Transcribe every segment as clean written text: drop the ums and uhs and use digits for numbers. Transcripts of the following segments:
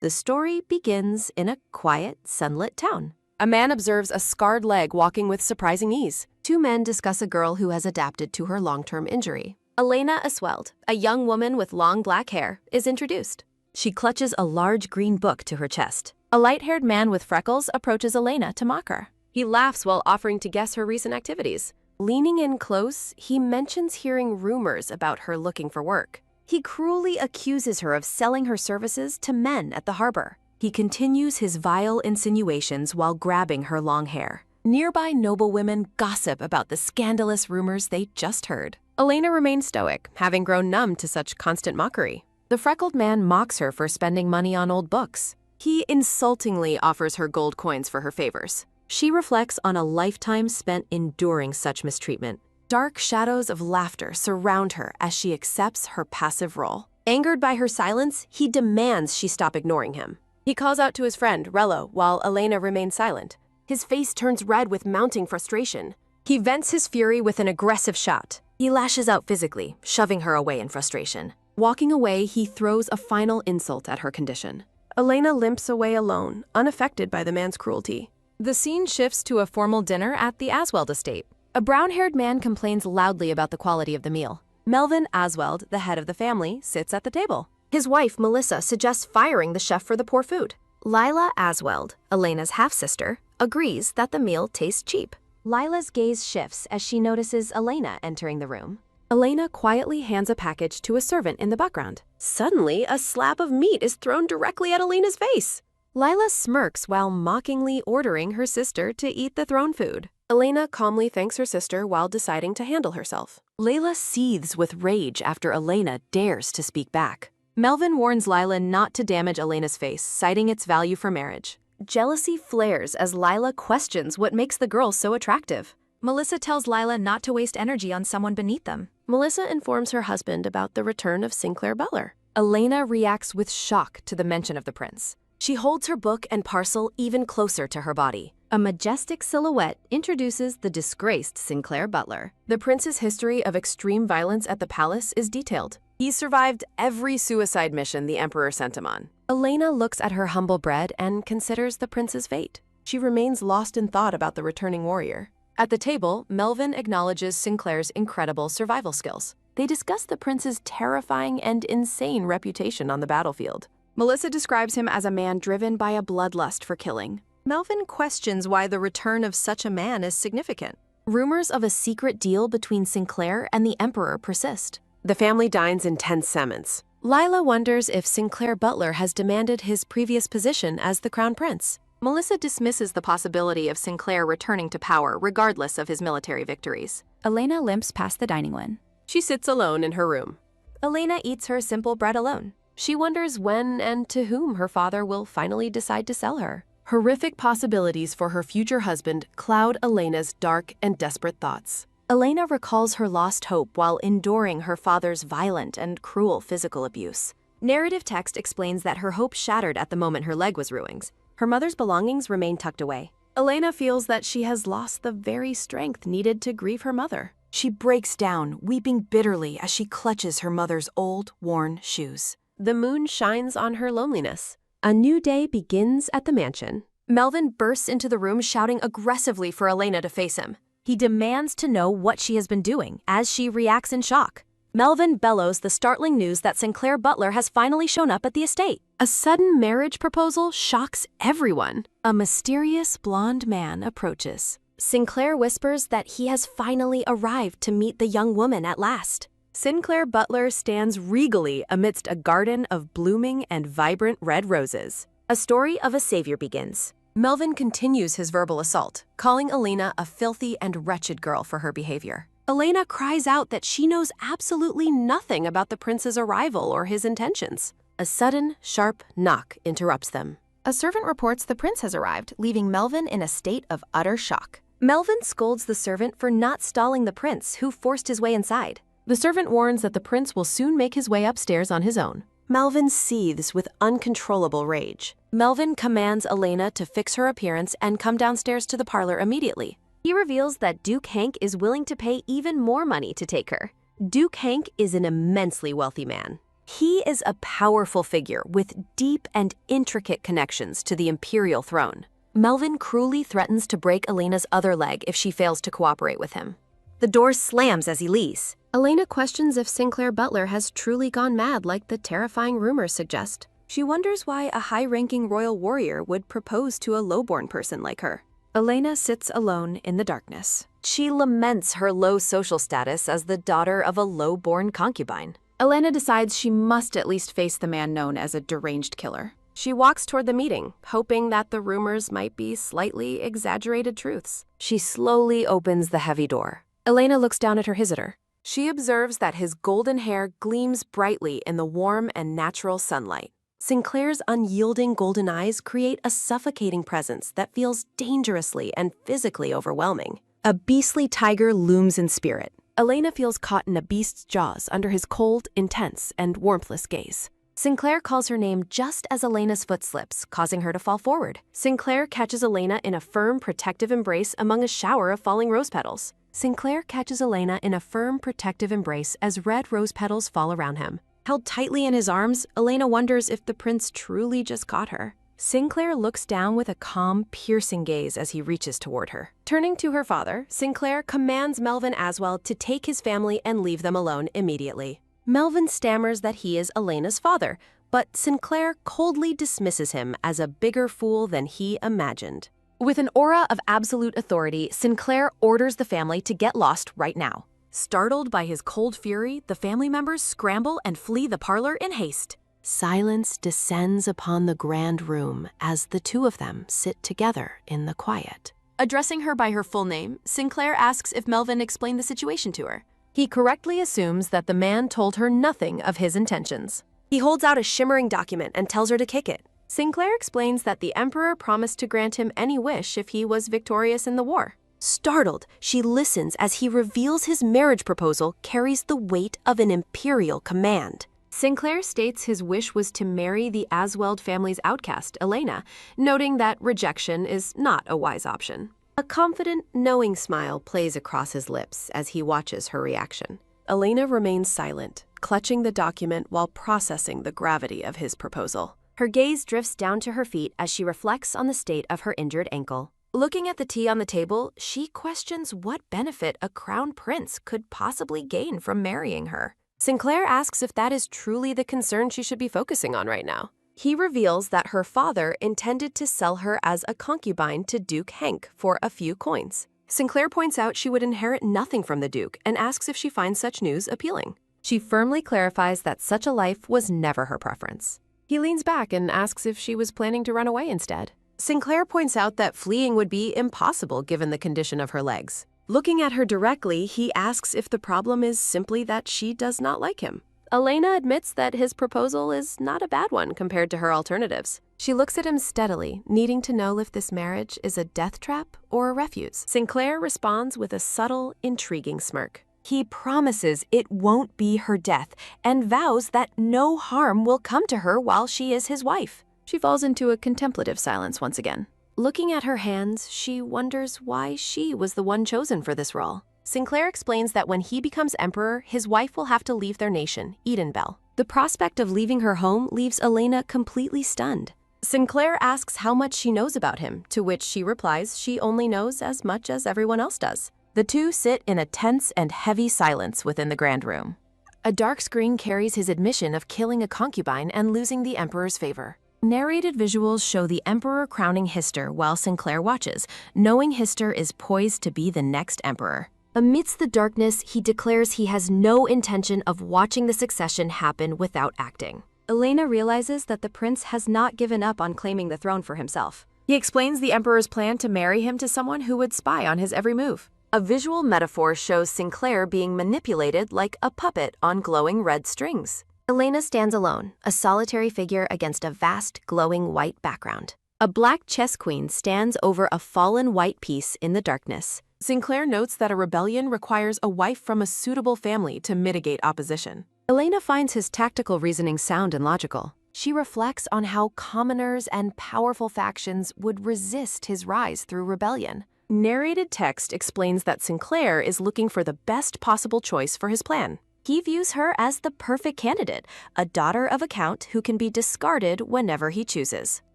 The story begins in a quiet, sunlit town. A man observes a scarred leg walking with surprising ease. Two men discuss a girl who has adapted to her long-term injury. Elena Asweld, a young woman with long black hair, is introduced. She clutches a large green book to her chest. A light-haired man with freckles approaches Elena to mock her. He laughs while offering to guess her recent activities. Leaning in close, he mentions hearing rumors about her looking for work. He cruelly accuses her of selling her services to men at the harbor. He continues his vile insinuations while grabbing her long hair. Nearby noblewomen gossip about the scandalous rumors they just heard. Elena remains stoic, having grown numb to such constant mockery. The freckled man mocks her for spending money on old books. He insultingly offers her gold coins for her favors. She reflects on a lifetime spent enduring such mistreatment. Dark shadows of laughter surround her as she accepts her passive role. Angered by her silence, he demands she stop ignoring him. He calls out to his friend, Rello, while Elena remains silent. His face turns red with mounting frustration. He vents his fury with an aggressive shot. He lashes out physically, shoving her away in frustration. Walking away, he throws a final insult at her condition. Elena limps away alone, unaffected by the man's cruelty. The scene shifts to a formal dinner at the Asweld estate. A brown-haired man complains loudly about the quality of the meal. Melvin Asweld, the head of the family, sits at the table. His wife, Melissa, suggests firing the chef for the poor food. Lila Asweld, Elena's half-sister, agrees that the meal tastes cheap. Lila's gaze shifts as she notices Elena entering the room. Elena quietly hands a package to a servant in the background. Suddenly, a slab of meat is thrown directly at Elena's face. Lila smirks while mockingly ordering her sister to eat the thrown food. Elena calmly thanks her sister while deciding to handle herself. Layla seethes with rage after Elena dares to speak back. Melvin warns Lila not to damage Elena's face, citing its value for marriage. Jealousy flares as Lila questions what makes the girl so attractive. Melissa tells Lila not to waste energy on someone beneath them. Melissa informs her husband about the return of Sinclair Butler. Elena reacts with shock to the mention of the prince. She holds her book and parcel even closer to her body. A majestic silhouette introduces the disgraced Sinclair Butler. The prince's history of extreme violence at the palace is detailed. He survived every suicide mission the emperor sent him on. Elena looks at her humble bread and considers the prince's fate. She remains lost in thought about the returning warrior. At the table, Melvin acknowledges Sinclair's incredible survival skills. They discuss the prince's terrifying and insane reputation on the battlefield. Melissa describes him as a man driven by a bloodlust for killing. Melvin questions why the return of such a man is significant. Rumors of a secret deal between Sinclair and the emperor persist. The family dines in tense silence. Lila wonders if Sinclair Butler has demanded his previous position as the crown prince. Melissa dismisses the possibility of Sinclair returning to power regardless of his military victories. Elena limps past the dining room. She sits alone in her room. Elena eats her simple bread alone. She wonders when and to whom her father will finally decide to sell her. Horrific possibilities for her future husband cloud Elena's dark and desperate thoughts. Elena recalls her lost hope while enduring her father's violent and cruel physical abuse. Narrative text explains that her hope shattered at the moment her leg was ruined. Her mother's belongings remain tucked away. Elena feels that she has lost the very strength needed to grieve her mother. She breaks down, weeping bitterly as she clutches her mother's old, worn shoes. The moon shines on her loneliness. A new day begins at the mansion. Melvin bursts into the room shouting aggressively for Elena to face him. He demands to know what she has been doing as she reacts in shock. Melvin bellows the startling news that Sinclair Butler has finally shown up at the estate. A sudden marriage proposal shocks everyone. A mysterious blonde man approaches. Sinclair whispers that he has finally arrived to meet the young woman at last. Sinclair Butler stands regally amidst a garden of blooming and vibrant red roses. A story of a savior begins. Melvin continues his verbal assault, calling Elena a filthy and wretched girl for her behavior. Elena cries out that she knows absolutely nothing about the prince's arrival or his intentions. A sudden, sharp knock interrupts them. A servant reports the prince has arrived, leaving Melvin in a state of utter shock. Melvin scolds the servant for not stalling the prince, who forced his way inside. The servant warns that the prince will soon make his way upstairs on his own. Melvin seethes with uncontrollable rage. Melvin commands Elena to fix her appearance and come downstairs to the parlor immediately. He reveals that Duke Hank is willing to pay even more money to take her. Duke Hank is an immensely wealthy man. He is a powerful figure with deep and intricate connections to the imperial throne. Melvin cruelly threatens to break Elena's other leg if she fails to cooperate with him. The door slams as he leaves. Elena questions if Sinclair Butler has truly gone mad like the terrifying rumors suggest. She wonders why a high-ranking royal warrior would propose to a low-born person like her. Elena sits alone in the darkness. She laments her low social status as the daughter of a low-born concubine. Elena decides she must at least face the man known as a deranged killer. She walks toward the meeting, hoping that the rumors might be slightly exaggerated truths. She slowly opens the heavy door. Elena looks down at her visitor. She observes that his golden hair gleams brightly in the warm and natural sunlight. Sinclair's unyielding golden eyes create a suffocating presence that feels dangerously and physically overwhelming. A beastly tiger looms in spirit. Elena feels caught in a beast's jaws under his cold, intense, and warmthless gaze. Sinclair calls her name just as Elena's foot slips, causing her to fall forward. Sinclair catches Elena in a firm, protective embrace among a shower of falling rose petals. Sinclair catches Elena in a firm, protective embrace as red rose petals fall around him. Held tightly in his arms, Elena wonders if the prince truly just caught her. Sinclair looks down with a calm, piercing gaze as he reaches toward her. Turning to her father, Sinclair commands Melvin Aswell to take his family and leave them alone immediately. Melvin stammers that he is Elena's father, but Sinclair coldly dismisses him as a bigger fool than he imagined. With an aura of absolute authority, Sinclair orders the family to get lost right now. Startled by his cold fury, the family members scramble and flee the parlor in haste. Silence descends upon the grand room as the two of them sit together in the quiet. Addressing her by her full name, Sinclair asks if Melvin explained the situation to her. He correctly assumes that the man told her nothing of his intentions. He holds out a shimmering document and tells her to kick it. Sinclair explains that the Emperor promised to grant him any wish if he was victorious in the war. Startled, she listens as he reveals his marriage proposal carries the weight of an imperial command. Sinclair states his wish was to marry the Aswell family's outcast, Elena, noting that rejection is not a wise option. A confident, knowing smile plays across his lips as he watches her reaction. Elena remains silent, clutching the document while processing the gravity of his proposal. Her gaze drifts down to her feet as she reflects on the state of her injured ankle. Looking at the tea on the table, she questions what benefit a crown prince could possibly gain from marrying her. Sinclair asks if that is truly the concern she should be focusing on right now. He reveals that her father intended to sell her as a concubine to Duke Hank for a few coins. Sinclair points out she would inherit nothing from the Duke and asks if she finds such news appealing. She firmly clarifies that such a life was never her preference. He leans back and asks if she was planning to run away instead. Sinclair points out that fleeing would be impossible given the condition of her legs. Looking at her directly, he asks if the problem is simply that she does not like him. Elena admits that his proposal is not a bad one compared to her alternatives. She looks at him steadily, needing to know if this marriage is a death trap or a refuge. Sinclair responds with a subtle, intriguing smirk. He promises it won't be her death and vows that no harm will come to her while she is his wife. She falls into a contemplative silence once again. Looking at her hands, she wonders why she was the one chosen for this role. Sinclair explains that when he becomes emperor, his wife will have to leave their nation, Edenbell. The prospect of leaving her home leaves Elena completely stunned. Sinclair asks how much she knows about him, to which she replies she only knows as much as everyone else does. The two sit in a tense and heavy silence within the grand room. A dark screen carries his admission of killing a concubine and losing the emperor's favor. Narrated visuals show the emperor crowning Hister while Sinclair watches, knowing Hister is poised to be the next emperor. Amidst the darkness, he declares he has no intention of watching the succession happen without acting. Elena realizes that the prince has not given up on claiming the throne for himself. He explains the emperor's plan to marry him to someone who would spy on his every move. A visual metaphor shows Sinclair being manipulated like a puppet on glowing red strings. Elena stands alone, a solitary figure against a vast, glowing white background. A black chess queen stands over a fallen white piece in the darkness. Sinclair notes that a rebellion requires a wife from a suitable family to mitigate opposition. Elena finds his tactical reasoning sound and logical. She reflects on how commoners and powerful factions would resist his rise through rebellion. Narrated text explains that Sinclair is looking for the best possible choice for his plan. He views her as the perfect candidate, a daughter of a count who can be discarded whenever he chooses.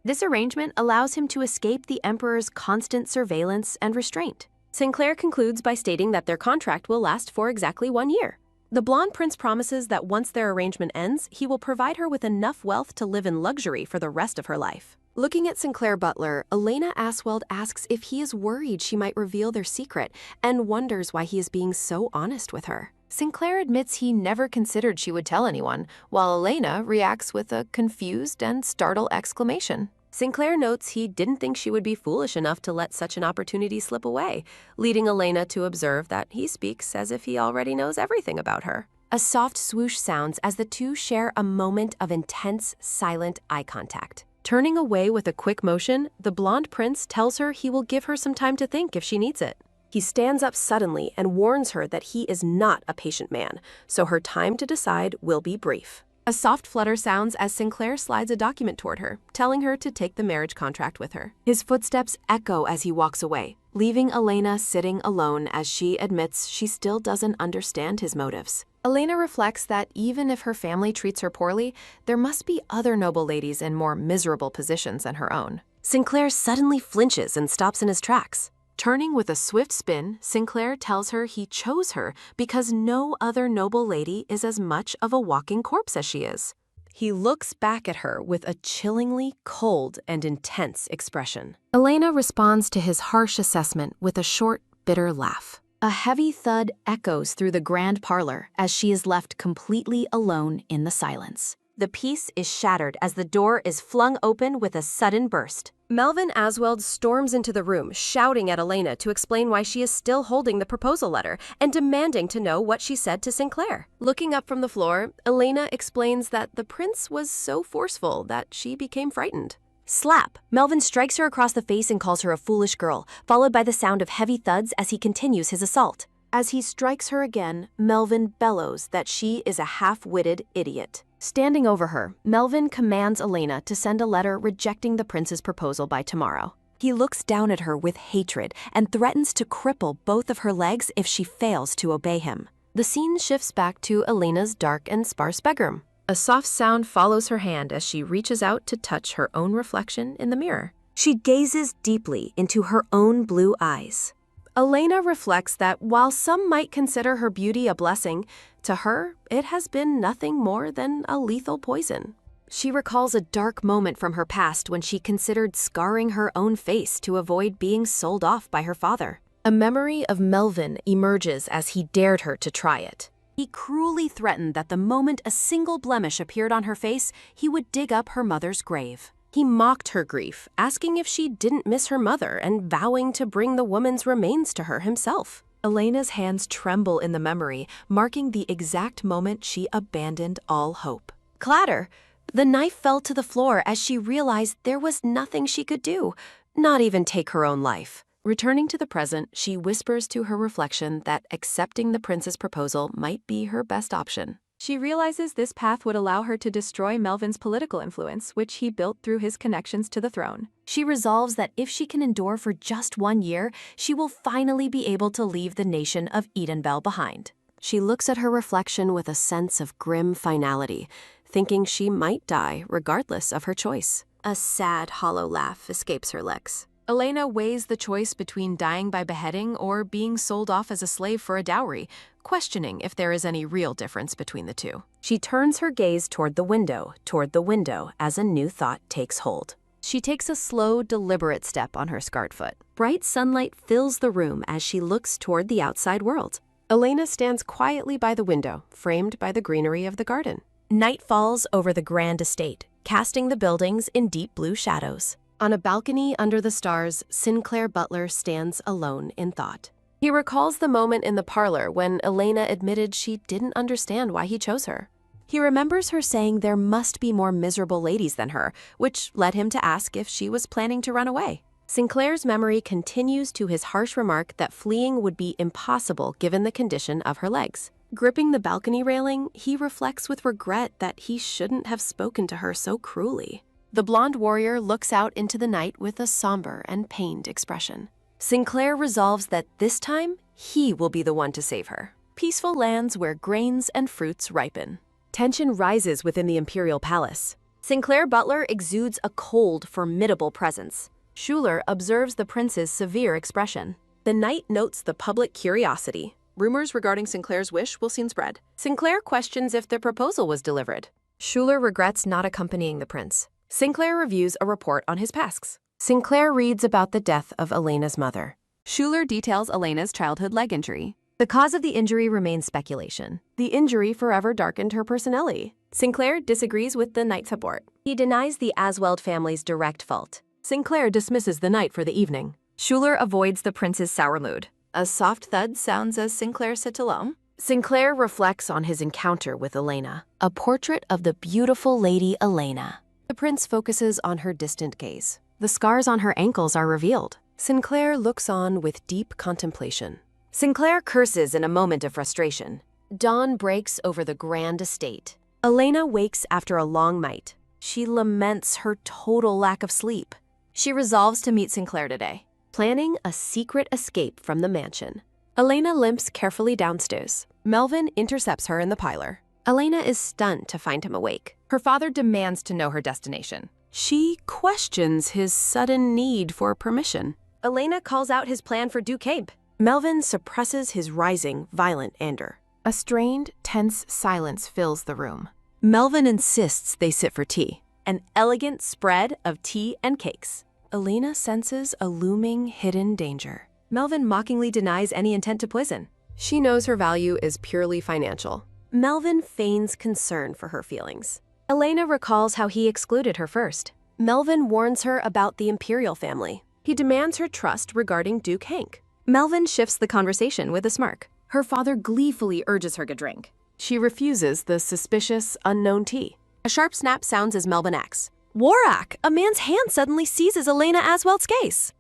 This arrangement allows him to escape the emperor's constant surveillance and restraint. Sinclair concludes by stating that their contract will last for exactly 1 year. The blonde prince promises that once their arrangement ends, he will provide her with enough wealth to live in luxury for the rest of her life. Looking at Sinclair Butler, Elena Asweld asks if he is worried she might reveal their secret and wonders why he is being so honest with her. Sinclair admits he never considered she would tell anyone, while Elena reacts with a confused and startled exclamation. Sinclair notes he didn't think she would be foolish enough to let such an opportunity slip away, leading Elena to observe that he speaks as if he already knows everything about her. A soft swoosh sounds as the two share a moment of intense, silent eye contact. Turning away with a quick motion, the blonde prince tells her he will give her some time to think if she needs it. He stands up suddenly and warns her that he is not a patient man, so her time to decide will be brief. A soft flutter sounds as Sinclair slides a document toward her, telling her to take the marriage contract with her. His footsteps echo as he walks away, leaving Elena sitting alone as she admits she still doesn't understand his motives. Elena reflects that even if her family treats her poorly, there must be other noble ladies in more miserable positions than her own. Sinclair suddenly flinches and stops in his tracks. Turning with a swift spin, Sinclair tells her he chose her because no other noble lady is as much of a walking corpse as she is. He looks back at her with a chillingly cold and intense expression. Elena responds to his harsh assessment with a short, bitter laugh. A heavy thud echoes through the grand parlor as she is left completely alone in the silence. The peace is shattered as the door is flung open with a sudden burst. Melvin Asweld storms into the room, shouting at Elena to explain why she is still holding the proposal letter and demanding to know what she said to Sinclair. Looking up from the floor, Elena explains that the prince was so forceful that she became frightened. Slap! Melvin strikes her across the face and calls her a foolish girl, followed by the sound of heavy thuds as he continues his assault. As he strikes her again, Melvin bellows that she is a half-witted idiot. Standing over her, Melvin commands Elena to send a letter rejecting the prince's proposal by tomorrow. He looks down at her with hatred and threatens to cripple both of her legs if she fails to obey him. The scene shifts back to Elena's dark and sparse bedroom. A soft sound follows her hand as she reaches out to touch her own reflection in the mirror. She gazes deeply into her own blue eyes. Elena reflects that while some might consider her beauty a blessing, to her, it has been nothing more than a lethal poison. She recalls a dark moment from her past when she considered scarring her own face to avoid being sold off by her father. A memory of Melvin emerges as he dared her to try it. He cruelly threatened that the moment a single blemish appeared on her face, he would dig up her mother's grave. He mocked her grief, asking if she didn't miss her mother and vowing to bring the woman's remains to her himself. Elena's hands tremble in the memory, marking the exact moment she abandoned all hope. Clatter! The knife fell to the floor as she realized there was nothing she could do, not even take her own life. Returning to the present, she whispers to her reflection that accepting the prince's proposal might be her best option. She realizes this path would allow her to destroy Melvin's political influence, which he built through his connections to the throne. She resolves that if she can endure for just 1 year, she will finally be able to leave the nation of Edenbell behind. She looks at her reflection with a sense of grim finality, thinking she might die regardless of her choice. A sad, hollow laugh escapes her lips. Elena weighs the choice between dying by beheading or being sold off as a slave for a dowry, questioning if there is any real difference between the two. She turns her gaze toward the window, as a new thought takes hold. She takes a slow, deliberate step on her scarred foot. Bright sunlight fills the room as she looks toward the outside world. Elena stands quietly by the window, framed by the greenery of the garden. Night falls over the grand estate, casting the buildings in deep blue shadows. On a balcony under the stars, Sinclair Butler stands alone in thought. He recalls the moment in the parlor when Elena admitted she didn't understand why he chose her. He remembers her saying there must be more miserable ladies than her, which led him to ask if she was planning to run away. Sinclair's memory continues to his harsh remark that fleeing would be impossible given the condition of her legs. Gripping the balcony railing, he reflects with regret that he shouldn't have spoken to her so cruelly. The blonde warrior looks out into the night with a somber and pained expression. Sinclair resolves that this time, he will be the one to save her. peaceful lands where grains and fruits ripen. Tension rises within the imperial palace. Sinclair Butler exudes a cold, formidable presence. Schuler observes the prince's severe expression. The knight notes the public curiosity. Rumors regarding Sinclair's wish will soon spread. Sinclair questions if the proposal was delivered. Schuler regrets not accompanying the prince. Sinclair reviews a report on his past. Sinclair reads about the death of Elena's mother. Schuler details Elena's childhood leg injury. The cause of the injury remains speculation. The injury forever darkened her personality. Sinclair disagrees with the knight's support. He denies the Asweld family's direct fault. Sinclair dismisses the knight for the evening. Schuler avoids the prince's sour mood. A soft thud sounds as Sinclair sits alone. Sinclair reflects on his encounter with Elena. A portrait of the beautiful lady Elena. The prince focuses on her distant gaze. The scars on her ankles are revealed. Sinclair looks on with deep contemplation. Sinclair curses in a moment of frustration. Dawn breaks over the grand estate. Elena wakes after a long night. She laments her total lack of sleep. She resolves to meet Sinclair today, planning a secret escape from the mansion. Elena limps carefully downstairs. Melvin intercepts her in the parlor. Elena is stunned to find him awake. Her father demands to know her destination. She questions his sudden need for permission. Elena calls out his plan for Duquesne. Melvin suppresses his rising, violent anger. A strained, tense silence fills the room. Melvin insists they sit for tea. An elegant spread of tea and cakes. Elena senses a looming, hidden danger. Melvin mockingly denies any intent to poison. She knows her value is purely financial. Melvin feigns concern for her feelings. Elena recalls how he excluded her first. Melvin warns her about the imperial family. He demands her trust regarding Duke Hank. Melvin shifts the conversation with a smirk. Her father gleefully urges her to drink. She refuses the suspicious, unknown tea. A sharp snap sounds as Melvin acts. Warrack! A man's hand suddenly seizes Elena Asweld's case.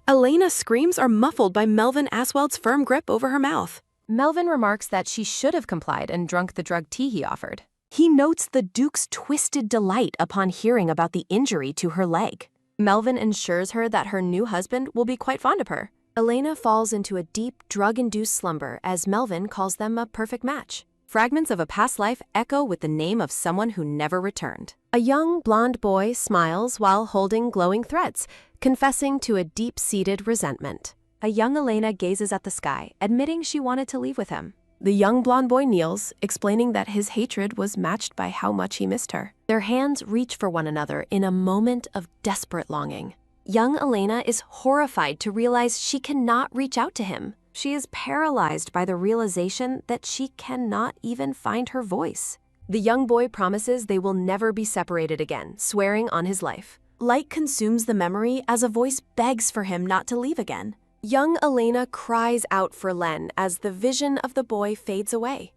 Elena's screams are muffled by Melvin Asweld's firm grip over her mouth. Melvin remarks that she should have complied and drunk the drugged tea he offered. He notes the Duke's twisted delight upon hearing about the injury to her leg. Melvin assures her that her new husband will be quite fond of her. Elena falls into a deep, drug-induced slumber as Melvin calls them a perfect match. Fragments of a past life echo with the name of someone who never returned. A young, blonde boy smiles while holding glowing threads, confessing to a deep-seated resentment. A young Elena gazes at the sky, admitting she wanted to leave with him. The young blonde boy kneels, explaining that his hatred was matched by how much he missed her. Their hands reach for one another in a moment of desperate longing. Young Elena is horrified to realize she cannot reach out to him. She is paralyzed by the realization that she cannot even find her voice. The young boy promises they will never be separated again, swearing on his life. Light consumes the memory as a voice begs for him not to leave again. Young Elena cries out for Len as the vision of the boy fades away.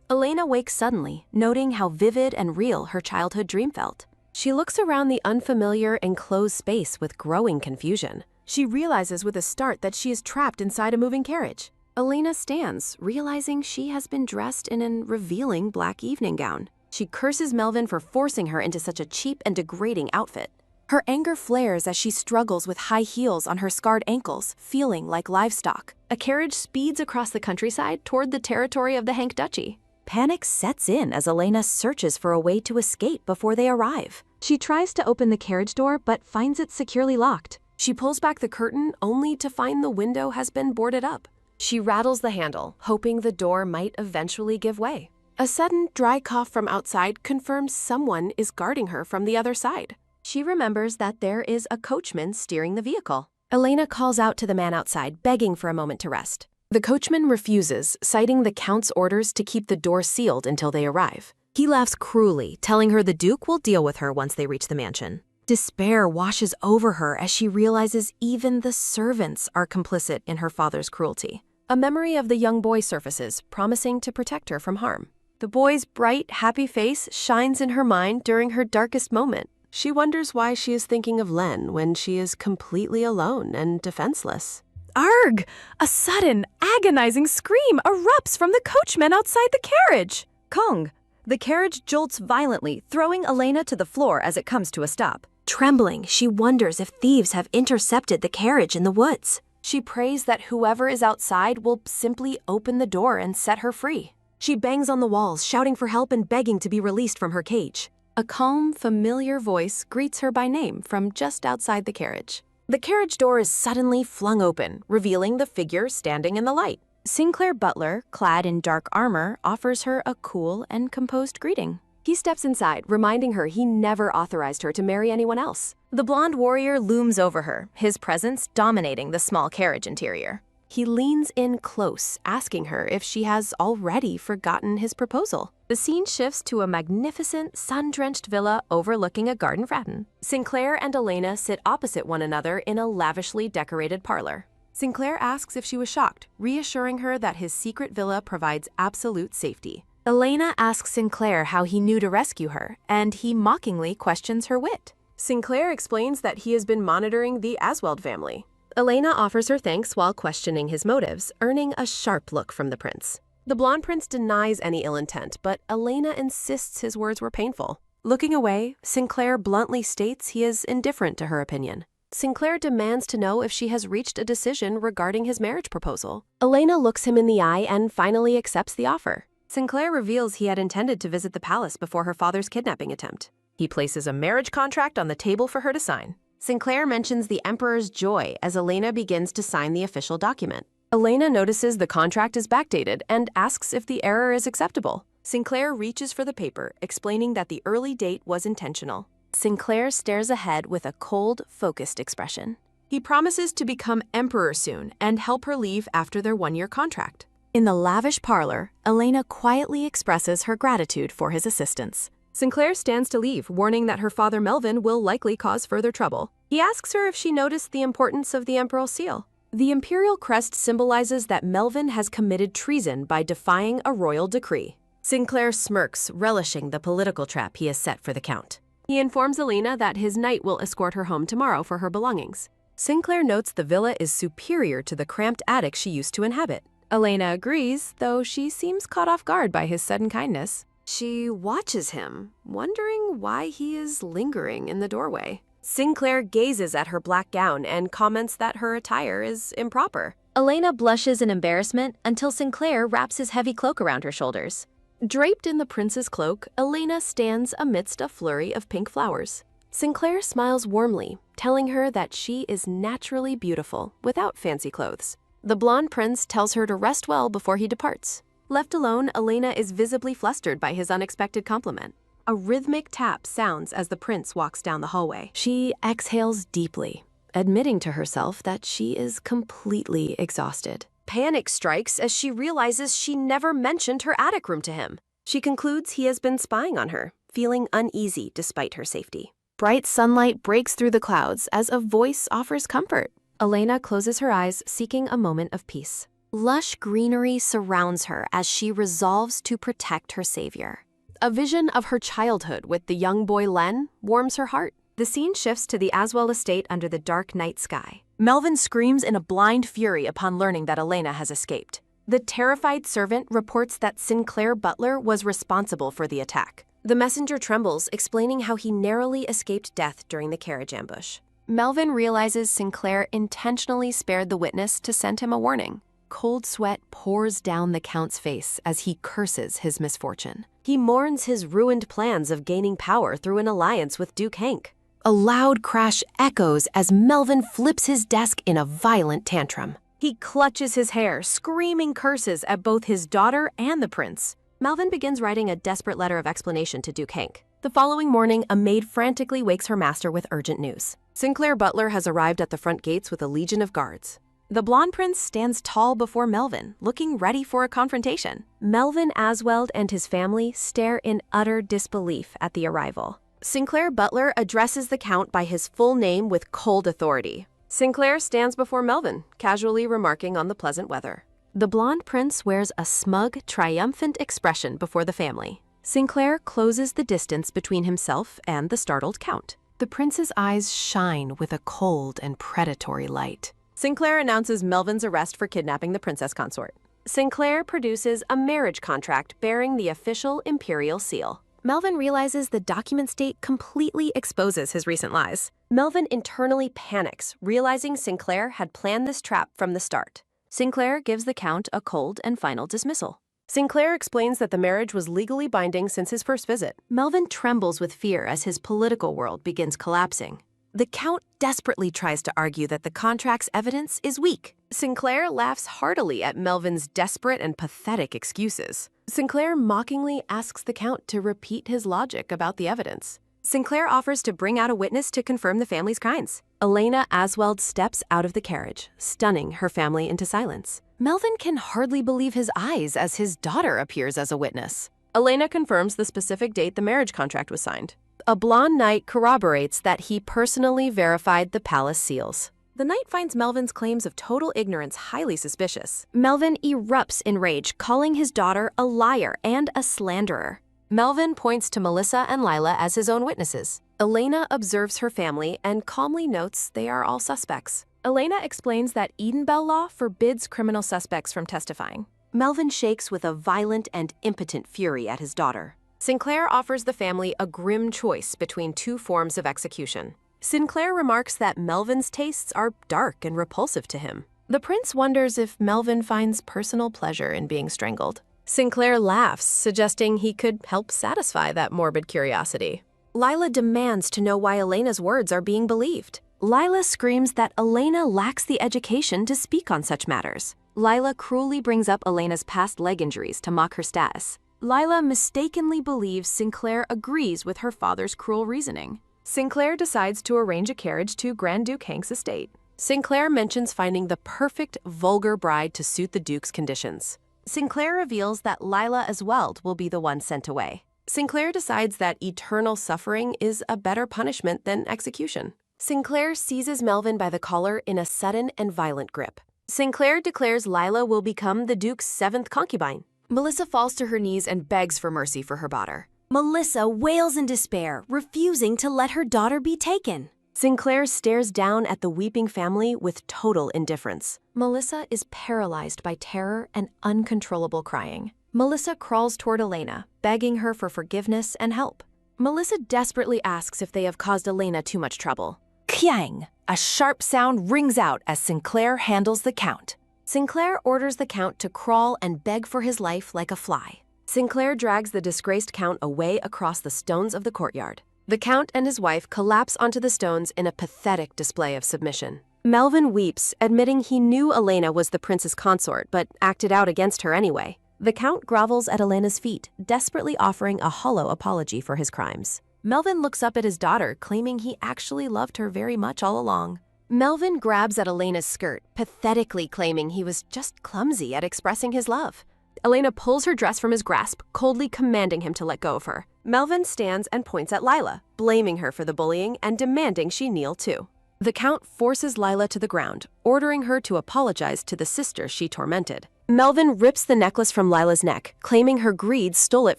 Elena wakes suddenly, noting how vivid and real her childhood dream felt. She looks around the unfamiliar, enclosed space with growing confusion. She realizes with a start that she is trapped inside a moving carriage. Elena stands, realizing she has been dressed in a revealing black evening gown. She curses Melvin for forcing her into such a cheap and degrading outfit. Her anger flares as she struggles with high heels on her scarred ankles, feeling like livestock. A carriage speeds across the countryside toward the territory of the Hank Duchy. Panic sets in as Elena searches for a way to escape before they arrive. She tries to open the carriage door but finds it securely locked. She pulls back the curtain only to find the window has been boarded up. She rattles the handle, hoping the door might eventually give way. A sudden dry cough from outside confirms someone is guarding her from the other side. She remembers that there is a coachman steering the vehicle. Elena calls out to the man outside, begging for a moment to rest. The coachman refuses, citing the Count's orders to keep the door sealed until they arrive. He laughs cruelly, telling her the Duke will deal with her once they reach the mansion. Despair washes over her as she realizes even the servants are complicit in her father's cruelty. A memory of the young boy surfaces, promising to protect her from harm. The boy's bright, happy face shines in her mind during her darkest moment. She wonders why she is thinking of Len when she is completely alone and defenseless. Arg! A sudden, agonizing scream erupts from the coachman outside the carriage. Kong! The carriage jolts violently, throwing Elena to the floor as it comes to a stop. Trembling, she wonders if thieves have intercepted the carriage in the woods. She prays that whoever is outside will simply open the door and set her free. She bangs on the walls, shouting for help and begging to be released from her cage. A calm, familiar voice greets her by name from just outside the carriage. The carriage door is suddenly flung open, revealing the figure standing in the light. Sinclair Butler, clad in dark armor, offers her a cool and composed greeting. He steps inside, reminding her he never authorized her to marry anyone else. The blonde warrior looms over her, his presence dominating the small carriage interior. He leans in close, asking her if she has already forgotten his proposal. The scene shifts to a magnificent, sun-drenched villa overlooking a garden fountain. Sinclair and Elena sit opposite one another in a lavishly decorated parlor. Sinclair asks if she was shocked, reassuring her that his secret villa provides absolute safety. Elena asks Sinclair how he knew to rescue her, and he mockingly questions her wit. Sinclair explains that he has been monitoring the Asweld family. Elena offers her thanks while questioning his motives, earning a sharp look from the prince. The blonde prince denies any ill intent, but Elena insists his words were painful. Looking away, Sinclair bluntly states he is indifferent to her opinion. Sinclair demands to know if she has reached a decision regarding his marriage proposal. Elena looks him in the eye and finally accepts the offer. Sinclair reveals he had intended to visit the palace before her father's kidnapping attempt. He places a marriage contract on the table for her to sign. Sinclair mentions the Emperor's joy as Elena begins to sign the official document. Elena notices the contract is backdated and asks if the error is acceptable. Sinclair reaches for the paper, explaining that the early date was intentional. Sinclair stares ahead with a cold, focused expression. He promises to become emperor soon and help her leave after their one-year contract. In the lavish parlor, Elena quietly expresses her gratitude for his assistance. Sinclair stands to leave, warning that her father Melvin will likely cause further trouble. He asks her if she noticed the importance of the Imperial seal. The Imperial crest symbolizes that Melvin has committed treason by defying a royal decree. Sinclair smirks, relishing the political trap he has set for the Count. He informs Elena that his knight will escort her home tomorrow for her belongings. Sinclair notes the villa is superior to the cramped attic she used to inhabit. Elena agrees, though she seems caught off guard by his sudden kindness. She watches him, wondering why he is lingering in the doorway. Sinclair gazes at her black gown and comments that her attire is improper. Elena blushes in embarrassment until Sinclair wraps his heavy cloak around her shoulders. Draped in the prince's cloak, Elena stands amidst a flurry of pink flowers. Sinclair smiles warmly, telling her that she is naturally beautiful without fancy clothes. The blonde prince tells her to rest well before he departs. Left alone, Elena is visibly flustered by his unexpected compliment. A rhythmic tap sounds as the prince walks down the hallway. She exhales deeply, admitting to herself that she is completely exhausted. Panic strikes as she realizes she never mentioned her attic room to him. She concludes he has been spying on her, feeling uneasy despite her safety. Bright sunlight breaks through the clouds as a voice offers comfort. Elena closes her eyes, seeking a moment of peace. Lush greenery surrounds her as she resolves to protect her savior. A vision of her childhood with the young boy Len warms her heart. The scene shifts to the Aswell estate under the dark night sky. Melvin screams in a blind fury upon learning that Elena has escaped. The terrified servant reports that Sinclair Butler was responsible for the attack. The messenger trembles, explaining how he narrowly escaped death during the carriage ambush. Melvin realizes Sinclair intentionally spared the witness to send him a warning. Cold sweat pours down the Count's face as he curses his misfortune. He mourns his ruined plans of gaining power through an alliance with Duke Hank. A loud crash echoes as Melvin flips his desk in a violent tantrum. He clutches his hair, screaming curses at both his daughter and the prince. Melvin begins writing a desperate letter of explanation to Duke Hank. The following morning, a maid frantically wakes her master with urgent news. Sinclair Butler has arrived at the front gates with a legion of guards. The blonde prince stands tall before Melvin, looking ready for a confrontation. Melvin Asweld and his family stare in utter disbelief at the arrival. Sinclair Butler addresses the Count by his full name with cold authority. Sinclair stands before Melvin, casually remarking on the pleasant weather. The blonde prince wears a smug, triumphant expression before the family. Sinclair closes the distance between himself and the startled Count. The prince's eyes shine with a cold and predatory light. Sinclair announces Melvin's arrest for kidnapping the princess consort. Sinclair produces a marriage contract bearing the official imperial seal. Melvin realizes the document state completely exposes his recent lies. Melvin internally panics, realizing Sinclair had planned this trap from the start. Sinclair gives the Count a cold and final dismissal. Sinclair explains that the marriage was legally binding since his first visit. Melvin trembles with fear as his political world begins collapsing. The Count desperately tries to argue that the contract's evidence is weak. Sinclair laughs heartily at Melvin's desperate and pathetic excuses. Sinclair mockingly asks the Count to repeat his logic about the evidence. Sinclair offers to bring out a witness to confirm the family's crimes. Elena Asweld steps out of the carriage, stunning her family into silence. Melvin can hardly believe his eyes as his daughter appears as a witness. Elena confirms the specific date the marriage contract was signed. A blonde knight corroborates that he personally verified the palace seals. The knight finds Melvin's claims of total ignorance highly suspicious. Melvin erupts in rage, calling his daughter a liar and a slanderer. Melvin points to Melissa and Lila as his own witnesses. Elena observes her family and calmly notes they are all suspects. Elena explains that Edenbell law forbids criminal suspects from testifying. Melvin shakes with a violent and impotent fury at his daughter. Sinclair offers the family a grim choice between two forms of execution. Sinclair remarks that Melvin's tastes are dark and repulsive to him. The prince wonders if Melvin finds personal pleasure in being strangled. Sinclair laughs, suggesting he could help satisfy that morbid curiosity. Lila demands to know why Elena's words are being believed. Lila screams that Elena lacks the education to speak on such matters. Lila cruelly brings up Elena's past leg injuries to mock her status. Lila mistakenly believes Sinclair agrees with her father's cruel reasoning. Sinclair decides to arrange a carriage to Grand Duke Hank's estate. Sinclair mentions finding the perfect vulgar bride to suit the Duke's conditions. Sinclair reveals that Lila Asweld will be the one sent away. Sinclair decides that eternal suffering is a better punishment than execution. Sinclair seizes Melvin by the collar in a sudden and violent grip. Sinclair declares Lila will become the Duke's 7th concubine. Melissa falls to her knees and begs for mercy for her daughter. Melissa wails in despair, refusing to let her daughter be taken. Sinclair stares down at the weeping family with total indifference. Melissa is paralyzed by terror and uncontrollable crying. Melissa crawls toward Elena, begging her for forgiveness and help. Melissa desperately asks if they have caused Elena too much trouble. Kyang! A sharp sound rings out as Sinclair handles the Count. Sinclair orders the Count to crawl and beg for his life like a fly. Sinclair drags the disgraced Count away across the stones of the courtyard. The Count and his wife collapse onto the stones in a pathetic display of submission. Melvin weeps, admitting he knew Elena was the prince's consort, but acted out against her anyway. The Count grovels at Elena's feet, desperately offering a hollow apology for his crimes. Melvin looks up at his daughter, claiming he actually loved her very much all along. Melvin grabs at Elena's skirt, pathetically claiming he was just clumsy at expressing his love. Elena pulls her dress from his grasp, coldly commanding him to let go of her. Melvin stands and points at Lila, blaming her for the bullying and demanding she kneel too. The Count forces Lila to the ground, ordering her to apologize to the sister she tormented. Melvin rips the necklace from Lila's neck, claiming her greed stole it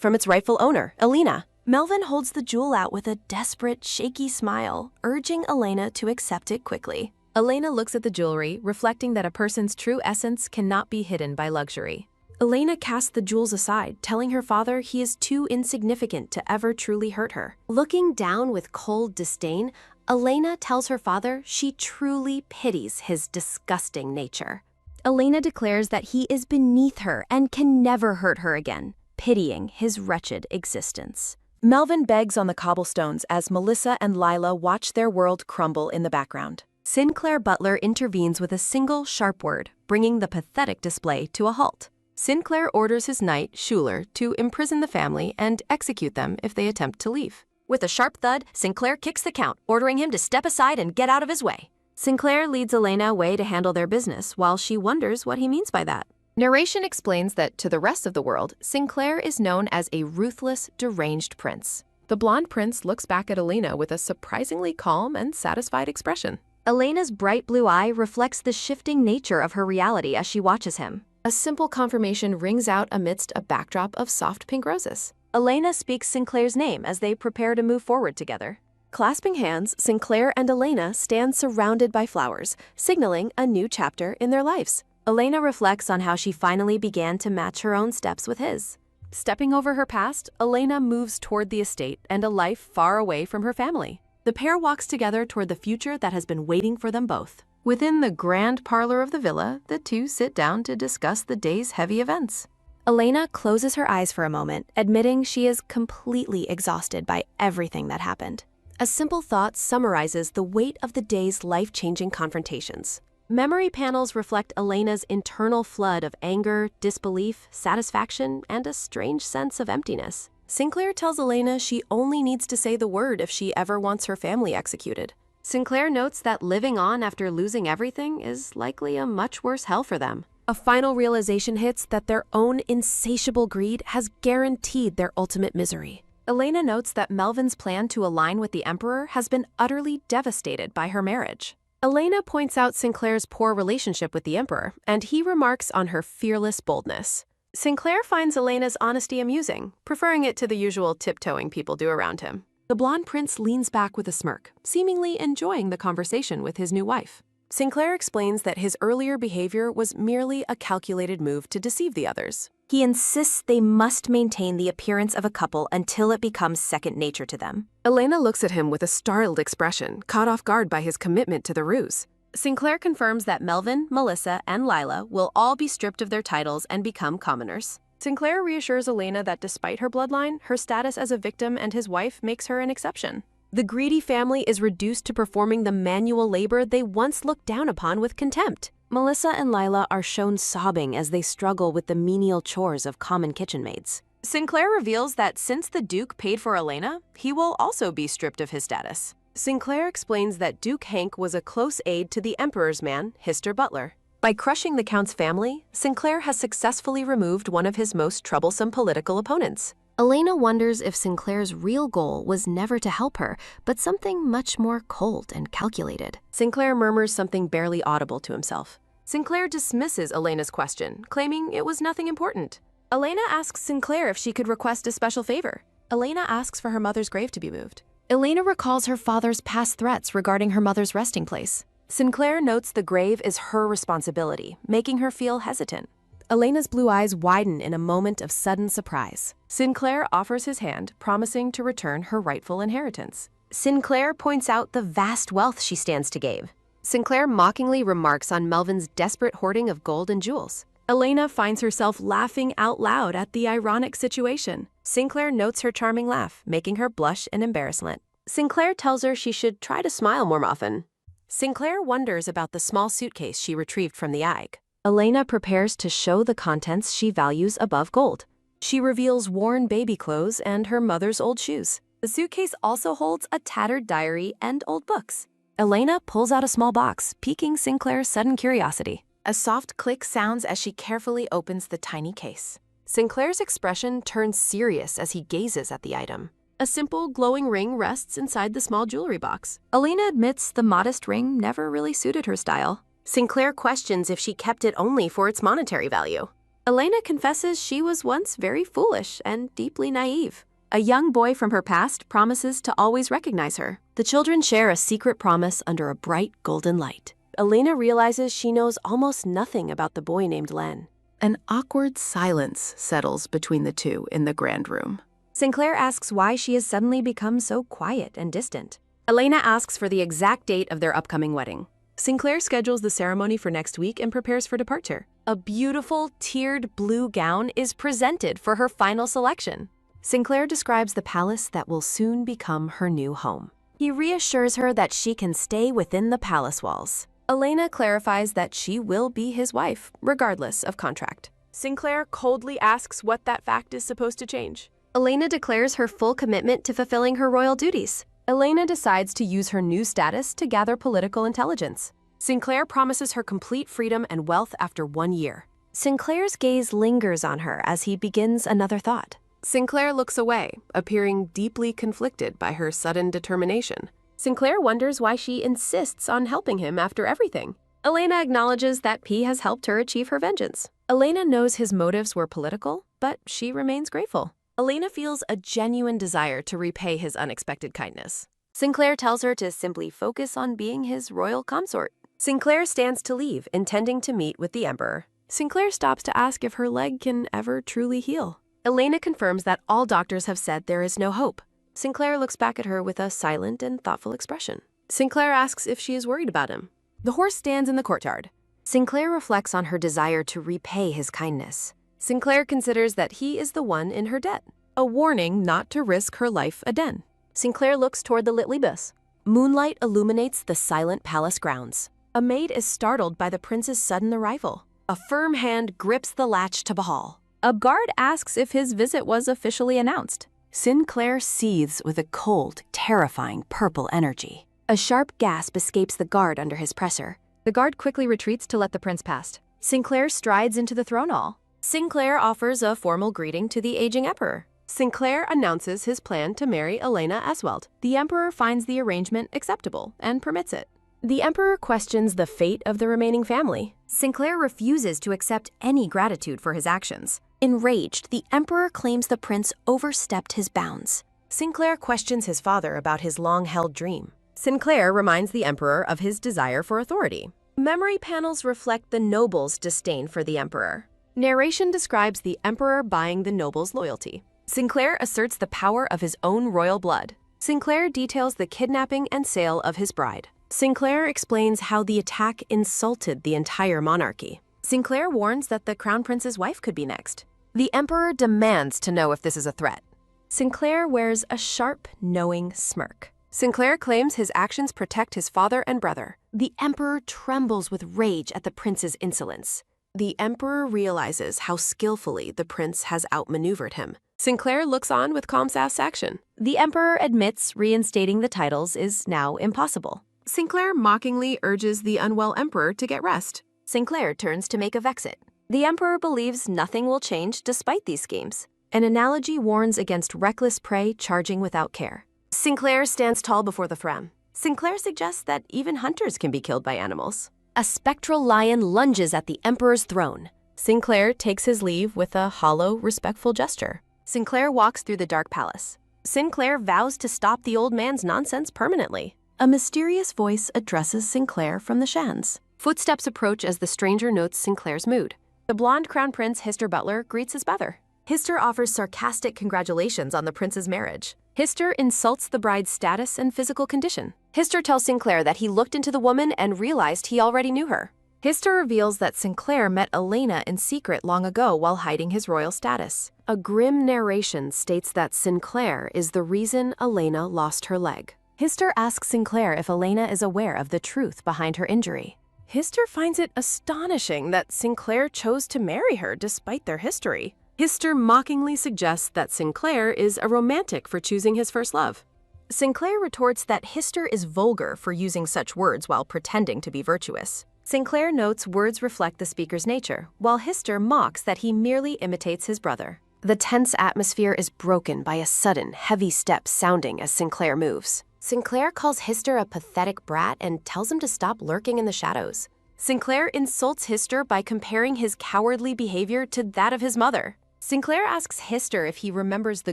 from its rightful owner, Elena. Melvin holds the jewel out with a desperate, shaky smile, urging Elena to accept it quickly. Elena looks at the jewelry, reflecting that a person's true essence cannot be hidden by luxury. Elena casts the jewels aside, telling her father he is too insignificant to ever truly hurt her. Looking down with cold disdain, Elena tells her father she truly pities his disgusting nature. Elena declares that he is beneath her and can never hurt her again, pitying his wretched existence. Melvin begs on the cobblestones as Melissa and Lila watch their world crumble in the background. Sinclair Butler intervenes with a single sharp word, bringing the pathetic display to a halt. Sinclair orders his knight, Schuler, to imprison the family and execute them if they attempt to leave. With a sharp thud, Sinclair kicks the Count, ordering him to step aside and get out of his way. Sinclair leads Elena away to handle their business while she wonders what he means by that. Narration explains that to the rest of the world, Sinclair is known as a ruthless, deranged prince. The blonde prince looks back at Elena with a surprisingly calm and satisfied expression. Elena's bright blue eye reflects the shifting nature of her reality as she watches him. A simple confirmation rings out amidst a backdrop of soft pink roses. Elena speaks Sinclair's name as they prepare to move forward together. Clasping hands, Sinclair and Elena stand surrounded by flowers, signaling a new chapter in their lives. Elena reflects on how she finally began to match her own steps with his. Stepping over her past, Elena moves toward the estate and a life far away from her family. The pair walks together toward the future that has been waiting for them both. Within the grand parlor of the villa, the two sit down to discuss the day's heavy events. Elena closes her eyes for a moment, admitting she is completely exhausted by everything that happened. A simple thought summarizes the weight of the day's life-changing confrontations. Memory panels reflect Elena's internal flood of anger, disbelief, satisfaction, and a strange sense of emptiness. Sinclair tells Elena she only needs to say the word if she ever wants her family executed. Sinclair notes that living on after losing everything is likely a much worse hell for them. A final realization hits that their own insatiable greed has guaranteed their ultimate misery. Elena notes that Melvin's plan to align with the Emperor has been utterly devastated by her marriage. Elena points out Sinclair's poor relationship with the Emperor, and he remarks on her fearless boldness. Sinclair finds Elena's honesty amusing, preferring it to the usual tiptoeing people do around him. The blonde prince leans back with a smirk, seemingly enjoying the conversation with his new wife. Sinclair explains that his earlier behavior was merely a calculated move to deceive the others. He insists they must maintain the appearance of a couple until it becomes second nature to them. Elena looks at him with a startled expression, caught off guard by his commitment to the ruse. Sinclair confirms that Melvin, Melissa, and Lila will all be stripped of their titles and become commoners. Sinclair reassures Elena that despite her bloodline, her status as a victim and his wife makes her an exception. The greedy family is reduced to performing the manual labor they once looked down upon with contempt. Melissa and Lila are shown sobbing as they struggle with the menial chores of common kitchen maids. Sinclair reveals that since the Duke paid for Elena, he will also be stripped of his status. Sinclair explains that Duke Hank was a close aide to the Emperor's man, Hister Butler. By crushing the Count's family, Sinclair has successfully removed one of his most troublesome political opponents. Elena wonders if Sinclair's real goal was never to help her, but something much more cold and calculated. Sinclair murmurs something barely audible to himself. Sinclair dismisses Elena's question, claiming it was nothing important. Elena asks Sinclair if she could request a special favor. Elena asks for her mother's grave to be moved. Elena recalls her father's past threats regarding her mother's resting place. Sinclair notes the grave is her responsibility, making her feel hesitant. Elena's blue eyes widen in a moment of sudden surprise. Sinclair offers his hand, promising to return her rightful inheritance. Sinclair points out the vast wealth she stands to gain. Sinclair mockingly remarks on Melvin's desperate hoarding of gold and jewels. Elena finds herself laughing out loud at the ironic situation. Sinclair notes her charming laugh, making her blush in embarrassment. Sinclair tells her she should try to smile more often. Sinclair wonders about the small suitcase she retrieved from the attic. Elena prepares to show the contents she values above gold. She reveals worn baby clothes and her mother's old shoes. The suitcase also holds a tattered diary and old books. Elena pulls out a small box, piquing Sinclair's sudden curiosity. A soft click sounds as she carefully opens the tiny case. Sinclair's expression turns serious as he gazes at the item. A simple, glowing ring rests inside the small jewelry box. Elena admits the modest ring never really suited her style. Sinclair questions if she kept it only for its monetary value. Elena confesses she was once very foolish and deeply naive. A young boy from her past promises to always recognize her. The children share a secret promise under a bright golden light. Elena realizes she knows almost nothing about the boy named Len. An awkward silence settles between the two in the grand room. Sinclair asks why she has suddenly become so quiet and distant. Elena asks for the exact date of their upcoming wedding. Sinclair schedules the ceremony for next week and prepares for departure. A beautiful, tiered blue gown is presented for her final selection. Sinclair describes the palace that will soon become her new home. He reassures her that she can stay within the palace walls. Elena clarifies that she will be his wife, regardless of contract. Sinclair coldly asks what that fact is supposed to change. Elena declares her full commitment to fulfilling her royal duties. Elena decides to use her new status to gather political intelligence. Sinclair promises her complete freedom and wealth after 1 year. Sinclair's gaze lingers on her as he begins another thought. Sinclair looks away, appearing deeply conflicted by her sudden determination. Sinclair wonders why she insists on helping him after everything. Elena acknowledges that P has helped her achieve her vengeance. Elena knows his motives were political, but she remains grateful. Elena feels a genuine desire to repay his unexpected kindness. Sinclair tells her to simply focus on being his royal consort. Sinclair stands to leave, intending to meet with the Emperor. Sinclair stops to ask if her leg can ever truly heal. Elena confirms that all doctors have said there is no hope. Sinclair looks back at her with a silent and thoughtful expression. Sinclair asks if she is worried about him. The horse stands in the courtyard. Sinclair reflects on her desire to repay his kindness. Sinclair considers that he is the one in her debt. A warning not to risk her life again. Sinclair looks toward the lit libus. Moonlight illuminates the silent palace grounds. A maid is startled by the prince's sudden arrival. A firm hand grips the latch to Bahal. A guard asks if his visit was officially announced. Sinclair seethes with a cold, terrifying purple energy. A sharp gasp escapes the guard under his presser. The guard quickly retreats to let the prince pass. Sinclair strides into the throne hall. Sinclair offers a formal greeting to the aging emperor. Sinclair announces his plan to marry Elena Asweld. The emperor finds the arrangement acceptable and permits it. The emperor questions the fate of the remaining family. Sinclair refuses to accept any gratitude for his actions. Enraged, the emperor claims the prince overstepped his bounds. Sinclair questions his father about his long-held dream. Sinclair reminds the emperor of his desire for authority. Memory panels reflect the noble's disdain for the emperor. Narration describes the emperor buying the noble's loyalty. Sinclair asserts the power of his own royal blood. Sinclair details the kidnapping and sale of his bride. Sinclair explains how the attack insulted the entire monarchy. Sinclair warns that the crown prince's wife could be next. The emperor demands to know if this is a threat. Sinclair wears a sharp, knowing smirk. Sinclair claims his actions protect his father and brother. The emperor trembles with rage at the prince's insolence. The emperor realizes how skillfully the prince has outmaneuvered him. Sinclair looks on with calm satisfaction. The emperor admits reinstating the titles is now impossible. Sinclair mockingly urges the unwell emperor to get rest. Sinclair turns to make a vexit. The emperor believes nothing will change despite these schemes. An analogy warns against reckless prey charging without care. Sinclair stands tall before the Frem. Sinclair suggests that even hunters can be killed by animals. A spectral lion lunges at the emperor's throne. Sinclair takes his leave with a hollow, respectful gesture. Sinclair walks through the dark palace. Sinclair vows to stop the old man's nonsense permanently. A mysterious voice addresses Sinclair from the Shans. Footsteps approach as the stranger notes Sinclair's mood. The blonde crown prince Hister Butler greets his brother. Hister offers sarcastic congratulations on the prince's marriage. Hister insults the bride's status and physical condition. Hister tells Sinclair that he looked into the woman and realized he already knew her. Hister reveals that Sinclair met Elena in secret long ago while hiding his royal status. A grim narration states that Sinclair is the reason Elena lost her leg. Hister asks Sinclair if Elena is aware of the truth behind her injury. Hister finds it astonishing that Sinclair chose to marry her despite their history. Hister mockingly suggests that Sinclair is a romantic for choosing his first love. Sinclair retorts that Hister is vulgar for using such words while pretending to be virtuous. Sinclair notes words reflect the speaker's nature, while Hister mocks that he merely imitates his brother. The tense atmosphere is broken by a sudden, heavy step sounding as Sinclair moves. Sinclair calls Hister a pathetic brat and tells him to stop lurking in the shadows. Sinclair insults Hister by comparing his cowardly behavior to that of his mother. Sinclair asks Hister if he remembers the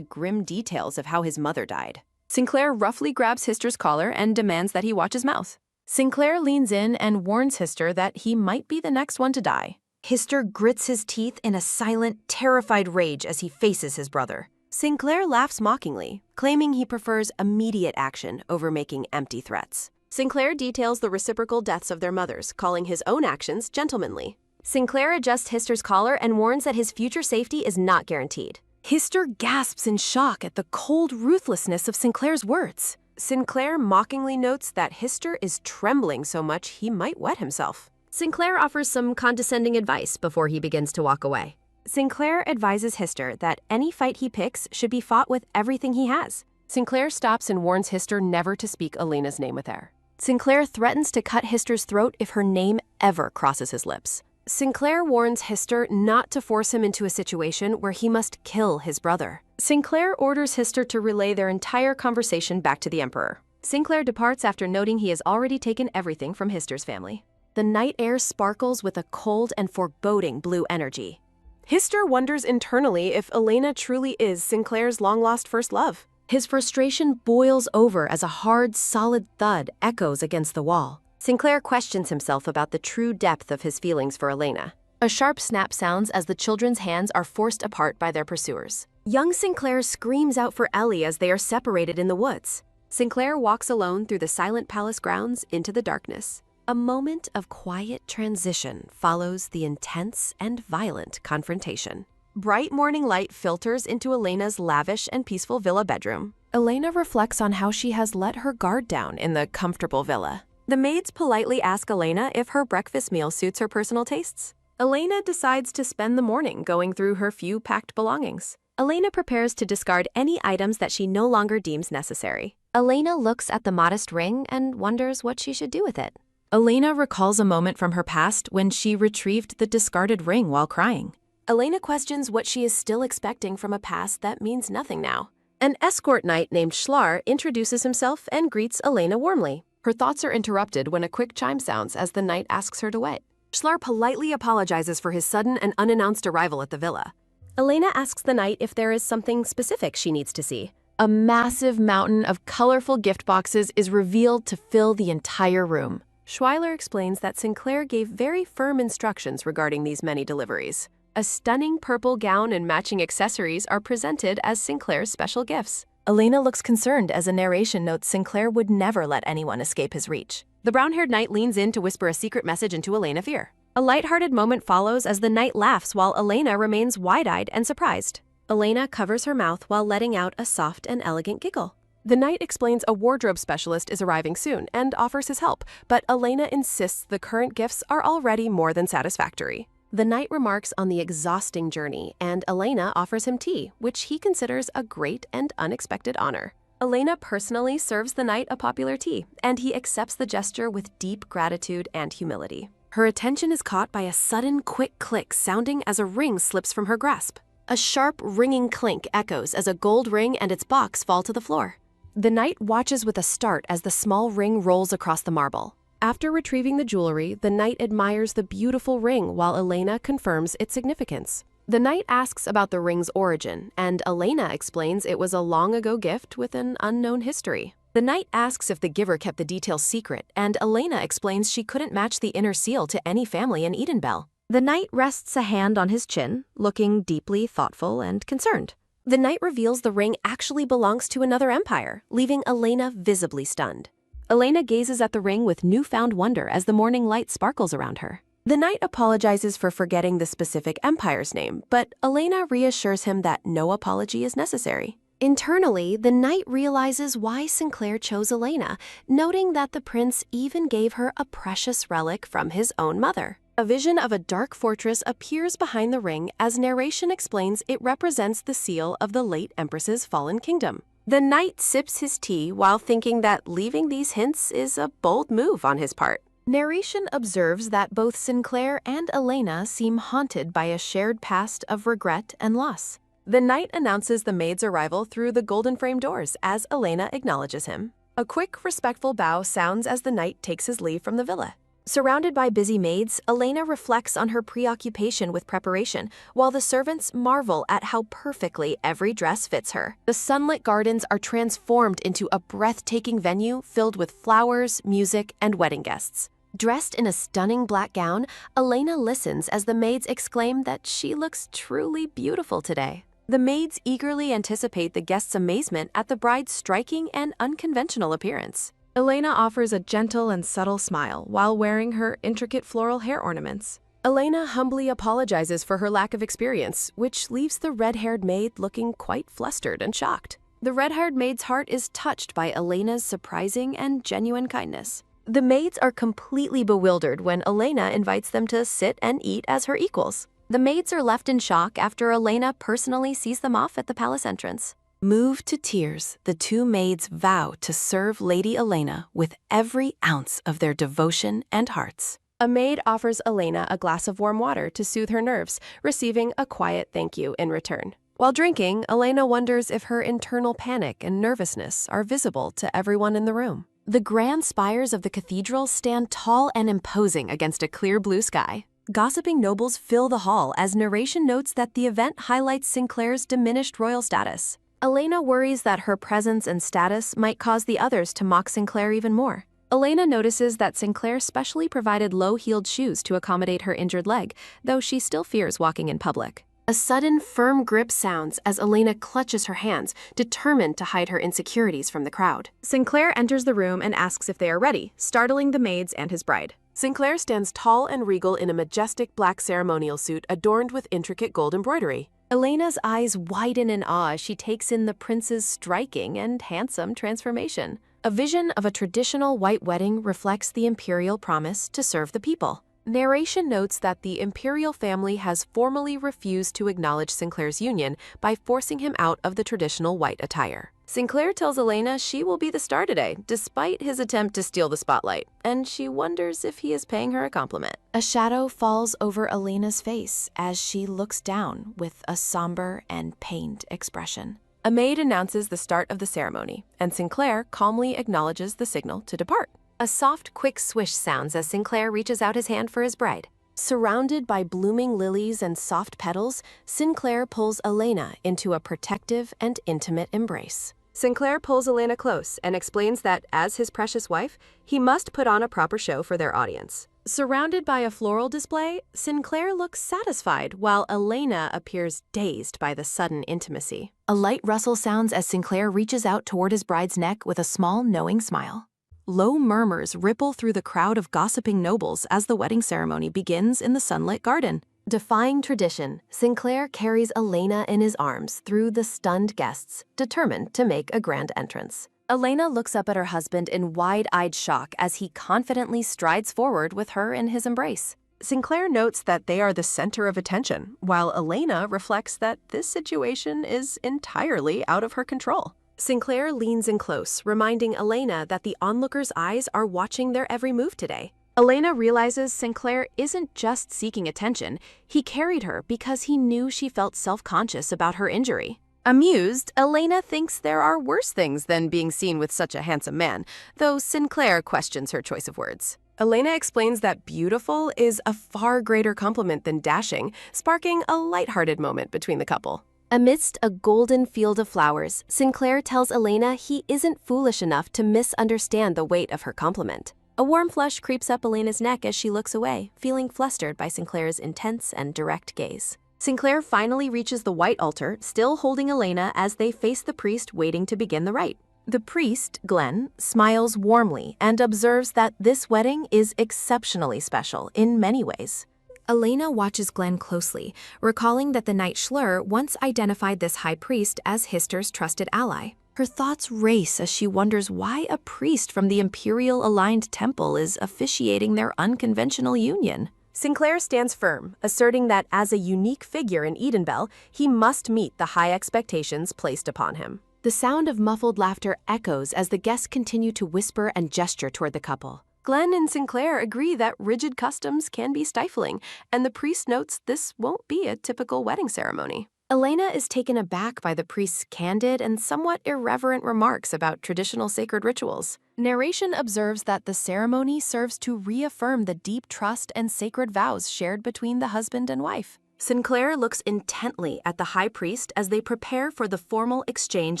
grim details of how his mother died. Sinclair roughly grabs Hister's collar and demands that he watch his mouth. Sinclair leans in and warns Hister that he might be the next one to die. Hister grits his teeth in a silent, terrified rage as he faces his brother. Sinclair laughs mockingly, claiming he prefers immediate action over making empty threats. Sinclair details the reciprocal deaths of their mothers, calling his own actions gentlemanly. Sinclair adjusts Hister's collar and warns that his future safety is not guaranteed. Hister gasps in shock at the cold ruthlessness of Sinclair's words. Sinclair mockingly notes that Hister is trembling so much he might wet himself. Sinclair offers some condescending advice before he begins to walk away. Sinclair advises Hister that any fight he picks should be fought with everything he has. Sinclair stops and warns Hister never to speak Elena's name with her. Sinclair threatens to cut Hister's throat if her name ever crosses his lips. Sinclair warns Hister not to force him into a situation where he must kill his brother. Sinclair orders Hister to relay their entire conversation back to the Emperor. Sinclair departs after noting he has already taken everything from Hister's family. The night air sparkles with a cold and foreboding blue energy. Hister wonders internally if Elena truly is Sinclair's long-lost first love. His frustration boils over as a hard, solid thud echoes against the wall. Sinclair questions himself about the true depth of his feelings for Elena. A sharp snap sounds as the children's hands are forced apart by their pursuers. Young Sinclair screams out for Ellie as they are separated in the woods. Sinclair walks alone through the silent palace grounds into the darkness. A moment of quiet transition follows the intense and violent confrontation. Bright morning light filters into Elena's lavish and peaceful villa bedroom. Elena reflects on how she has let her guard down in the comfortable villa. The maids politely ask Elena if her breakfast meal suits her personal tastes. Elena decides to spend the morning going through her few packed belongings. Elena prepares to discard any items that she no longer deems necessary. Elena looks at the modest ring and wonders what she should do with it. Elena recalls a moment from her past when she retrieved the discarded ring while crying. Elena questions what she is still expecting from a past that means nothing now. An escort knight named Schlar introduces himself and greets Elena warmly. Her thoughts are interrupted when a quick chime sounds as the knight asks her to wait. Schlar politely apologizes for his sudden and unannounced arrival at the villa. Elena asks the knight if there is something specific she needs to see. A massive mountain of colorful gift boxes is revealed to fill the entire room. Schuyler explains that Sinclair gave very firm instructions regarding these many deliveries. A stunning purple gown and matching accessories are presented as Sinclair's special gifts. Elena looks concerned as a narration notes Sinclair would never let anyone escape his reach. The brown-haired knight leans in to whisper a secret message into Elena's ear. A light-hearted moment follows as the knight laughs while Elena remains wide-eyed and surprised. Elena covers her mouth while letting out a soft and elegant giggle. The knight explains a wardrobe specialist is arriving soon and offers his help, but Elena insists the current gifts are already more than satisfactory. The knight remarks on the exhausting journey, and Elena offers him tea, which he considers a great and unexpected honor. Elena personally serves the knight a popular tea, and he accepts the gesture with deep gratitude and humility. Her attention is caught by a sudden quick click sounding as a ring slips from her grasp. A sharp, ringing clink echoes as a gold ring and its box fall to the floor. The knight watches with a start as the small ring rolls across the marble. After retrieving the jewelry, the knight admires the beautiful ring while Elena confirms its significance. The knight asks about the ring's origin, and Elena explains it was a long-ago gift with an unknown history. The knight asks if the giver kept the details secret, and Elena explains she couldn't match the inner seal to any family in Edenbell. The knight rests a hand on his chin, looking deeply thoughtful and concerned. The knight reveals the ring actually belongs to another empire, leaving Elena visibly stunned. Elena gazes at the ring with newfound wonder as the morning light sparkles around her. The knight apologizes for forgetting the specific empire's name, but Elena reassures him that no apology is necessary. Internally, the knight realizes why Sinclair chose Elena, noting that the prince even gave her a precious relic from his own mother. A vision of a dark fortress appears behind the ring as narration explains it represents the seal of the late empress's fallen kingdom. The knight sips his tea while thinking that leaving these hints is a bold move on his part. Narration observes that both Sinclair and Elena seem haunted by a shared past of regret and loss. The knight announces the maid's arrival through the golden frame doors as Elena acknowledges him. A quick, respectful bow sounds as the knight takes his leave from the villa. Surrounded by busy maids, Elena reflects on her preoccupation with preparation, while the servants marvel at how perfectly every dress fits her. The sunlit gardens are transformed into a breathtaking venue filled with flowers, music, and wedding guests. Dressed in a stunning black gown, Elena listens as the maids exclaim that she looks truly beautiful today. The maids eagerly anticipate the guests' amazement at the bride's striking and unconventional appearance. Elena offers a gentle and subtle smile while wearing her intricate floral hair ornaments. Elena humbly apologizes for her lack of experience, which leaves the red-haired maid looking quite flustered and shocked. The red-haired maid's heart is touched by Elena's surprising and genuine kindness. The maids are completely bewildered when Elena invites them to sit and eat as her equals. The maids are left in shock after Elena personally sees them off at the palace entrance. Moved to tears, the two maids vow to serve Lady Elena with every ounce of their devotion and hearts. A maid offers Elena a glass of warm water to soothe her nerves, receiving a quiet thank you in return. While drinking, Elena wonders if her internal panic and nervousness are visible to everyone in the room. The grand spires of the cathedral stand tall and imposing against a clear blue sky. Gossiping nobles fill the hall as narration notes that the event highlights Sinclair's diminished royal status. Elena worries that her presence and status might cause the others to mock Sinclair even more. Elena notices that Sinclair specially provided low-heeled shoes to accommodate her injured leg, though she still fears walking in public. A sudden, firm grip sounds as Elena clutches her hands, determined to hide her insecurities from the crowd. Sinclair enters the room and asks if they are ready, startling the maids and his bride. Sinclair stands tall and regal in a majestic black ceremonial suit adorned with intricate gold embroidery. Elena's eyes widen in awe as she takes in the prince's striking and handsome transformation. A vision of a traditional white wedding reflects the imperial promise to serve the people. Narration notes that the imperial family has formally refused to acknowledge Sinclair's union by forcing him out of the traditional white attire. Sinclair tells Elena she will be the star today, despite his attempt to steal the spotlight, and she wonders if he is paying her a compliment. A shadow falls over Elena's face as she looks down with a somber and pained expression. A maid announces the start of the ceremony, and Sinclair calmly acknowledges the signal to depart. A soft, quick swish sounds as Sinclair reaches out his hand for his bride. Surrounded by blooming lilies and soft petals, Sinclair pulls Elena into a protective and intimate embrace. Sinclair pulls Elena close and explains that, as his precious wife, he must put on a proper show for their audience. Surrounded by a floral display, Sinclair looks satisfied while Elena appears dazed by the sudden intimacy. A light rustle sounds as Sinclair reaches out toward his bride's neck with a small, knowing smile. Low murmurs ripple through the crowd of gossiping nobles as the wedding ceremony begins in the sunlit garden. Defying tradition, Sinclair carries Elena in his arms through the stunned guests, determined to make a grand entrance. Elena looks up at her husband in wide-eyed shock as he confidently strides forward with her in his embrace. Sinclair notes that they are the center of attention, while Elena reflects that this situation is entirely out of her control. Sinclair leans in close, reminding Elena that the onlookers' eyes are watching their every move today. Elena realizes Sinclair isn't just seeking attention, he carried her because he knew she felt self-conscious about her injury. Amused, Elena thinks there are worse things than being seen with such a handsome man, though Sinclair questions her choice of words. Elena explains that beautiful is a far greater compliment than dashing, sparking a lighthearted moment between the couple. Amidst a golden field of flowers, Sinclair tells Elena he isn't foolish enough to misunderstand the weight of her compliment. A warm flush creeps up Elena's neck as she looks away, feeling flustered by Sinclair's intense and direct gaze. Sinclair finally reaches the white altar, still holding Elena as they face the priest waiting to begin the rite. The priest, Glenn, smiles warmly and observes that this wedding is exceptionally special in many ways. Elena watches Glenn closely, recalling that the Knight Schlur once identified this high priest as Hister's trusted ally. Her thoughts race as she wonders why a priest from the imperial-aligned temple is officiating their unconventional union. Sinclair stands firm, asserting that as a unique figure in Edenbell, he must meet the high expectations placed upon him. The sound of muffled laughter echoes as the guests continue to whisper and gesture toward the couple. Glenn and Sinclair agree that rigid customs can be stifling, and the priest notes this won't be a typical wedding ceremony. Elena is taken aback by the priest's candid and somewhat irreverent remarks about traditional sacred rituals. Narration observes that the ceremony serves to reaffirm the deep trust and sacred vows shared between the husband and wife. Sinclair looks intently at the high priest as they prepare for the formal exchange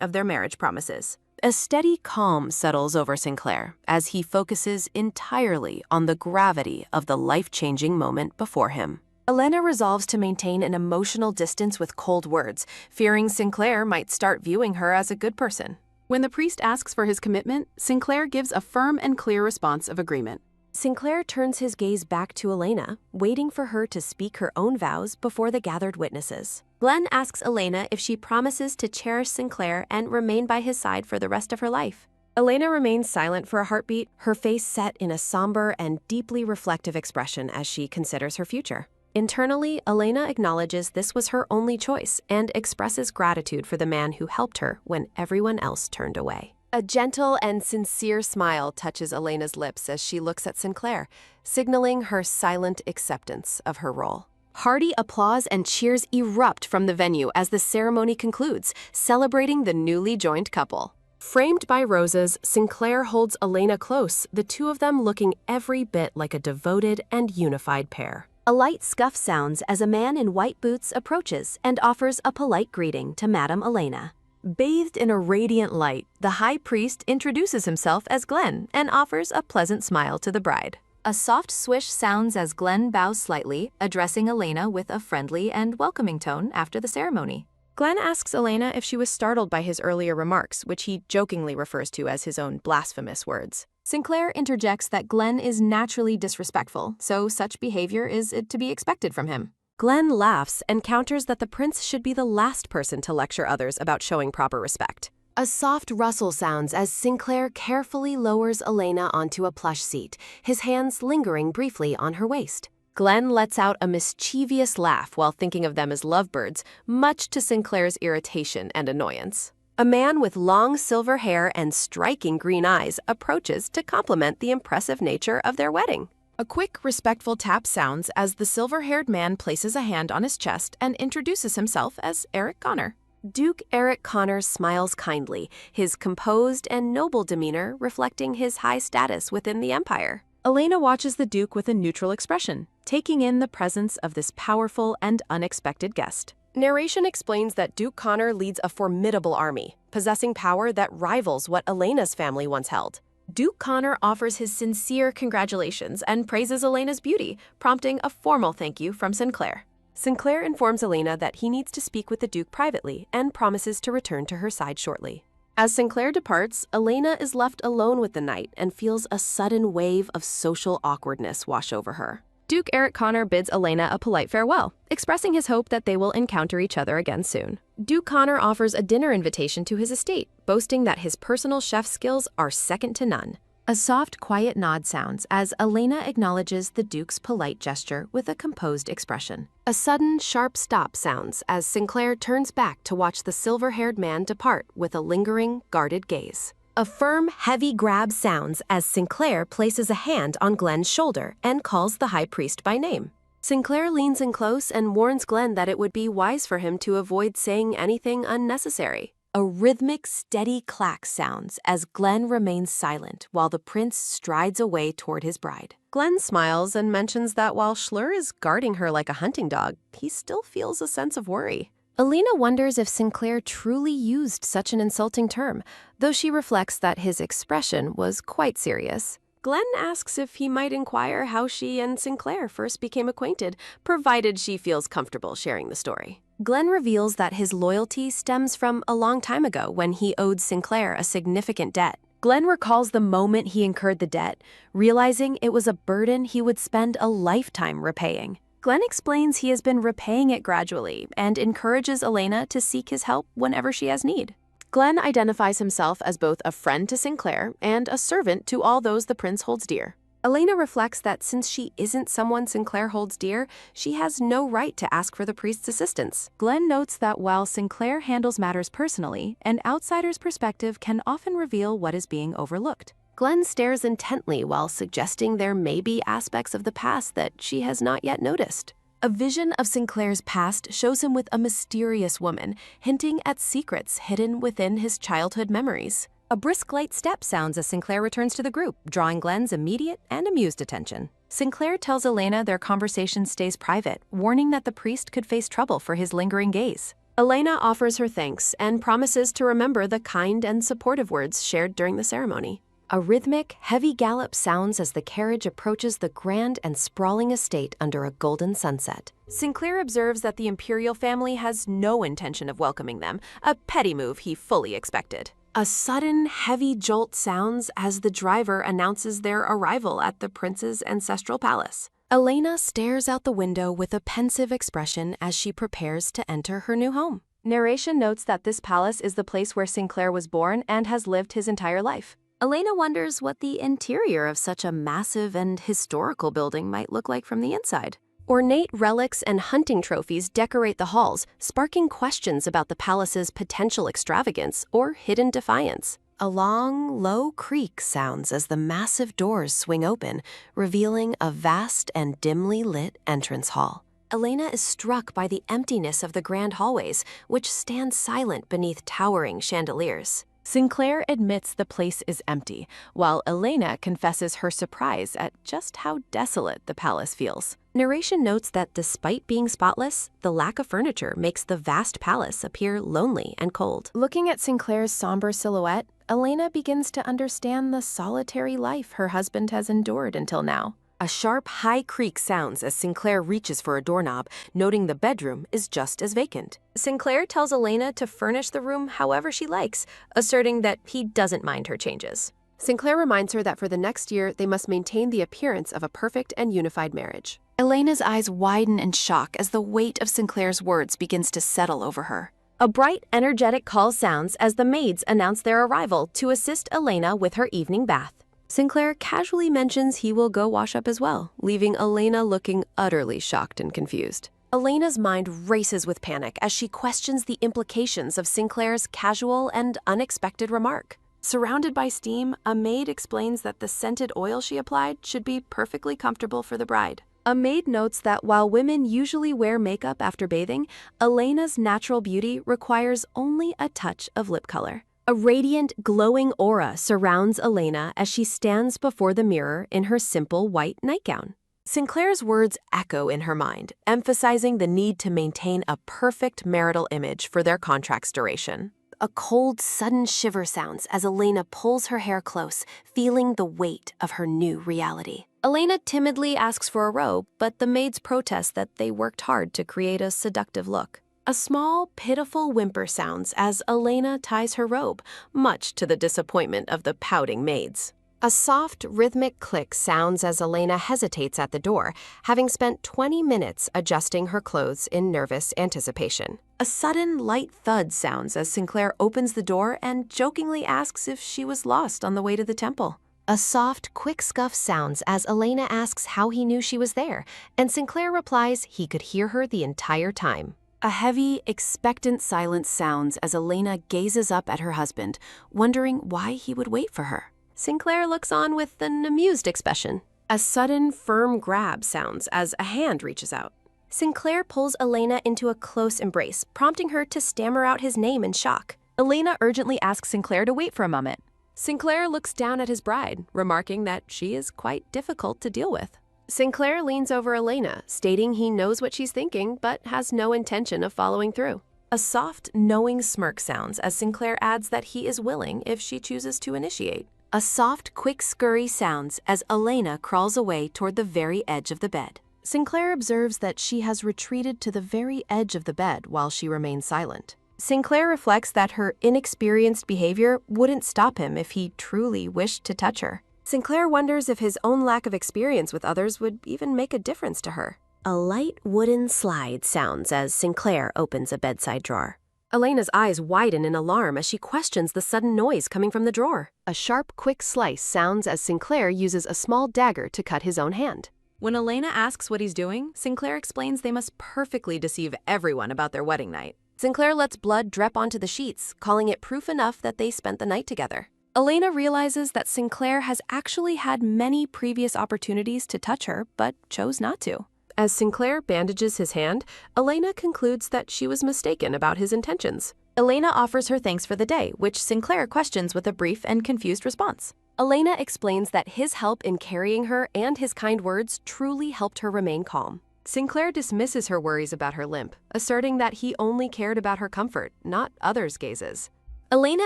of their marriage promises. A steady calm settles over Sinclair as he focuses entirely on the gravity of the life-changing moment before him. Elena resolves to maintain an emotional distance with cold words, fearing Sinclair might start viewing her as a good person. When the priest asks for his commitment, Sinclair gives a firm and clear response of agreement. Sinclair turns his gaze back to Elena, waiting for her to speak her own vows before the gathered witnesses. Glenn asks Elena if she promises to cherish Sinclair and remain by his side for the rest of her life. Elena remains silent for a heartbeat, her face set in a somber and deeply reflective expression as she considers her future. Internally, Elena acknowledges this was her only choice and expresses gratitude for the man who helped her when everyone else turned away. A gentle and sincere smile touches Elena's lips as she looks at Sinclair, signaling her silent acceptance of her role. Hearty applause and cheers erupt from the venue as the ceremony concludes, celebrating the newly joined couple. Framed by roses, Sinclair holds Elena close, the two of them looking every bit like a devoted and unified pair. A light scuff sounds as a man in white boots approaches and offers a polite greeting to Madame Elena. Bathed in a radiant light, the high priest introduces himself as Glenn and offers a pleasant smile to the bride. A soft swish sounds as Glenn bows slightly, addressing Elena with a friendly and welcoming tone after the ceremony. Glenn asks Elena if she was startled by his earlier remarks, which he jokingly refers to as his own blasphemous words. Sinclair interjects that Glenn is naturally disrespectful, so such behavior is to be expected from him. Glenn laughs and counters that the prince should be the last person to lecture others about showing proper respect. A soft rustle sounds as Sinclair carefully lowers Elena onto a plush seat, his hands lingering briefly on her waist. Glenn lets out a mischievous laugh while thinking of them as lovebirds, much to Sinclair's irritation and annoyance. A man with long silver hair and striking green eyes approaches to compliment the impressive nature of their wedding. A quick, respectful tap sounds as the silver-haired man places a hand on his chest and introduces himself as Eric Connor. Duke Eric Connor smiles kindly, his composed and noble demeanor reflecting his high status within the empire. Elena watches the Duke with a neutral expression, taking in the presence of this powerful and unexpected guest. Narration explains that Duke Connor leads a formidable army, possessing power that rivals what Elena's family once held. Duke Connor offers his sincere congratulations and praises Elena's beauty, prompting a formal thank you from Sinclair. Sinclair informs Elena that he needs to speak with the Duke privately and promises to return to her side shortly. As Sinclair departs, Elena is left alone with the knight and feels a sudden wave of social awkwardness wash over her. Duke Eric Connor bids Elena a polite farewell, expressing his hope that they will encounter each other again soon. Duke Connor offers a dinner invitation to his estate, boasting that his personal chef skills are second to none. A soft, quiet nod sounds as Elena acknowledges the Duke's polite gesture with a composed expression. A sudden, sharp stop sounds as Sinclair turns back to watch the silver-haired man depart with a lingering, guarded gaze. A firm, heavy grab sounds as Sinclair places a hand on Glenn's shoulder and calls the high priest by name. Sinclair leans in close and warns Glenn that it would be wise for him to avoid saying anything unnecessary. A rhythmic, steady clack sounds as Glenn remains silent while the prince strides away toward his bride. Glenn smiles and mentions that while Schlur is guarding her like a hunting dog, he still feels a sense of worry. Elena wonders if Sinclair truly used such an insulting term, though she reflects that his expression was quite serious. Glenn asks if he might inquire how she and Sinclair first became acquainted, provided she feels comfortable sharing the story. Glenn reveals that his loyalty stems from a long time ago when he owed Sinclair a significant debt. Glenn recalls the moment he incurred the debt, realizing it was a burden he would spend a lifetime repaying. Glenn explains he has been repaying it gradually and encourages Elena to seek his help whenever she has need. Glenn identifies himself as both a friend to Sinclair and a servant to all those the prince holds dear. Elena reflects that since she isn't someone Sinclair holds dear, she has no right to ask for the priest's assistance. Glenn notes that while Sinclair handles matters personally, an outsider's perspective can often reveal what is being overlooked. Glenn stares intently while suggesting there may be aspects of the past that she has not yet noticed. A vision of Sinclair's past shows him with a mysterious woman, hinting at secrets hidden within his childhood memories. A brisk light step sounds as Sinclair returns to the group, drawing Glenn's immediate and amused attention. Sinclair tells Elena their conversation stays private, warning that the priest could face trouble for his lingering gaze. Elena offers her thanks and promises to remember the kind and supportive words shared during the ceremony. A rhythmic, heavy gallop sounds as the carriage approaches the grand and sprawling estate under a golden sunset. Sinclair observes that the imperial family has no intention of welcoming them, a petty move he fully expected. A sudden, heavy jolt sounds as the driver announces their arrival at the prince's ancestral palace. Elena stares out the window with a pensive expression as she prepares to enter her new home. Narration notes that this palace is the place where Sinclair was born and has lived his entire life. Elena wonders what the interior of such a massive and historical building might look like from the inside. Ornate relics and hunting trophies decorate the halls, sparking questions about the palace's potential extravagance or hidden defiance. A long, low creak sounds as the massive doors swing open, revealing a vast and dimly lit entrance hall. Elena is struck by the emptiness of the grand hallways, which stand silent beneath towering chandeliers. Sinclair admits the place is empty, while Elena confesses her surprise at just how desolate the palace feels. Narration notes that despite being spotless, the lack of furniture makes the vast palace appear lonely and cold. Looking at Sinclair's somber silhouette, Elena begins to understand the solitary life her husband has endured until now. A sharp, high creak sounds as Sinclair reaches for a doorknob, noting the bedroom is just as vacant. Sinclair tells Elena to furnish the room however she likes, asserting that he doesn't mind her changes. Sinclair reminds her that for the next year, they must maintain the appearance of a perfect and unified marriage. Elena's eyes widen in shock as the weight of Sinclair's words begins to settle over her. A bright, energetic call sounds as the maids announce their arrival to assist Elena with her evening bath. Sinclair casually mentions he will go wash up as well, leaving Elena looking utterly shocked and confused. Elena's mind races with panic as she questions the implications of Sinclair's casual and unexpected remark. Surrounded by steam, a maid explains that the scented oil she applied should be perfectly comfortable for the bride. A maid notes that while women usually wear makeup after bathing, Elena's natural beauty requires only a touch of lip color. A radiant, glowing aura surrounds Elena as she stands before the mirror in her simple white nightgown. Sinclair's words echo in her mind, emphasizing the need to maintain a perfect marital image for their contract's duration. A cold, sudden shiver sounds as Elena pulls her hair close, feeling the weight of her new reality. Elena timidly asks for a robe, but the maids protest that they worked hard to create a seductive look. A small, pitiful whimper sounds as Elena ties her robe, much to the disappointment of the pouting maids. A soft, rhythmic click sounds as Elena hesitates at the door, having spent 20 minutes adjusting her clothes in nervous anticipation. A sudden, light thud sounds as Sinclair opens the door and jokingly asks if she was lost on the way to the temple. A soft, quick scuff sounds as Elena asks how he knew she was there, and Sinclair replies he could hear her the entire time. A heavy, expectant silence sounds as Elena gazes up at her husband, wondering why he would wait for her. Sinclair looks on with an amused expression. A sudden, firm grab sounds as a hand reaches out. Sinclair pulls Elena into a close embrace, prompting her to stammer out his name in shock. Elena urgently asks Sinclair to wait for a moment. Sinclair looks down at his bride, remarking that she is quite difficult to deal with. Sinclair leans over Elena, stating he knows what she's thinking, but has no intention of following through. A soft, knowing smirk sounds as Sinclair adds that he is willing if she chooses to initiate. A soft, quick scurry sounds as Elena crawls away toward the very edge of the bed. Sinclair observes that she has retreated to the very edge of the bed while she remains silent. Sinclair reflects that her inexperienced behavior wouldn't stop him if he truly wished to touch her. Sinclair wonders if his own lack of experience with others would even make a difference to her. A light wooden slide sounds as Sinclair opens a bedside drawer. Elena's eyes widen in alarm as she questions the sudden noise coming from the drawer. A sharp, quick slice sounds as Sinclair uses a small dagger to cut his own hand. When Elena asks what he's doing, Sinclair explains they must perfectly deceive everyone about their wedding night. Sinclair lets blood drip onto the sheets, calling it proof enough that they spent the night together. Elena realizes that Sinclair has actually had many previous opportunities to touch her, but chose not to. As Sinclair bandages his hand, Elena concludes that she was mistaken about his intentions. Elena offers her thanks for the day, which Sinclair questions with a brief and confused response. Elena explains that his help in carrying her and his kind words truly helped her remain calm. Sinclair dismisses her worries about her limp, asserting that he only cared about her comfort, not others' gazes. Elena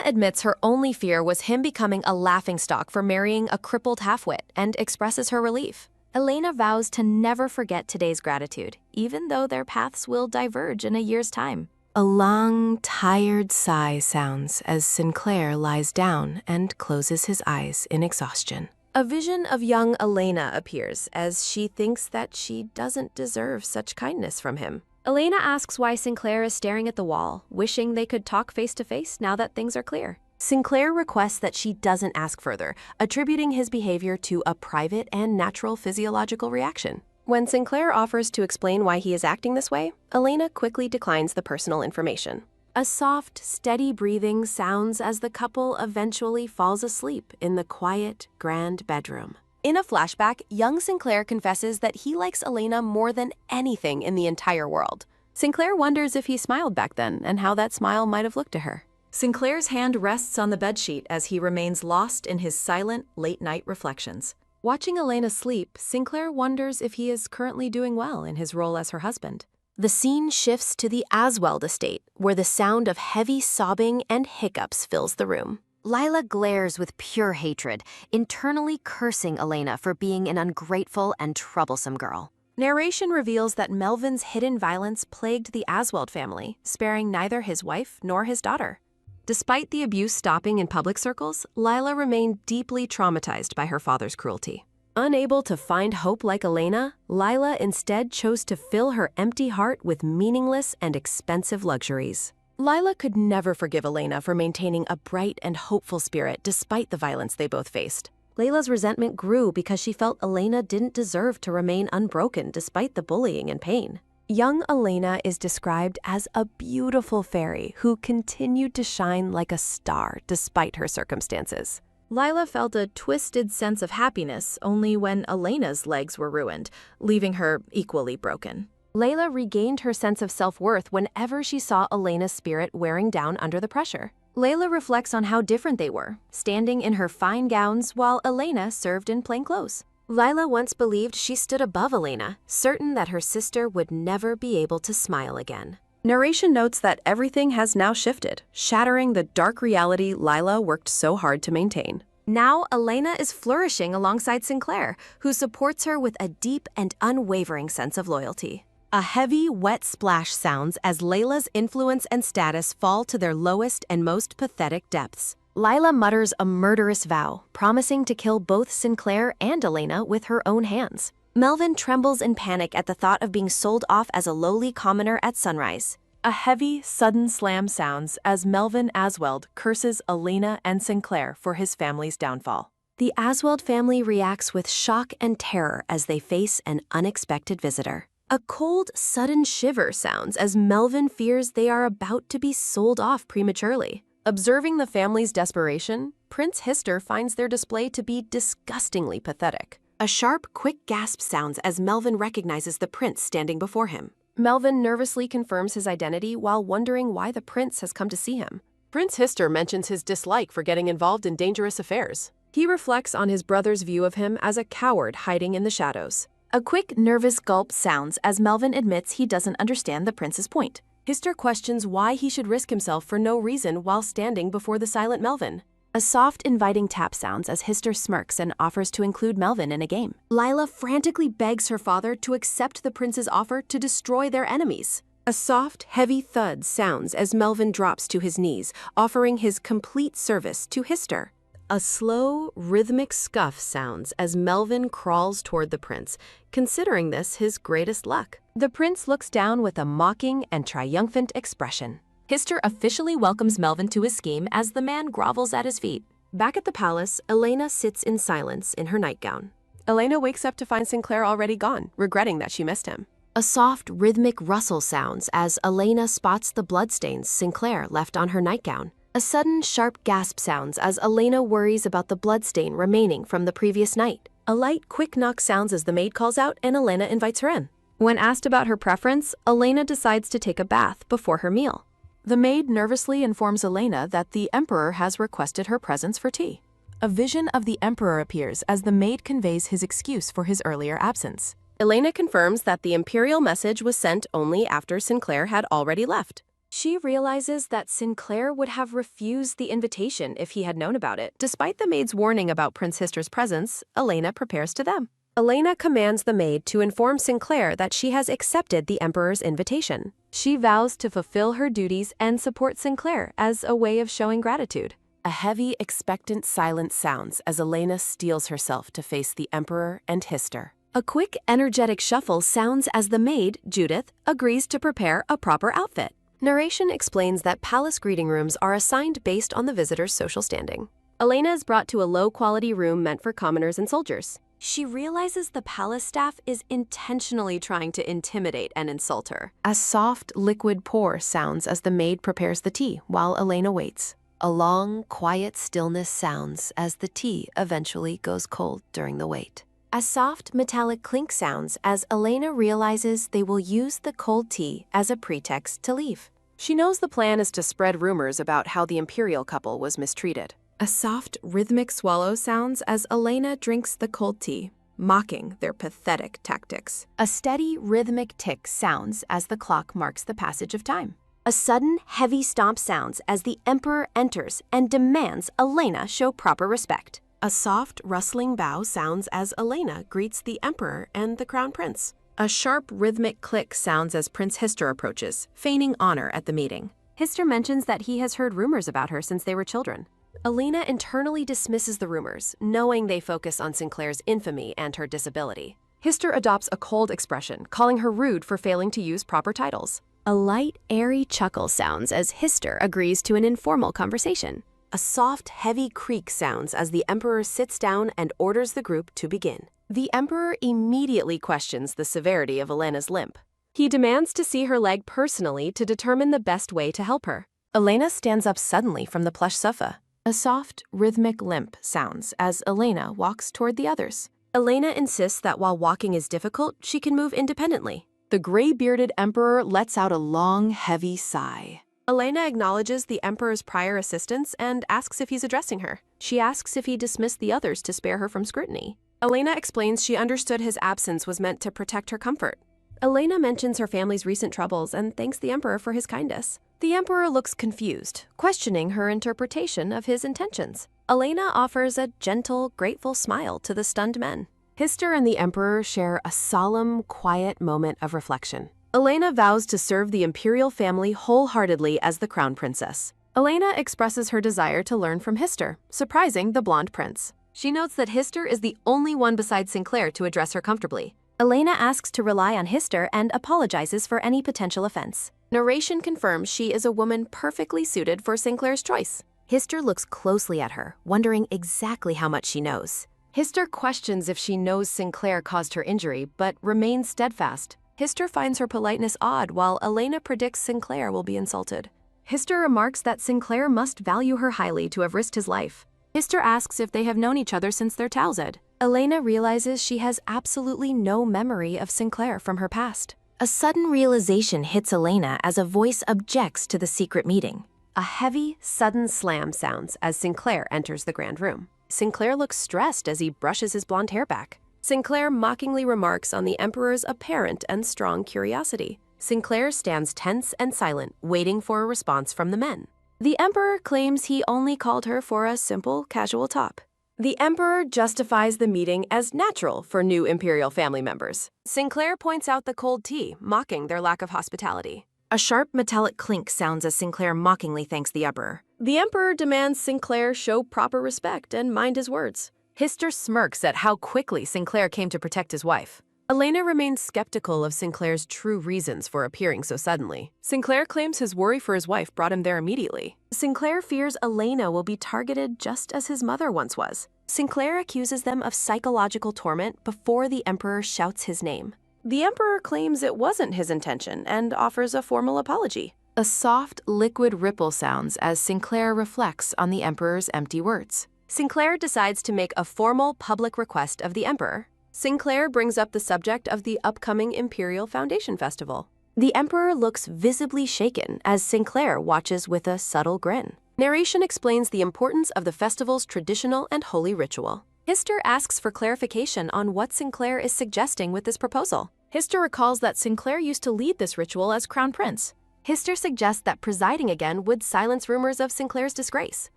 admits her only fear was him becoming a laughingstock for marrying a crippled halfwit and expresses her relief. Elena vows to never forget today's gratitude, even though their paths will diverge in a year's time. A long, tired sigh sounds as Sinclair lies down and closes his eyes in exhaustion. A vision of young Elena appears as she thinks that she doesn't deserve such kindness from him. Elena asks why Sinclair is staring at the wall, wishing they could talk face to face now that things are clear. Sinclair requests that she doesn't ask further, attributing his behavior to a private and natural physiological reaction. When Sinclair offers to explain why he is acting this way, Elena quickly declines the personal information. A soft, steady breathing sounds as the couple eventually falls asleep in the quiet, grand bedroom. In a flashback, young Sinclair confesses that he likes Elena more than anything in the entire world. Sinclair wonders if he smiled back then and how that smile might have looked to her. Sinclair's hand rests on the bedsheet as he remains lost in his silent, late-night reflections. Watching Elena sleep, Sinclair wonders if he is currently doing well in his role as her husband. The scene shifts to the Asweld estate, where the sound of heavy sobbing and hiccups fills the room. Lila glares with pure hatred, internally cursing Elena for being an ungrateful and troublesome girl. Narration reveals that Melvin's hidden violence plagued the Asweld family, sparing neither his wife nor his daughter. Despite the abuse stopping in public circles, Lila remained deeply traumatized by her father's cruelty. Unable to find hope like Elena, Lila instead chose to fill her empty heart with meaningless and expensive luxuries. Lila could never forgive Elena for maintaining a bright and hopeful spirit despite the violence they both faced. Layla's resentment grew because she felt Elena didn't deserve to remain unbroken despite the bullying and pain. Young Elena is described as a beautiful fairy who continued to shine like a star despite her circumstances. Lila felt a twisted sense of happiness only when Elena's legs were ruined, leaving her equally broken. Layla regained her sense of self-worth whenever she saw Elena's spirit wearing down under the pressure. Layla reflects on how different they were, standing in her fine gowns while Elena served in plain clothes. Lila once believed she stood above Elena, certain that her sister would never be able to smile again. Narration notes that everything has now shifted, shattering the dark reality Lila worked so hard to maintain. Now, Elena is flourishing alongside Sinclair, who supports her with a deep and unwavering sense of loyalty. A heavy, wet splash sounds as Layla's influence and status fall to their lowest and most pathetic depths. Lila mutters a murderous vow, promising to kill both Sinclair and Elena with her own hands. Melvin trembles in panic at the thought of being sold off as a lowly commoner at sunrise. A heavy, sudden slam sounds as Melvin Asweld curses Elena and Sinclair for his family's downfall. The Asweld family reacts with shock and terror as they face an unexpected visitor. A cold, sudden shiver sounds as Melvin fears they are about to be sold off prematurely. Observing the family's desperation, Prince Hister finds their display to be disgustingly pathetic. A sharp, quick gasp sounds as Melvin recognizes the prince standing before him. Melvin nervously confirms his identity while wondering why the prince has come to see him. Prince Hister mentions his dislike for getting involved in dangerous affairs. He reflects on his brother's view of him as a coward hiding in the shadows. A quick, nervous gulp sounds as Melvin admits he doesn't understand the prince's point. Hister questions why he should risk himself for no reason while standing before the silent Melvin. A soft, inviting tap sounds as Hister smirks and offers to include Melvin in a game. Lila frantically begs her father to accept the prince's offer to destroy their enemies. A soft, heavy thud sounds as Melvin drops to his knees, offering his complete service to Hister. A slow, rhythmic scuff sounds as Melvin crawls toward the prince, considering this his greatest luck. The prince looks down with a mocking and triumphant expression. Hister officially welcomes Melvin to his scheme as the man grovels at his feet. Back at the palace, Elena sits in silence in her nightgown. Elena wakes up to find Sinclair already gone, regretting that she missed him. A soft, rhythmic rustle sounds as Elena spots the bloodstains Sinclair left on her nightgown. A sudden, sharp gasp sounds as Elena worries about the bloodstain remaining from the previous night. A light, quick knock sounds as the maid calls out and Elena invites her in. When asked about her preference, Elena decides to take a bath before her meal. The maid nervously informs Elena that the Emperor has requested her presence for tea. A vision of the Emperor appears as the maid conveys his excuse for his earlier absence. Elena confirms that the imperial message was sent only after Sinclair had already left. She realizes that Sinclair would have refused the invitation if he had known about it. Despite the maid's warning about Prince Hister's presence, Elena prepares to them. Elena commands the maid to inform Sinclair that she has accepted the Emperor's invitation. She vows to fulfill her duties and support Sinclair as a way of showing gratitude. A heavy, expectant silence sounds as Elena steels herself to face the Emperor and Hister. A quick, energetic shuffle sounds as the maid, Judith, agrees to prepare a proper outfit. Narration explains that palace greeting rooms are assigned based on the visitor's social standing. Elena is brought to a low-quality room meant for commoners and soldiers. She realizes the palace staff is intentionally trying to intimidate and insult her. A soft, liquid pour sounds as the maid prepares the tea while Elena waits. A long, quiet stillness sounds as the tea eventually goes cold during the wait. A soft, metallic clink sounds as Elena realizes they will use the cold tea as a pretext to leave. She knows the plan is to spread rumors about how the imperial couple was mistreated. A soft, rhythmic swallow sounds as Elena drinks the cold tea, mocking their pathetic tactics. A steady, rhythmic tick sounds as the clock marks the passage of time. A sudden, heavy stomp sounds as the emperor enters and demands Elena show proper respect. A soft, rustling bow sounds as Elena greets the emperor and the crown prince. A sharp, rhythmic click sounds as Prince Hister approaches, feigning honor at the meeting. Hister mentions that he has heard rumors about her since they were children. Elena internally dismisses the rumors, knowing they focus on Sinclair's infamy and her disability. Hister adopts a cold expression, calling her rude for failing to use proper titles. A light, airy chuckle sounds as Hister agrees to an informal conversation. A soft, heavy creak sounds as the emperor sits down and orders the group to begin. The emperor immediately questions the severity of Elena's limp. He demands to see her leg personally to determine the best way to help her. Elena stands up suddenly from the plush sofa. A soft, rhythmic limp sounds as Elena walks toward the others. Elena insists that while walking is difficult, she can move independently. The gray-bearded emperor lets out a long, heavy sigh. Elena acknowledges the emperor's prior assistance and asks if he's addressing her. She asks if he dismissed the others to spare her from scrutiny. Elena explains she understood his absence was meant to protect her comfort. Elena mentions her family's recent troubles and thanks the emperor for his kindness. The emperor looks confused, questioning her interpretation of his intentions. Elena offers a gentle, grateful smile to the stunned men. Hister and the emperor share a solemn, quiet moment of reflection. Elena vows to serve the imperial family wholeheartedly as the crown princess. Elena expresses her desire to learn from Hister, surprising the blonde prince. She notes that Hister is the only one besides Sinclair to address her comfortably. Elena asks to rely on Hister and apologizes for any potential offense. Narration confirms she is a woman perfectly suited for Sinclair's choice. Hister looks closely at her, wondering exactly how much she knows. Hister questions if she knows Sinclair caused her injury, but remains steadfast. Hister finds her politeness odd, while Elena predicts Sinclair will be insulted. Hister remarks that Sinclair must value her highly to have risked his life. Hister asks if they have known each other since their Tauzed. Elena realizes she has absolutely no memory of Sinclair from her past. A sudden realization hits Elena as a voice objects to the secret meeting. A heavy, sudden slam sounds as Sinclair enters the grand room. Sinclair looks stressed as he brushes his blonde hair back. Sinclair mockingly remarks on the emperor's apparent and strong curiosity. Sinclair stands tense and silent, waiting for a response from the men. The emperor claims he only called her for a simple, casual talk. The emperor justifies the meeting as natural for new imperial family members. Sinclair points out the cold tea, mocking their lack of hospitality. A sharp metallic clink sounds as Sinclair mockingly thanks the emperor. The emperor demands Sinclair show proper respect and mind his words. Hister smirks at how quickly Sinclair came to protect his wife. Elena remains skeptical of Sinclair's true reasons for appearing so suddenly. Sinclair claims his worry for his wife brought him there immediately. Sinclair fears Elena will be targeted just as his mother once was. Sinclair accuses them of psychological torment before the emperor shouts his name. The emperor claims it wasn't his intention and offers a formal apology. A soft, liquid ripple sounds as Sinclair reflects on the emperor's empty words. Sinclair decides to make a formal public request of the emperor. Sinclair brings up the subject of the upcoming Imperial Foundation Festival. The emperor looks visibly shaken as Sinclair watches with a subtle grin. Narration explains the importance of the festival's traditional and holy ritual. Hister asks for clarification on what Sinclair is suggesting with this proposal. Hister recalls that Sinclair used to lead this ritual as crown prince. Hister suggests that presiding again would silence rumors of Sinclair's disgrace.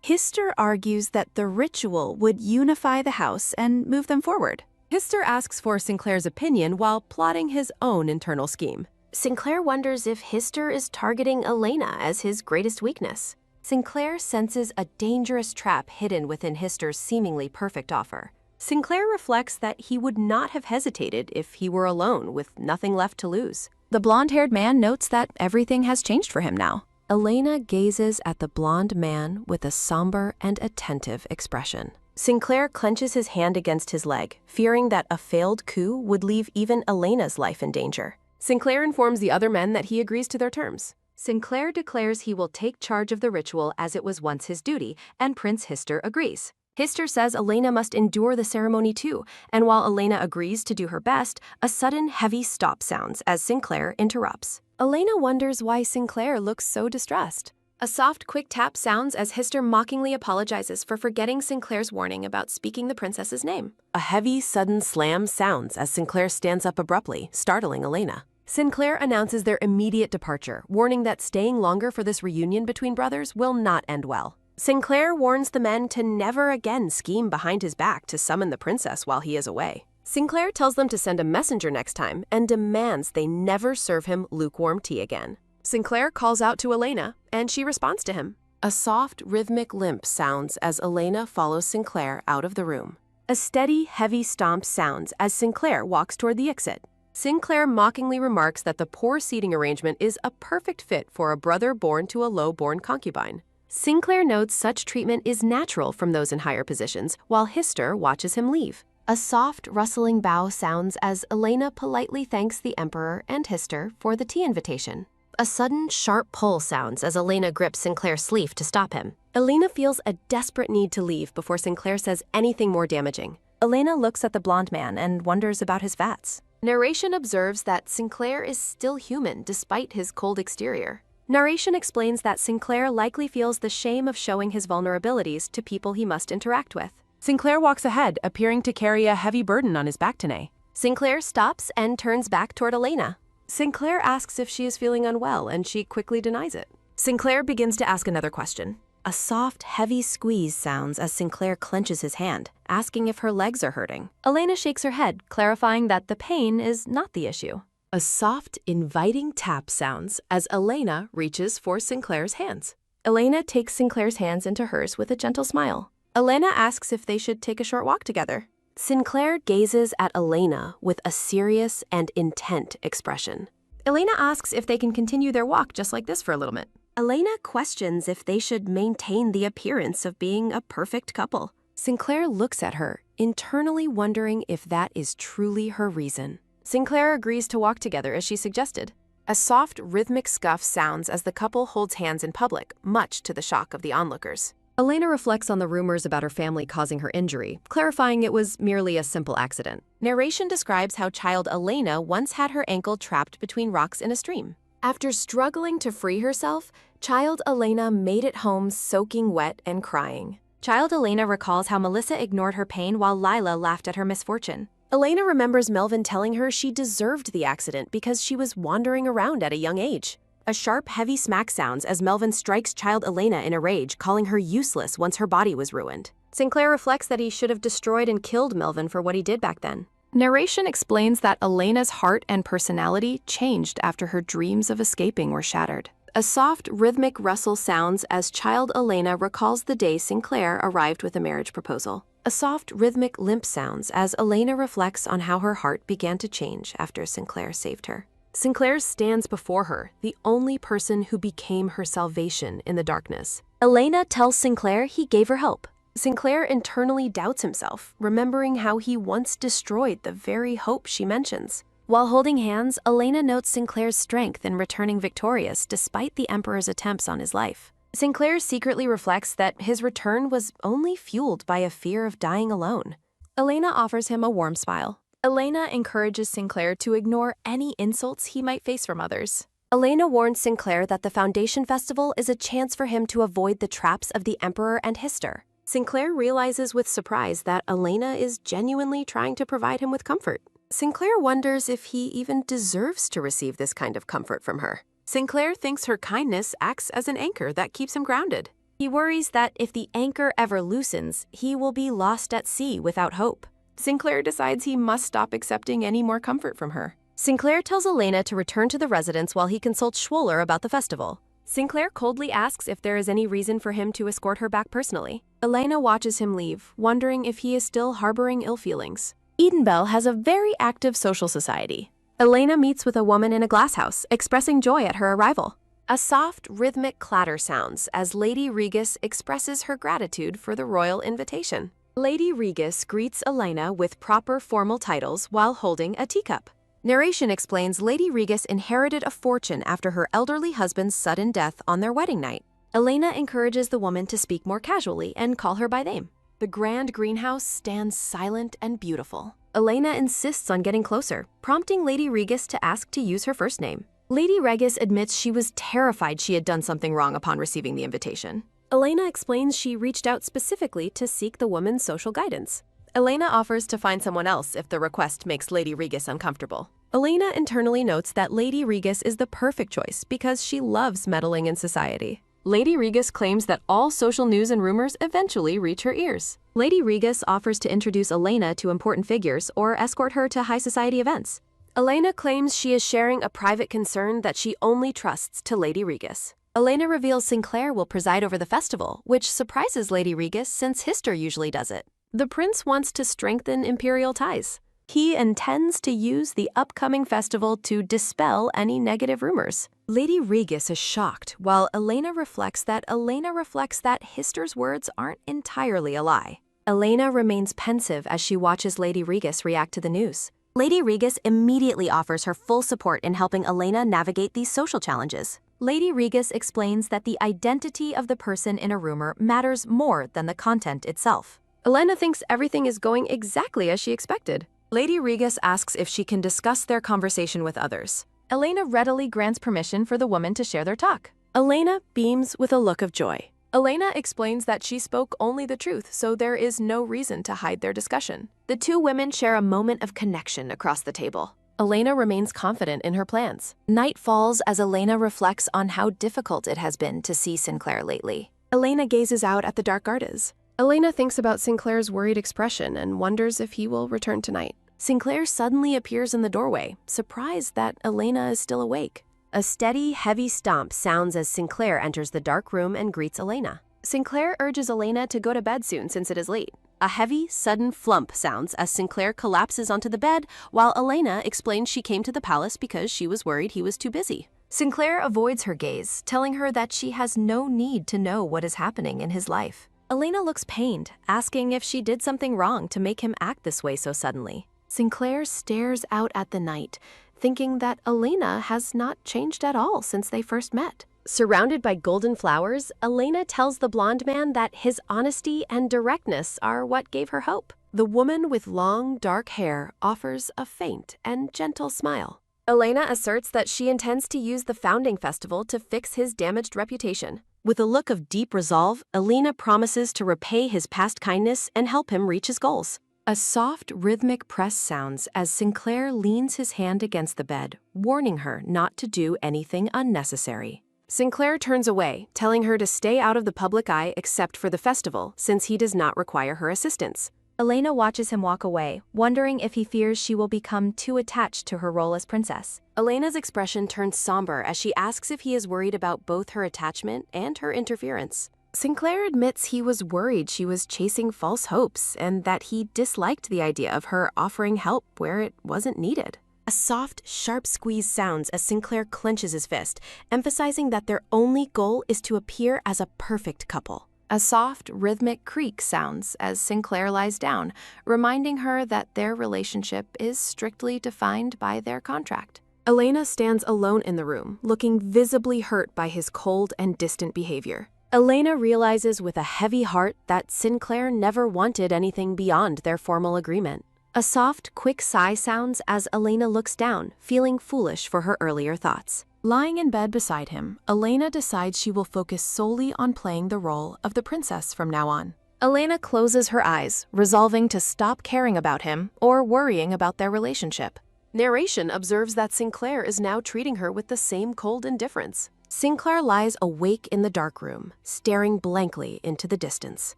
Hister argues that the ritual would unify the house and move them forward. Hister asks for Sinclair's opinion while plotting his own internal scheme. Sinclair wonders if Hister is targeting Elena as his greatest weakness. Sinclair senses a dangerous trap hidden within Hister's seemingly perfect offer. Sinclair reflects that he would not have hesitated if he were alone with nothing left to lose. The blonde-haired man notes that everything has changed for him now. Elena gazes at the blonde man with a somber and attentive expression. Sinclair clenches his hand against his leg, fearing that a failed coup would leave even Elena's life in danger. Sinclair informs the other men that he agrees to their terms. Sinclair declares he will take charge of the ritual as it was once his duty, and Prince Hister agrees. Hister says Elena must endure the ceremony too, and while Elena agrees to do her best, a sudden heavy stop sounds as Sinclair interrupts. Elena wonders why Sinclair looks so distressed. A soft, quick tap sounds as Hister mockingly apologizes for forgetting Sinclair's warning about speaking the princess's name. A heavy, sudden slam sounds as Sinclair stands up abruptly, startling Elena. Sinclair announces their immediate departure, warning that staying longer for this reunion between brothers will not end well. Sinclair warns the men to never again scheme behind his back to summon the princess while he is away. Sinclair tells them to send a messenger next time and demands they never serve him lukewarm tea again. Sinclair calls out to Elena, and she responds to him. A soft, rhythmic limp sounds as Elena follows Sinclair out of the room. A steady, heavy stomp sounds as Sinclair walks toward the exit. Sinclair mockingly remarks that the poor seating arrangement is a perfect fit for a brother born to a low-born concubine. Sinclair notes such treatment is natural from those in higher positions, while Hister watches him leave. A soft, rustling bow sounds as Elena politely thanks the Emperor and Hister for the tea invitation. A sudden, sharp pull sounds as Elena grips Sinclair's sleeve to stop him. Elena feels a desperate need to leave before Sinclair says anything more damaging. Elena looks at the blonde man and wonders about his vats. Narration observes that Sinclair is still human despite his cold exterior. Narration explains that Sinclair likely feels the shame of showing his vulnerabilities to people he must interact with. Sinclair walks ahead, appearing to carry a heavy burden on his back today. Sinclair stops and turns back toward Elena. Sinclair asks if she is feeling unwell, and she quickly denies it. Sinclair begins to ask another question. A soft, heavy squeeze sounds as Sinclair clenches his hand, asking if her legs are hurting. Elena shakes her head, clarifying that the pain is not the issue. A soft, inviting tap sounds as Elena reaches for Sinclair's hands. Elena takes Sinclair's hands into hers with a gentle smile. Elena asks if they should take a short walk together. Sinclair gazes at Elena with a serious and intent expression. Elena asks if they can continue their walk just like this for a little bit. Elena questions if they should maintain the appearance of being a perfect couple. Sinclair looks at her, internally wondering if that is truly her reason. Sinclair agrees to walk together as she suggested. A soft, rhythmic scuff sounds as the couple holds hands in public, much to the shock of the onlookers. Elena reflects on the rumors about her family causing her injury, clarifying it was merely a simple accident. Narration describes how child Elena once had her ankle trapped between rocks in a stream. After struggling to free herself, child Elena made it home soaking wet and crying. Child Elena recalls how Melissa ignored her pain while Lila laughed at her misfortune. Elena remembers Melvin telling her she deserved the accident because she was wandering around at a young age. A sharp, heavy smack sounds as Melvin strikes child Elena in a rage, calling her useless once her body was ruined. Sinclair reflects that he should have destroyed and killed Melvin for what he did back then. Narration explains that Elena's heart and personality changed after her dreams of escaping were shattered. A soft, rhythmic rustle sounds as child Elena recalls the day Sinclair arrived with a marriage proposal. A soft, rhythmic limp sounds as Elena reflects on how her heart began to change after Sinclair saved her. Sinclair stands before her, the only person who became her salvation in the darkness. Elena tells Sinclair he gave her hope. Sinclair internally doubts himself, remembering how he once destroyed the very hope she mentions. While holding hands, Elena notes Sinclair's strength in returning victorious despite the Emperor's attempts on his life. Sinclair secretly reflects that his return was only fueled by a fear of dying alone. Elena offers him a warm smile. Elena encourages Sinclair to ignore any insults he might face from others. Elena warns Sinclair that the Foundation Festival is a chance for him to avoid the traps of the Emperor and Hister. Sinclair realizes with surprise that Elena is genuinely trying to provide him with comfort. Sinclair wonders if he even deserves to receive this kind of comfort from her. Sinclair thinks her kindness acts as an anchor that keeps him grounded. He worries that if the anchor ever loosens, he will be lost at sea without hope. Sinclair decides he must stop accepting any more comfort from her. Sinclair tells Elena to return to the residence while he consults Schwoller about the festival. Sinclair coldly asks if there is any reason for him to escort her back personally. Elena watches him leave, wondering if he is still harboring ill feelings. Edenbell has a very active social society. Elena meets with a woman in a glasshouse, expressing joy at her arrival. A soft, rhythmic clatter sounds as Lady Regis expresses her gratitude for the royal invitation. Lady Regis greets Elena with proper formal titles while holding a teacup. Narration explains Lady Regis inherited a fortune after her elderly husband's sudden death on their wedding night. Elena encourages the woman to speak more casually and call her by name. The grand greenhouse stands silent and beautiful. Elena insists on getting closer, prompting Lady Regis to ask to use her first name. Lady Regis admits she was terrified she had done something wrong upon receiving the invitation. Elena explains she reached out specifically to seek the woman's social guidance. Elena offers to find someone else if the request makes Lady Regis uncomfortable. Elena internally notes that Lady Regis is the perfect choice because she loves meddling in society. Lady Regis claims that all social news and rumors eventually reach her ears. Lady Regis offers to introduce Elena to important figures or escort her to high society events. Elena claims she is sharing a private concern that she only trusts to Lady Regis. Elena reveals Sinclair will preside over the festival, which surprises Lady Regis since Hister usually does it. The prince wants to strengthen imperial ties. He intends to use the upcoming festival to dispel any negative rumors. Lady Regis is shocked, while Elena reflects that Hister's words aren't entirely a lie. Elena remains pensive as she watches Lady Regis react to the news. Lady Regis immediately offers her full support in helping Elena navigate these social challenges. Lady Regis explains that the identity of the person in a rumor matters more than the content itself. Elena thinks everything is going exactly as she expected. Lady Regis asks if she can discuss their conversation with others. Elena readily grants permission for the woman to share their talk. Elena beams with a look of joy. Elena explains that she spoke only the truth, so there is no reason to hide their discussion. The two women share a moment of connection across the table. Elena remains confident in her plans. Night falls as Elena reflects on how difficult it has been to see Sinclair lately. Elena gazes out at the dark gardens. Elena thinks about Sinclair's worried expression and wonders if he will return tonight. Sinclair suddenly appears in the doorway, surprised that Elena is still awake. A steady, heavy stomp sounds as Sinclair enters the dark room and greets Elena. Sinclair urges Elena to go to bed soon since it is late. A heavy, sudden flump sounds as Sinclair collapses onto the bed, while Elena explains she came to the palace because she was worried he was too busy. Sinclair avoids her gaze, telling her that she has no need to know what is happening in his life. Elena looks pained, asking if she did something wrong to make him act this way so suddenly. Sinclair stares out at the night, thinking that Elena has not changed at all since they first met. Surrounded by golden flowers, Elena tells the blonde man that his honesty and directness are what gave her hope. The woman with long, dark hair offers a faint and gentle smile. Elena asserts that she intends to use the founding festival to fix his damaged reputation. With a look of deep resolve, Elena promises to repay his past kindness and help him reach his goals. A soft, rhythmic press sounds as Sinclair leans his hand against the bed, warning her not to do anything unnecessary. Sinclair turns away, telling her to stay out of the public eye except for the festival, since he does not require her assistance. Elena watches him walk away, wondering if he fears she will become too attached to her role as princess. Elena's expression turns somber as she asks if he is worried about both her attachment and her interference. Sinclair admits he was worried she was chasing false hopes and that he disliked the idea of her offering help where it wasn't needed. A soft, sharp squeeze sounds as Sinclair clenches his fist, emphasizing that their only goal is to appear as a perfect couple. A soft, rhythmic creak sounds as Sinclair lies down, reminding her that their relationship is strictly defined by their contract. Elena stands alone in the room, looking visibly hurt by his cold and distant behavior. Elena realizes with a heavy heart that Sinclair never wanted anything beyond their formal agreement. A soft, quick sigh sounds as Elena looks down, feeling foolish for her earlier thoughts. Lying in bed beside him, Elena decides she will focus solely on playing the role of the princess from now on. Elena closes her eyes, resolving to stop caring about him or worrying about their relationship. Narration observes that Sinclair is now treating her with the same cold indifference. Sinclair lies awake in the dark room, staring blankly into the distance.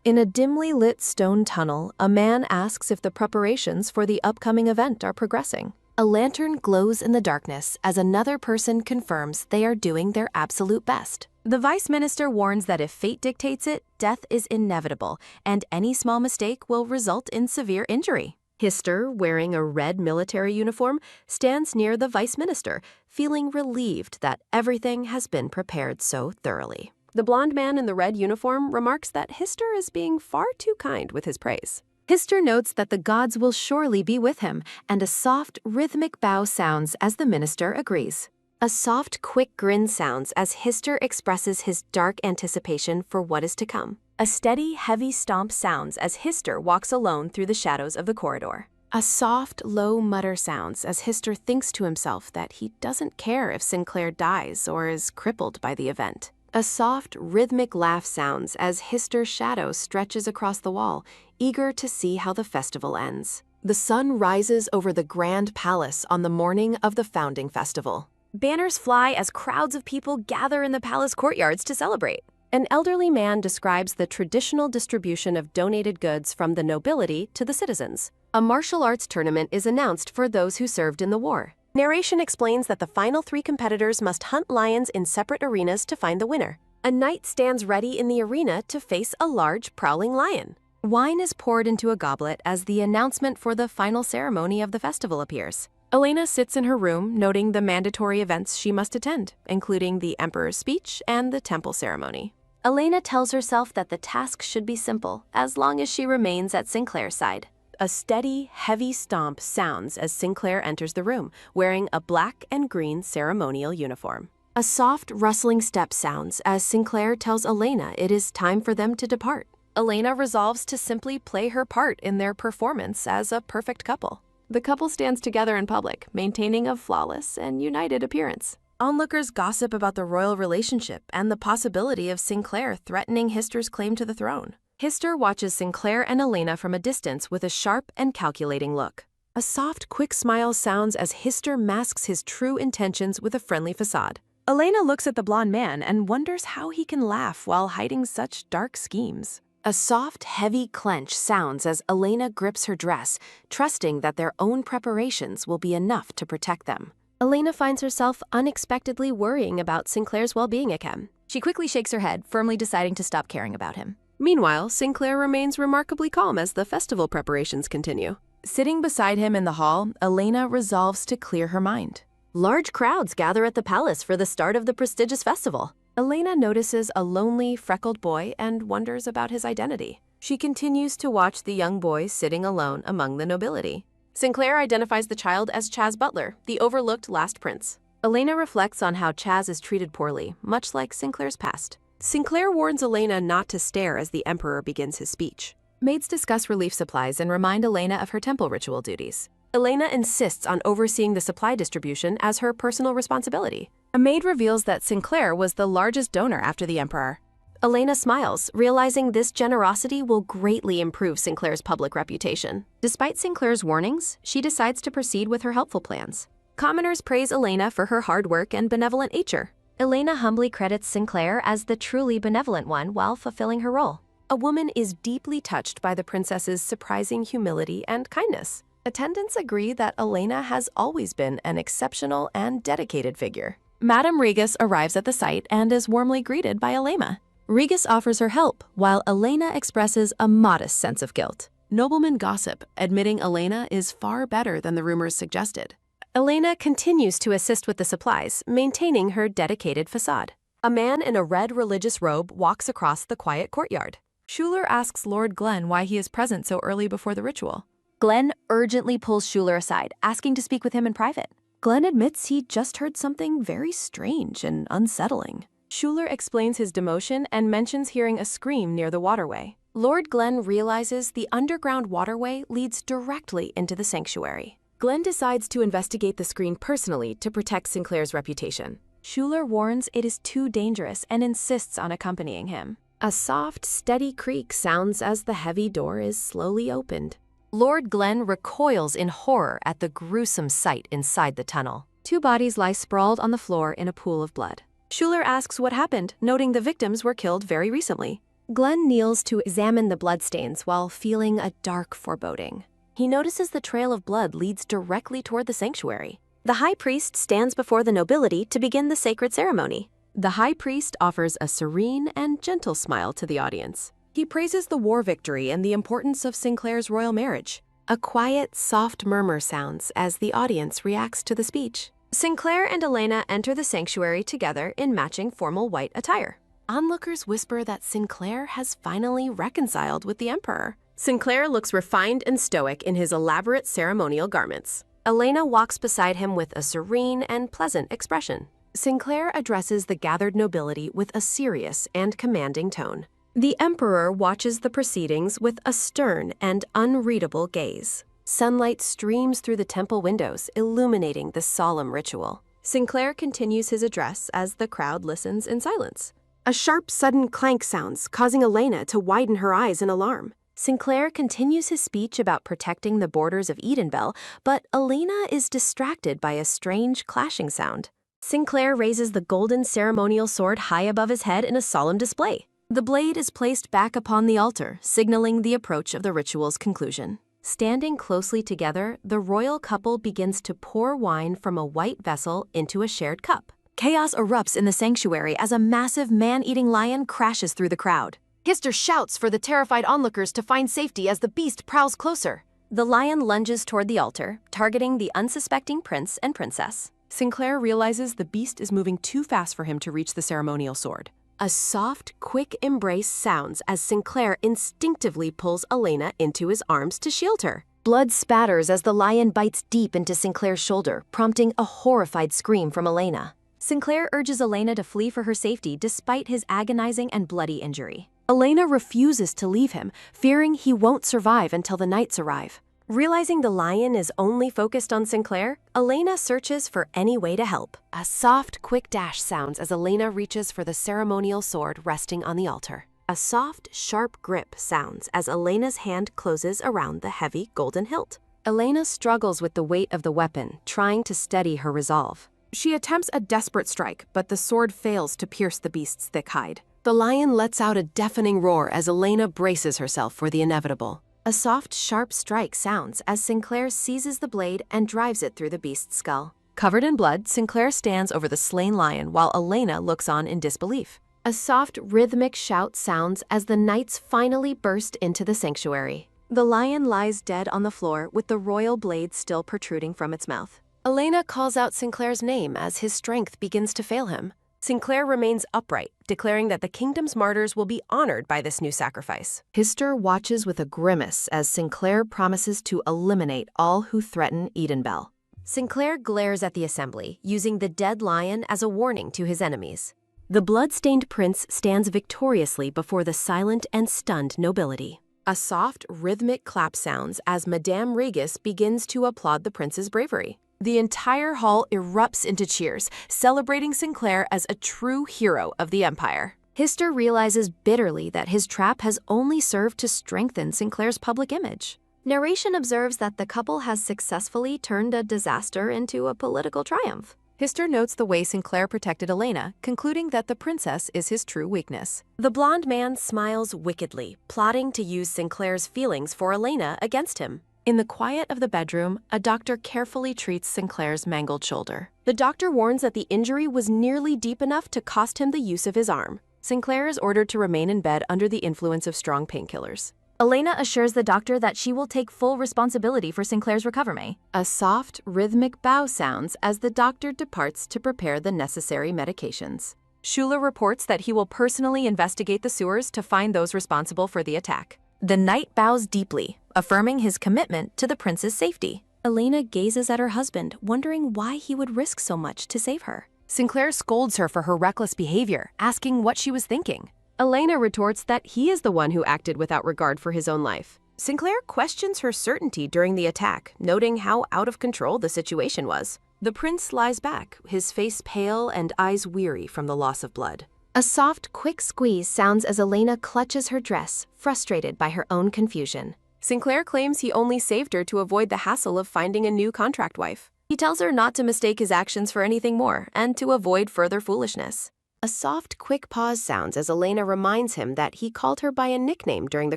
In a dimly lit stone tunnel, a man asks if the preparations for the upcoming event are progressing. A lantern glows in the darkness as another person confirms they are doing their absolute best. The vice minister warns that if fate dictates it, death is inevitable, and any small mistake will result in severe injury. Hister, wearing a red military uniform, stands near the vice minister, feeling relieved that everything has been prepared so thoroughly. The blonde man in the red uniform remarks that Hister is being far too kind with his praise. Hister notes that the gods will surely be with him, and a soft, rhythmic bow sounds as the minister agrees. A soft, quick grin sounds as Hister expresses his dark anticipation for what is to come. A steady, heavy stomp sounds as Hister walks alone through the shadows of the corridor. A soft, low mutter sounds as Hister thinks to himself that he doesn't care if Sinclair dies or is crippled by the event. A soft, rhythmic laugh sounds as Hister's shadow stretches across the wall, eager to see how the festival ends. The sun rises over the Grand Palace on the morning of the founding festival. Banners fly as crowds of people gather in the palace courtyards to celebrate. An elderly man describes the traditional distribution of donated goods from the nobility to the citizens. A martial arts tournament is announced for those who served in the war. Narration explains that the final 3 competitors must hunt lions in separate arenas to find the winner. A knight stands ready in the arena to face a large, prowling lion. Wine is poured into a goblet as the announcement for the final ceremony of the festival appears. Elena sits in her room, noting the mandatory events she must attend, including the emperor's speech and the temple ceremony. Elena tells herself that the task should be simple, as long as she remains at Sinclair's side. A steady, heavy stomp sounds as Sinclair enters the room, wearing a black and green ceremonial uniform. A soft, rustling step sounds as Sinclair tells Elena it is time for them to depart. Elena resolves to simply play her part in their performance as a perfect couple. The couple stands together in public, maintaining a flawless and united appearance. Onlookers gossip about the royal relationship and the possibility of Sinclair threatening Hister's claim to the throne. Hister watches Sinclair and Elena from a distance with a sharp and calculating look. A soft, quick smile sounds as Hister masks his true intentions with a friendly facade. Elena looks at the blonde man and wonders how he can laugh while hiding such dark schemes. A soft, heavy clench sounds as Elena grips her dress, trusting that their own preparations will be enough to protect them. Elena finds herself unexpectedly worrying about Sinclair's well-being again. She quickly shakes her head, firmly deciding to stop caring about him. Meanwhile, Sinclair remains remarkably calm as the festival preparations continue. Sitting beside him in the hall, Elena resolves to clear her mind. Large crowds gather at the palace for the start of the prestigious festival. Elena notices a lonely, freckled boy and wonders about his identity. She continues to watch the young boy sitting alone among the nobility. Sinclair identifies the child as Chaz Butler, the overlooked last prince. Elena reflects on how Chaz is treated poorly, much like Sinclair's past. Sinclair warns Elena not to stare as the emperor begins his speech. Maids discuss relief supplies and remind Elena of her temple ritual duties. Elena insists on overseeing the supply distribution as her personal responsibility. A maid reveals that Sinclair was the largest donor after the emperor. Elena smiles, realizing this generosity will greatly improve Sinclair's public reputation. Despite Sinclair's warnings, she decides to proceed with her helpful plans. Commoners praise Elena for her hard work and benevolent nature. Elena humbly credits Sinclair as the truly benevolent one while fulfilling her role. A woman is deeply touched by the princess's surprising humility and kindness. Attendants agree that Elena has always been an exceptional and dedicated figure. Madame Regis arrives at the site and is warmly greeted by Elena. Regis offers her help, while Elena expresses a modest sense of guilt. Noblemen gossip, admitting Elena is far better than the rumors suggested. Elena continues to assist with the supplies, maintaining her dedicated facade. A man in a red religious robe walks across the quiet courtyard. Schuler asks Lord Glenn why he is present so early before the ritual. Glenn urgently pulls Schuler aside, asking to speak with him in private. Glenn admits he just heard something very strange and unsettling. Schuler explains his demotion and mentions hearing a scream near the waterway. Lord Glenn realizes the underground waterway leads directly into the sanctuary. Glenn decides to investigate the screen personally to protect Sinclair's reputation. Schuler warns it is too dangerous and insists on accompanying him. A soft, steady creak sounds as the heavy door is slowly opened. Lord Glenn recoils in horror at the gruesome sight inside the tunnel. 2 bodies lie sprawled on the floor in a pool of blood. Schuler asks what happened, noting the victims were killed very recently. Glenn kneels to examine the bloodstains while feeling a dark foreboding. He notices the trail of blood leads directly toward the sanctuary. The high priest stands before the nobility to begin the sacred ceremony. The high priest offers a serene and gentle smile to the audience. He praises the war victory and the importance of Sinclair's royal marriage. A quiet, soft murmur sounds as the audience reacts to the speech. Sinclair and Elena enter the sanctuary together in matching formal white attire. Onlookers whisper that Sinclair has finally reconciled with the emperor. Sinclair looks refined and stoic in his elaborate ceremonial garments. Elena walks beside him with a serene and pleasant expression. Sinclair addresses the gathered nobility with a serious and commanding tone. The emperor watches the proceedings with a stern and unreadable gaze. Sunlight streams through the temple windows, illuminating the solemn ritual. Sinclair continues his address as the crowd listens in silence. A sharp, sudden clank sounds, causing Elena to widen her eyes in alarm. Sinclair continues his speech about protecting the borders of Edenville, but Elena is distracted by a strange clashing sound. Sinclair raises the golden ceremonial sword high above his head in a solemn display. The blade is placed back upon the altar, signaling the approach of the ritual's conclusion. Standing closely together, the royal couple begins to pour wine from a white vessel into a shared cup. Chaos erupts in the sanctuary as a massive man-eating lion crashes through the crowd. Hister shouts for the terrified onlookers to find safety as the beast prowls closer. The lion lunges toward the altar, targeting the unsuspecting prince and princess. Sinclair realizes the beast is moving too fast for him to reach the ceremonial sword. A soft, quick embrace sounds as Sinclair instinctively pulls Elena into his arms to shield her. Blood spatters as the lion bites deep into Sinclair's shoulder, prompting a horrified scream from Elena. Sinclair urges Elena to flee for her safety despite his agonizing and bloody injury. Elena refuses to leave him, fearing he won't survive until the knights arrive. Realizing the lion is only focused on Sinclair, Elena searches for any way to help. A soft, quick dash sounds as Elena reaches for the ceremonial sword resting on the altar. A soft, sharp grip sounds as Elena's hand closes around the heavy golden hilt. Elena struggles with the weight of the weapon, trying to steady her resolve. She attempts a desperate strike, but the sword fails to pierce the beast's thick hide. The lion lets out a deafening roar as Elena braces herself for the inevitable. A soft, sharp strike sounds as Sinclair seizes the blade and drives it through the beast's skull. Covered in blood, Sinclair stands over the slain lion while Elena looks on in disbelief. A soft, rhythmic shout sounds as the knights finally burst into the sanctuary. The lion lies dead on the floor with the royal blade still protruding from its mouth. Elena calls out Sinclair's name as his strength begins to fail him. Sinclair remains upright, declaring that the kingdom's martyrs will be honored by this new sacrifice. Hister watches with a grimace as Sinclair promises to eliminate all who threaten Edenville. Sinclair glares at the assembly, using the dead lion as a warning to his enemies. The blood-stained prince stands victoriously before the silent and stunned nobility. A soft, rhythmic clap sounds as Madame Regis begins to applaud the prince's bravery. The entire hall erupts into cheers, celebrating Sinclair as a true hero of the Empire. Hister realizes bitterly that his trap has only served to strengthen Sinclair's public image. Narration observes that the couple has successfully turned a disaster into a political triumph. Hister notes the way Sinclair protected Elena, concluding that the princess is his true weakness. The blonde man smiles wickedly, plotting to use Sinclair's feelings for Elena against him. In the quiet of the bedroom, a doctor carefully treats Sinclair's mangled shoulder. The doctor warns that the injury was nearly deep enough to cost him the use of his arm. Sinclair is ordered to remain in bed under the influence of strong painkillers. Elena assures the doctor that she will take full responsibility for Sinclair's recovery. A soft, rhythmic bow sounds as the doctor departs to prepare the necessary medications. Shula reports that he will personally investigate the sewers to find those responsible for the attack. The knight bows deeply, affirming his commitment to the prince's safety. Elena gazes at her husband, wondering why he would risk so much to save her. Sinclair scolds her for her reckless behavior, asking what she was thinking. Elena retorts that he is the one who acted without regard for his own life. Sinclair questions her certainty during the attack, noting how out of control the situation was. The prince lies back, his face pale and eyes weary from the loss of blood. A soft, quick squeeze sounds as Elena clutches her dress, frustrated by her own confusion. Sinclair claims he only saved her to avoid the hassle of finding a new contract wife. He tells her not to mistake his actions for anything more and to avoid further foolishness. A soft, quick pause sounds as Elena reminds him that he called her by a nickname during the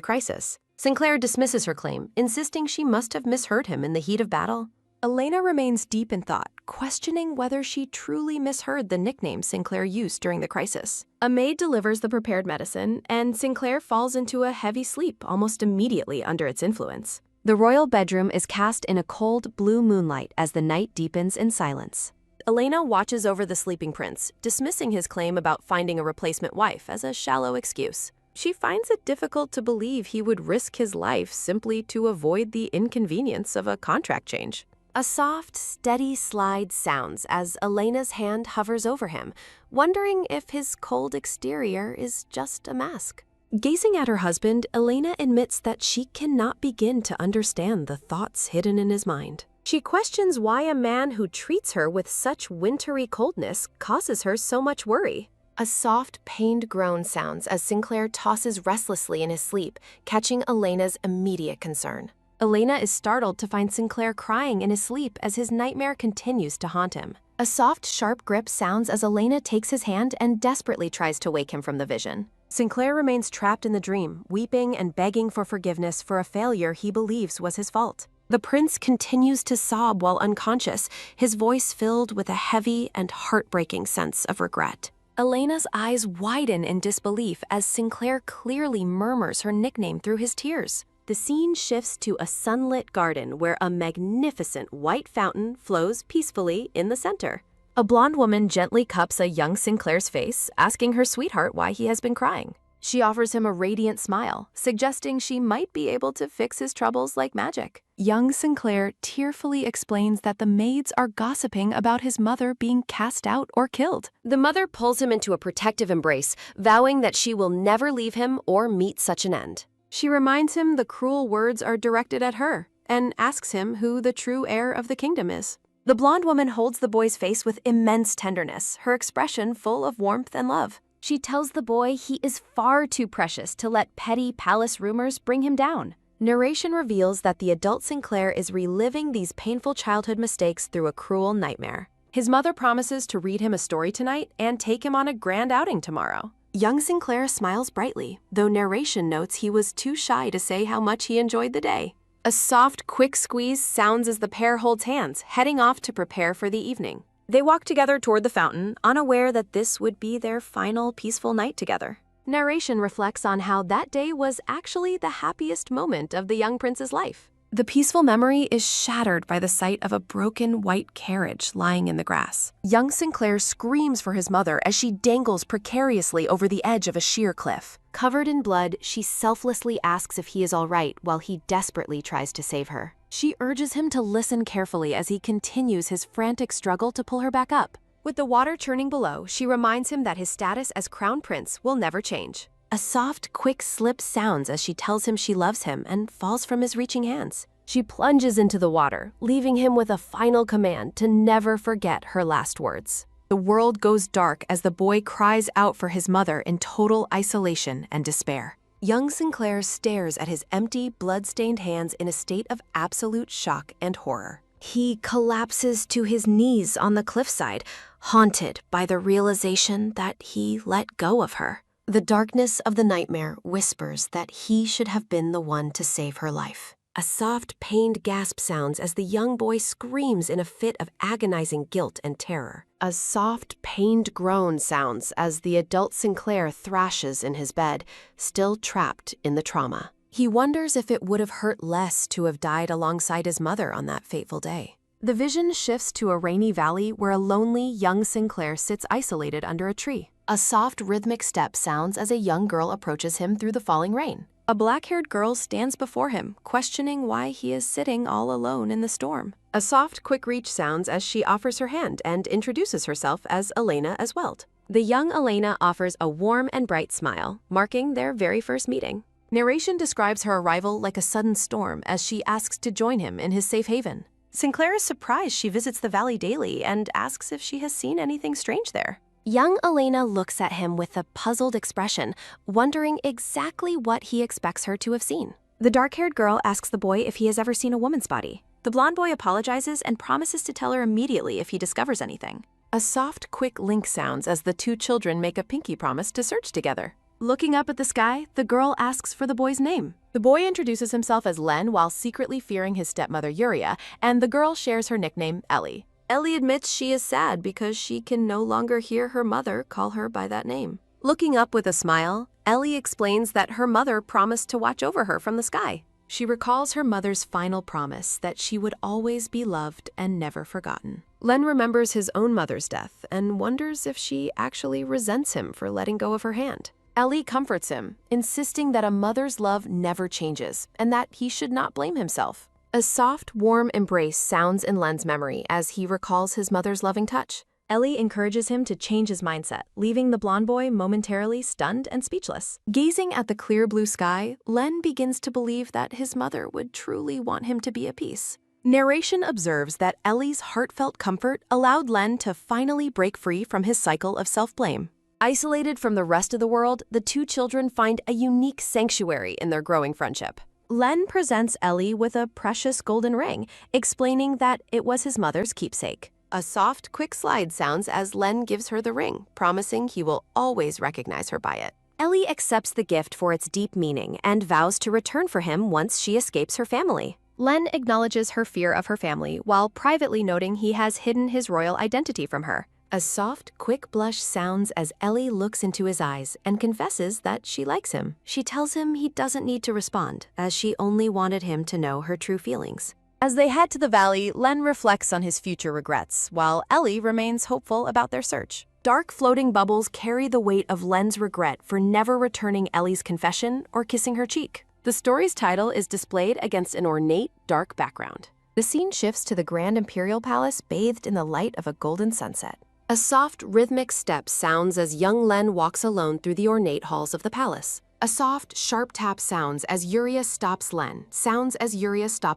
crisis. Sinclair dismisses her claim, insisting she must have misheard him in the heat of battle. Elena remains deep in thought, questioning whether she truly misheard the nickname Sinclair used during the crisis. A maid delivers the prepared medicine, and Sinclair falls into a heavy sleep almost immediately under its influence. The royal bedroom is cast in a cold blue moonlight as the night deepens in silence. Elena watches over the sleeping prince, dismissing his claim about finding a replacement wife as a shallow excuse. She finds it difficult to believe he would risk his life simply to avoid the inconvenience of a contract change. A soft, steady slide sounds as Elena's hand hovers over him, wondering if his cold exterior is just a mask. Gazing at her husband, Elena admits that she cannot begin to understand the thoughts hidden in his mind. She questions why a man who treats her with such wintry coldness causes her so much worry. A soft, pained groan sounds as Sinclair tosses restlessly in his sleep, catching Elena's immediate concern. Elena is startled to find Sinclair crying in his sleep as his nightmare continues to haunt him. A soft, sharp grip sounds as Elena takes his hand and desperately tries to wake him from the vision. Sinclair remains trapped in the dream, weeping and begging for forgiveness for a failure he believes was his fault. The prince continues to sob while unconscious, his voice filled with a heavy and heartbreaking sense of regret. Elena's eyes widen in disbelief as Sinclair clearly murmurs her nickname through his tears. The scene shifts to a sunlit garden where a magnificent white fountain flows peacefully in the center. A blonde woman gently cups a young Sinclair's face, asking her sweetheart why he has been crying. She offers him a radiant smile, suggesting she might be able to fix his troubles like magic. Young Sinclair tearfully explains that the maids are gossiping about his mother being cast out or killed. The mother pulls him into a protective embrace, vowing that she will never leave him or meet such an end. She reminds him the cruel words are directed at her, and asks him who the true heir of the kingdom is. The blonde woman holds the boy's face with immense tenderness, her expression full of warmth and love. She tells the boy he is far too precious to let petty palace rumors bring him down. Narration reveals that the adult Sinclair is reliving these painful childhood mistakes through a cruel nightmare. His mother promises to read him a story tonight and take him on a grand outing tomorrow. Young Sinclair smiles brightly, though narration notes he was too shy to say how much he enjoyed the day. A soft, quick squeeze sounds as the pair holds hands, heading off to prepare for the evening. They walk together toward the fountain, unaware that this would be their final peaceful night together. Narration reflects on how that day was actually the happiest moment of the young prince's life. The peaceful memory is shattered by the sight of a broken white carriage lying in the grass. Young Sinclair screams for his mother as she dangles precariously over the edge of a sheer cliff. Covered in blood, she selflessly asks if he is all right while he desperately tries to save her. She urges him to listen carefully as he continues his frantic struggle to pull her back up. With the water churning below, she reminds him that his status as crown prince will never change. A soft, quick slip sounds as she tells him she loves him and falls from his reaching hands. She plunges into the water, leaving him with a final command to never forget her last words. The world goes dark as the boy cries out for his mother in total isolation and despair. Young Sinclair stares at his empty, blood-stained hands in a state of absolute shock and horror. He collapses to his knees on the cliffside, haunted by the realization that he let go of her. The darkness of the nightmare whispers that he should have been the one to save her life. A soft, pained gasp sounds as the young boy screams in a fit of agonizing guilt and terror. A soft, pained groan sounds as the adult Sinclair thrashes in his bed, still trapped in the trauma. He wonders if it would have hurt less to have died alongside his mother on that fateful day. The vision shifts to a rainy valley where a lonely young Sinclair sits isolated under a tree. A soft, rhythmic step sounds as a young girl approaches him through the falling rain. A black-haired girl stands before him, questioning why he is sitting all alone in the storm. A soft, quick reach sounds as she offers her hand and introduces herself as Elena as well. The young Elena offers a warm and bright smile, marking their very first meeting. Narration describes her arrival like a sudden storm as she asks to join him in his safe haven. Sinclair is surprised she visits the valley daily and asks if she has seen anything strange there. Young Elena looks at him with a puzzled expression, wondering exactly what he expects her to have seen. The dark-haired girl asks the boy if he has ever seen a woman's body. The blonde boy apologizes and promises to tell her immediately if he discovers anything. A soft, quick link sounds as the two children make a pinky promise to search together. Looking up at the sky, the girl asks for the boy's name. The boy introduces himself as Len while secretly fearing his stepmother Yuria, and the girl shares her nickname Ellie. Ellie admits she is sad because she can no longer hear her mother call her by that name. Looking up with a smile, Ellie explains that her mother promised to watch over her from the sky. She recalls her mother's final promise that she would always be loved and never forgotten. Len remembers his own mother's death and wonders if she actually resents him for letting go of her hand. Ellie comforts him, insisting that a mother's love never changes and that he should not blame himself. A soft, warm embrace sounds in Len's memory as he recalls his mother's loving touch. Ellie encourages him to change his mindset, leaving the blonde boy momentarily stunned and speechless. Gazing at the clear blue sky, Len begins to believe that his mother would truly want him to be at peace. Narration observes that Ellie's heartfelt comfort allowed Len to finally break free from his cycle of self-blame. Isolated from the rest of the world, the two children find a unique sanctuary in their growing friendship. Len presents Ellie with a precious golden ring, explaining that it was his mother's keepsake. A soft, quick slide sounds as Len gives her the ring, promising he will always recognize her by it. Ellie accepts the gift for its deep meaning and vows to return for him once she escapes her family. Len acknowledges her fear of her family while privately noting he has hidden his royal identity from her. A soft, quick blush sounds as Ellie looks into his eyes and confesses that she likes him. She tells him he doesn't need to respond, as she only wanted him to know her true feelings. As they head to the valley, Len reflects on his future regrets, while Ellie remains hopeful about their search. Dark floating bubbles carry the weight of Len's regret for never returning Ellie's confession or kissing her cheek. The story's title is displayed against an ornate, dark background. The scene shifts to the grand imperial palace bathed in the light of a golden sunset. A soft, rhythmic step sounds as young Len walks alone through the ornate halls of the palace. A soft, sharp tap sounds as Yuria stops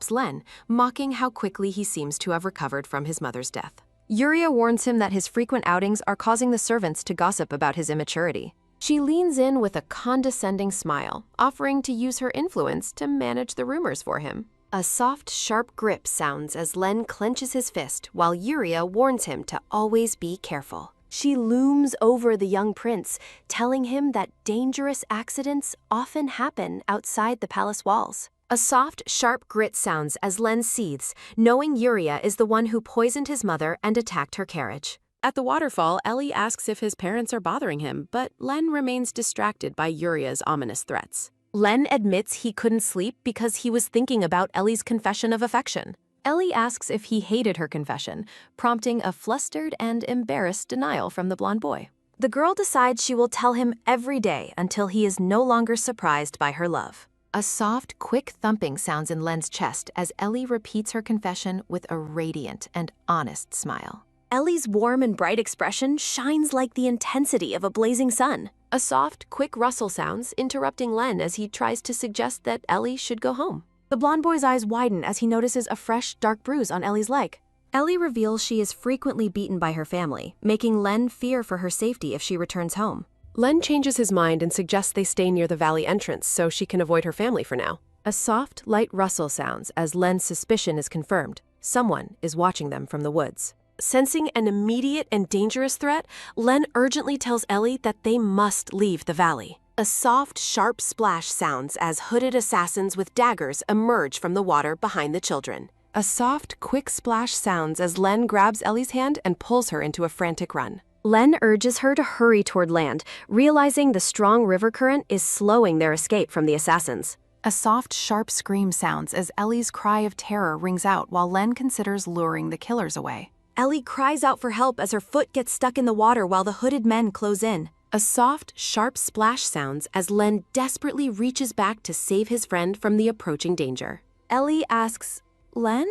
Len, mocking how quickly he seems to have recovered from his mother's death. Yuria warns him that his frequent outings are causing the servants to gossip about his immaturity. She leans in with a condescending smile, offering to use her influence to manage the rumors for him. A soft, sharp grip sounds as Len clenches his fist while Yuria warns him to always be careful. She looms over the young prince, telling him that dangerous accidents often happen outside the palace walls. A soft, sharp grit sounds as Len seethes, knowing Yuria is the one who poisoned his mother and attacked her carriage. At the waterfall, Ellie asks if his parents are bothering him, but Len remains distracted by Yuria's ominous threats. Len admits he couldn't sleep because he was thinking about Ellie's confession of affection. Ellie asks if he hated her confession, prompting a flustered and embarrassed denial from the blonde boy. The girl decides she will tell him every day until he is no longer surprised by her love. A soft, quick thumping sounds in Len's chest as Ellie repeats her confession with a radiant and honest smile. Ellie's warm and bright expression shines like the intensity of a blazing sun. A soft, quick rustle sounds, interrupting Len as he tries to suggest that Ellie should go home. The blonde boy's eyes widen as he notices a fresh, dark bruise on Ellie's leg. Ellie reveals she is frequently beaten by her family, making Len fear for her safety if she returns home. Len changes his mind and suggests they stay near the valley entrance so she can avoid her family for now. A soft, light rustle sounds as Len's suspicion is confirmed. Someone is watching them from the woods. Sensing an immediate and dangerous threat, Len urgently tells Ellie that they must leave the valley. A soft, sharp splash sounds as hooded assassins with daggers emerge from the water behind the children. A soft, quick splash sounds as Len grabs Ellie's hand and pulls her into a frantic run. Len urges her to hurry toward land, realizing the strong river current is slowing their escape from the assassins. A soft, sharp scream sounds as Ellie's cry of terror rings out while Len considers luring the killers away. Ellie cries out for help as her foot gets stuck in the water while the hooded men close in. A soft, sharp splash sounds as Len desperately reaches back to save his friend from the approaching danger. Ellie asks, "Len?"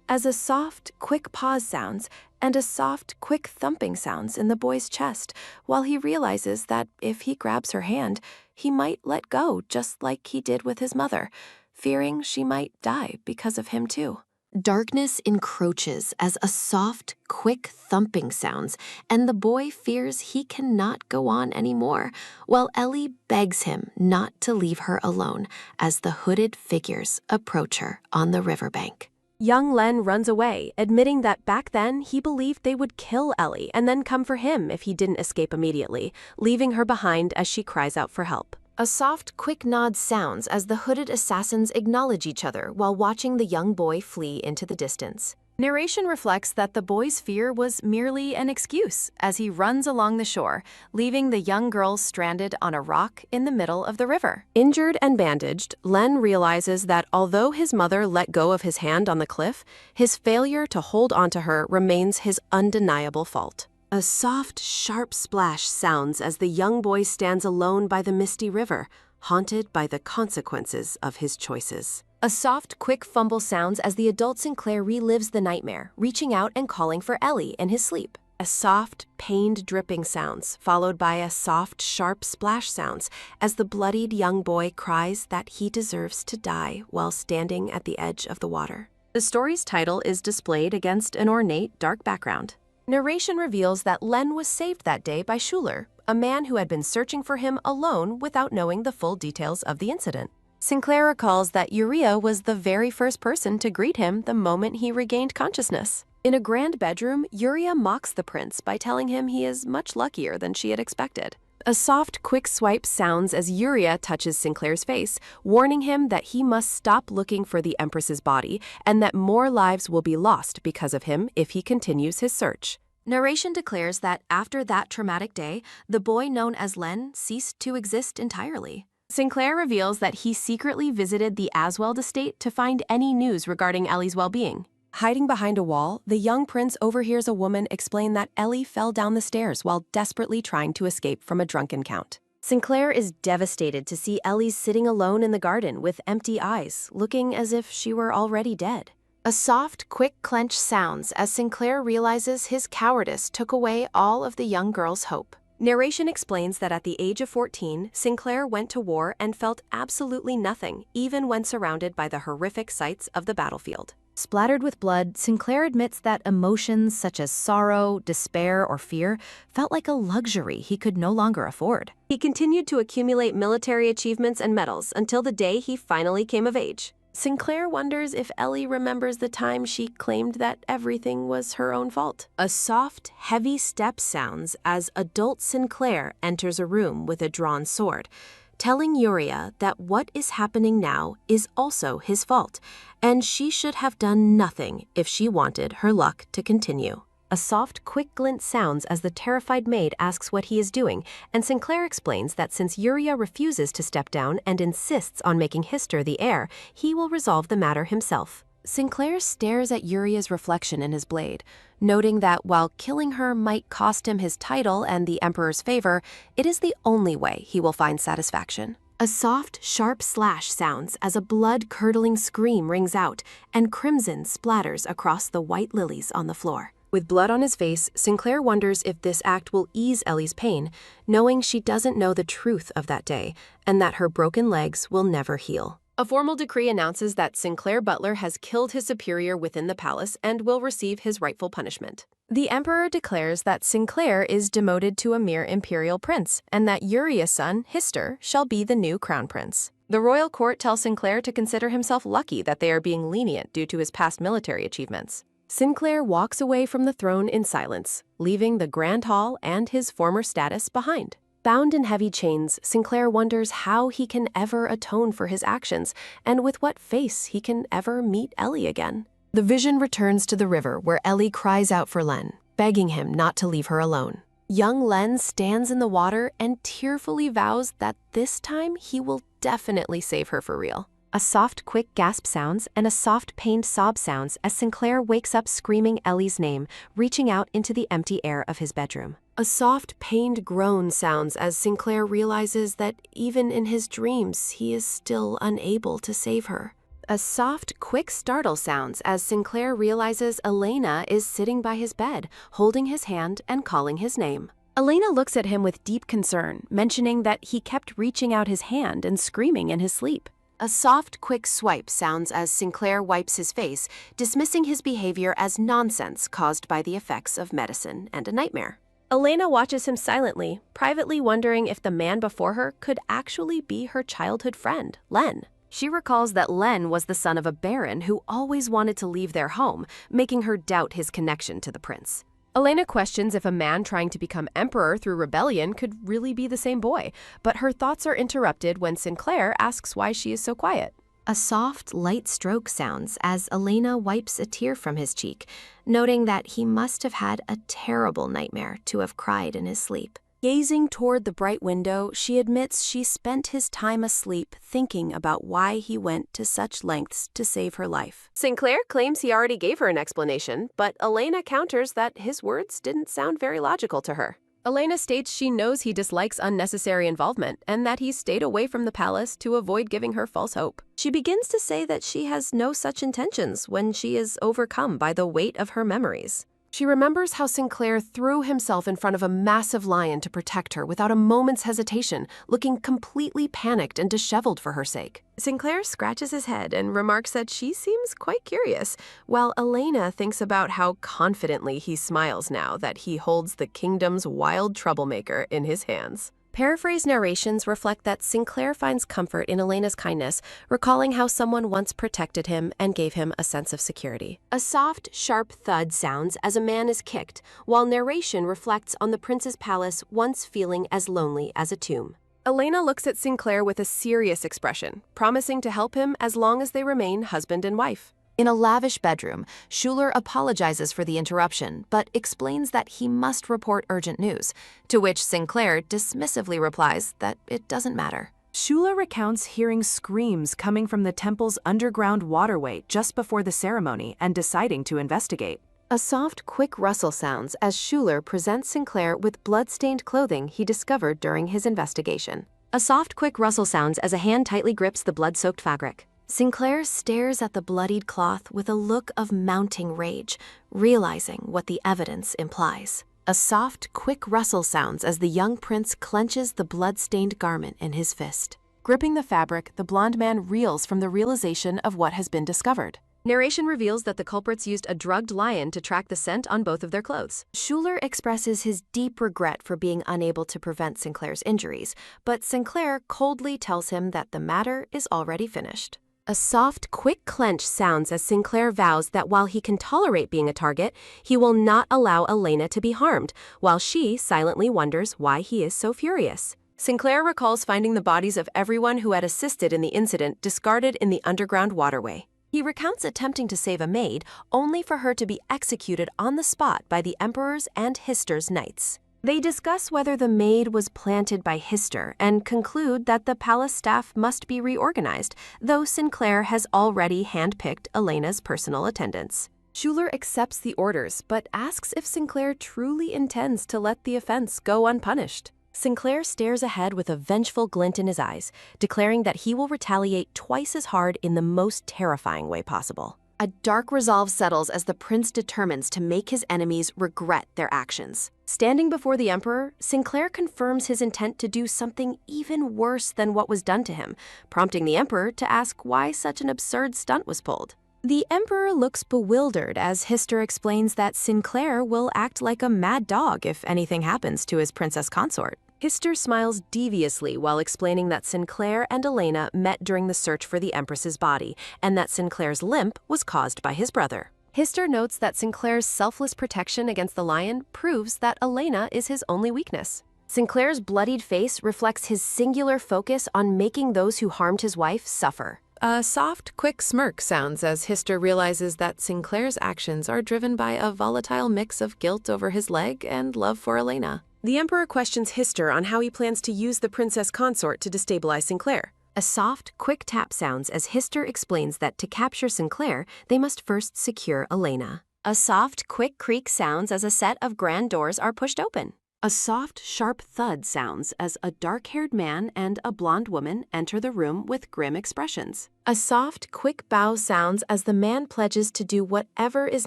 as a soft, quick pause sounds and a soft, quick thumping sounds in the boy's chest, while he realizes that if he grabs her hand, he might let go just like he did with his mother, fearing she might die because of him too. Darkness encroaches as a soft, quick thumping sounds, and the boy fears he cannot go on anymore, while Ellie begs him not to leave her alone as the hooded figures approach her on the riverbank. Young Len runs away, admitting that back then he believed they would kill Ellie and then come for him if he didn't escape immediately, leaving her behind as she cries out for help. A soft, quick nod sounds as the hooded assassins acknowledge each other while watching the young boy flee into the distance. Narration reflects that the boy's fear was merely an excuse as he runs along the shore, leaving the young girl stranded on a rock in the middle of the river. Injured and bandaged, Len realizes that although his mother let go of his hand on the cliff, his failure to hold onto her remains his undeniable fault. A soft, sharp splash sounds as the young boy stands alone by the misty river, haunted by the consequences of his choices. A soft, quick fumble sounds as the adult Sinclair relives the nightmare, reaching out and calling for Ellie in his sleep. A soft, pained dripping sounds, followed by a soft, sharp splash sounds as the bloodied young boy cries that he deserves to die while standing at the edge of the water. The story's title is displayed against an ornate, dark background. Narration reveals that Len was saved that day by Schuler, a man who had been searching for him alone without knowing the full details of the incident. Sinclair recalls that Uriah was the very first person to greet him the moment he regained consciousness. In a grand bedroom, Uriah mocks the prince by telling him he is much luckier than she had expected. A soft, quick swipe sounds as Uriah touches Sinclair's face, warning him that he must stop looking for the Empress's body and that more lives will be lost because of him if he continues his search. Narration declares that after that traumatic day, the boy known as Len ceased to exist entirely. Sinclair reveals that he secretly visited the Asweld estate to find any news regarding Ellie's well-being. Hiding behind a wall, the young prince overhears a woman explain that Ellie fell down the stairs while desperately trying to escape from a drunken count. Sinclair is devastated to see Ellie sitting alone in the garden with empty eyes, looking as if she were already dead. A soft, quick clench sounds as Sinclair realizes his cowardice took away all of the young girl's hope. Narration explains that at the age of 14, Sinclair went to war and felt absolutely nothing, even when surrounded by the horrific sights of the battlefield. Splattered with blood, Sinclair admits that emotions such as sorrow, despair, or fear felt like a luxury he could no longer afford. He continued to accumulate military achievements and medals until the day he finally came of age. Sinclair wonders if Ellie remembers the time she claimed that everything was her own fault. A soft, heavy step sounds as adult Sinclair enters a room with a drawn sword, telling Uriah that what is happening now is also his fault, and she should have done nothing if she wanted her luck to continue. A soft, quick glint sounds as the terrified maid asks what he is doing, and Sinclair explains that since Uriah refuses to step down and insists on making Hister the heir, he will resolve the matter himself. Sinclair stares at Uriah's reflection in his blade, noting that while killing her might cost him his title and the Emperor's favor, it is the only way he will find satisfaction. A soft, sharp slash sounds as a blood-curdling scream rings out, and crimson splatters across the white lilies on the floor. With blood on his face, Sinclair wonders if this act will ease Ellie's pain, knowing she doesn't know the truth of that day, and that her broken legs will never heal. A formal decree announces that Sinclair Butler has killed his superior within the palace and will receive his rightful punishment. The Emperor declares that Sinclair is demoted to a mere imperial prince, and that Uriah's son, Hister, shall be the new crown prince. The royal court tells Sinclair to consider himself lucky that they are being lenient due to his past military achievements. Sinclair walks away from the throne in silence, leaving the Grand Hall and his former status behind. Bound in heavy chains, Sinclair wonders how he can ever atone for his actions and with what face he can ever meet Ellie again. The vision returns to the river where Ellie cries out for Len, begging him not to leave her alone. Young Len stands in the water and tearfully vows that this time he will definitely save her for real. A soft, quick gasp sounds and a soft, pained sob sounds as Sinclair wakes up screaming Ellie's name, reaching out into the empty air of his bedroom. A soft, pained groan sounds as Sinclair realizes that even in his dreams, he is still unable to save her. A soft, quick startle sounds as Sinclair realizes Elena is sitting by his bed, holding his hand and calling his name. Elena looks at him with deep concern, mentioning that he kept reaching out his hand and screaming in his sleep. A soft, quick swipe sounds as Sinclair wipes his face, dismissing his behavior as nonsense caused by the effects of medicine and a nightmare. Elena watches him silently, privately wondering if the man before her could actually be her childhood friend, Len. She recalls that Len was the son of a baron who always wanted to leave their home, making her doubt his connection to the prince. Elena questions if a man trying to become emperor through rebellion could really be the same boy, but her thoughts are interrupted when Sinclair asks why she is so quiet. A soft, light stroke sounds as Elena wipes a tear from his cheek, noting that he must have had a terrible nightmare to have cried in his sleep. Gazing toward the bright window, she admits she spent his time asleep thinking about why he went to such lengths to save her life. Sinclair claims he already gave her an explanation, but Elena counters that his words didn't sound very logical to her. Elena states she knows he dislikes unnecessary involvement and that he stayed away from the palace to avoid giving her false hope. She begins to say that she has no such intentions when she is overcome by the weight of her memories. She remembers how Sinclair threw himself in front of a massive lion to protect her without a moment's hesitation, looking completely panicked and disheveled for her sake. Sinclair scratches his head and remarks that she seems quite curious, while Elena thinks about how confidently he smiles now that he holds the kingdom's wild troublemaker in his hands. Paraphrased narrations reflect that Sinclair finds comfort in Elena's kindness, recalling how someone once protected him and gave him a sense of security. A soft, sharp thud sounds as a man is kicked, while narration reflects on the prince's palace once feeling as lonely as a tomb. Elena looks at Sinclair with a serious expression, promising to help him as long as they remain husband and wife. In a lavish bedroom, Schuler apologizes for the interruption, but explains that he must report urgent news, to which Sinclair dismissively replies that it doesn't matter. Schuler recounts hearing screams coming from the temple's underground waterway just before the ceremony and deciding to investigate. A soft, quick rustle sounds as Schuler presents Sinclair with blood-stained clothing he discovered during his investigation. A soft, quick rustle sounds as a hand tightly grips the blood-soaked fabric. Sinclair stares at the bloodied cloth with a look of mounting rage, realizing what the evidence implies. A soft, quick rustle sounds as the young prince clenches the blood-stained garment in his fist. Gripping the fabric, the blonde man reels from the realization of what has been discovered. Narration reveals that the culprits used a drugged lion to track the scent on both of their clothes. Schuler expresses his deep regret for being unable to prevent Sinclair's injuries, but Sinclair coldly tells him that the matter is already finished. A soft, quick clench sounds as Sinclair vows that while he can tolerate being a target, he will not allow Elena to be harmed, while she silently wonders why he is so furious. Sinclair recalls finding the bodies of everyone who had assisted in the incident discarded in the underground waterway. He recounts attempting to save a maid, only for her to be executed on the spot by the Emperor's and Hister's knights. They discuss whether the maid was planted by Hister and conclude that the palace staff must be reorganized, though Sinclair has already handpicked Elena's personal attendants. Schuler accepts the orders, but asks if Sinclair truly intends to let the offense go unpunished. Sinclair stares ahead with a vengeful glint in his eyes, declaring that he will retaliate twice as hard in the most terrifying way possible. A dark resolve settles as the prince determines to make his enemies regret their actions. Standing before the Emperor, Sinclair confirms his intent to do something even worse than what was done to him, prompting the Emperor to ask why such an absurd stunt was pulled. The Emperor looks bewildered as Hister explains that Sinclair will act like a mad dog if anything happens to his princess consort. Hister smiles deviously while explaining that Sinclair and Elena met during the search for the Empress's body, and that Sinclair's limp was caused by his brother. Hister notes that Sinclair's selfless protection against the lion proves that Elena is his only weakness. Sinclair's bloodied face reflects his singular focus on making those who harmed his wife suffer. A soft, quick smirk sounds as Hister realizes that Sinclair's actions are driven by a volatile mix of guilt over his leg and love for Elena. The Emperor questions Hister on how he plans to use the princess consort to destabilize Sinclair. A soft, quick tap sounds as Hister explains that to capture Sinclair, they must first secure Elena. A soft, quick creak sounds as a set of grand doors are pushed open. A soft, sharp thud sounds as a dark-haired man and a blonde woman enter the room with grim expressions. A soft, quick bow sounds as the man pledges to do whatever is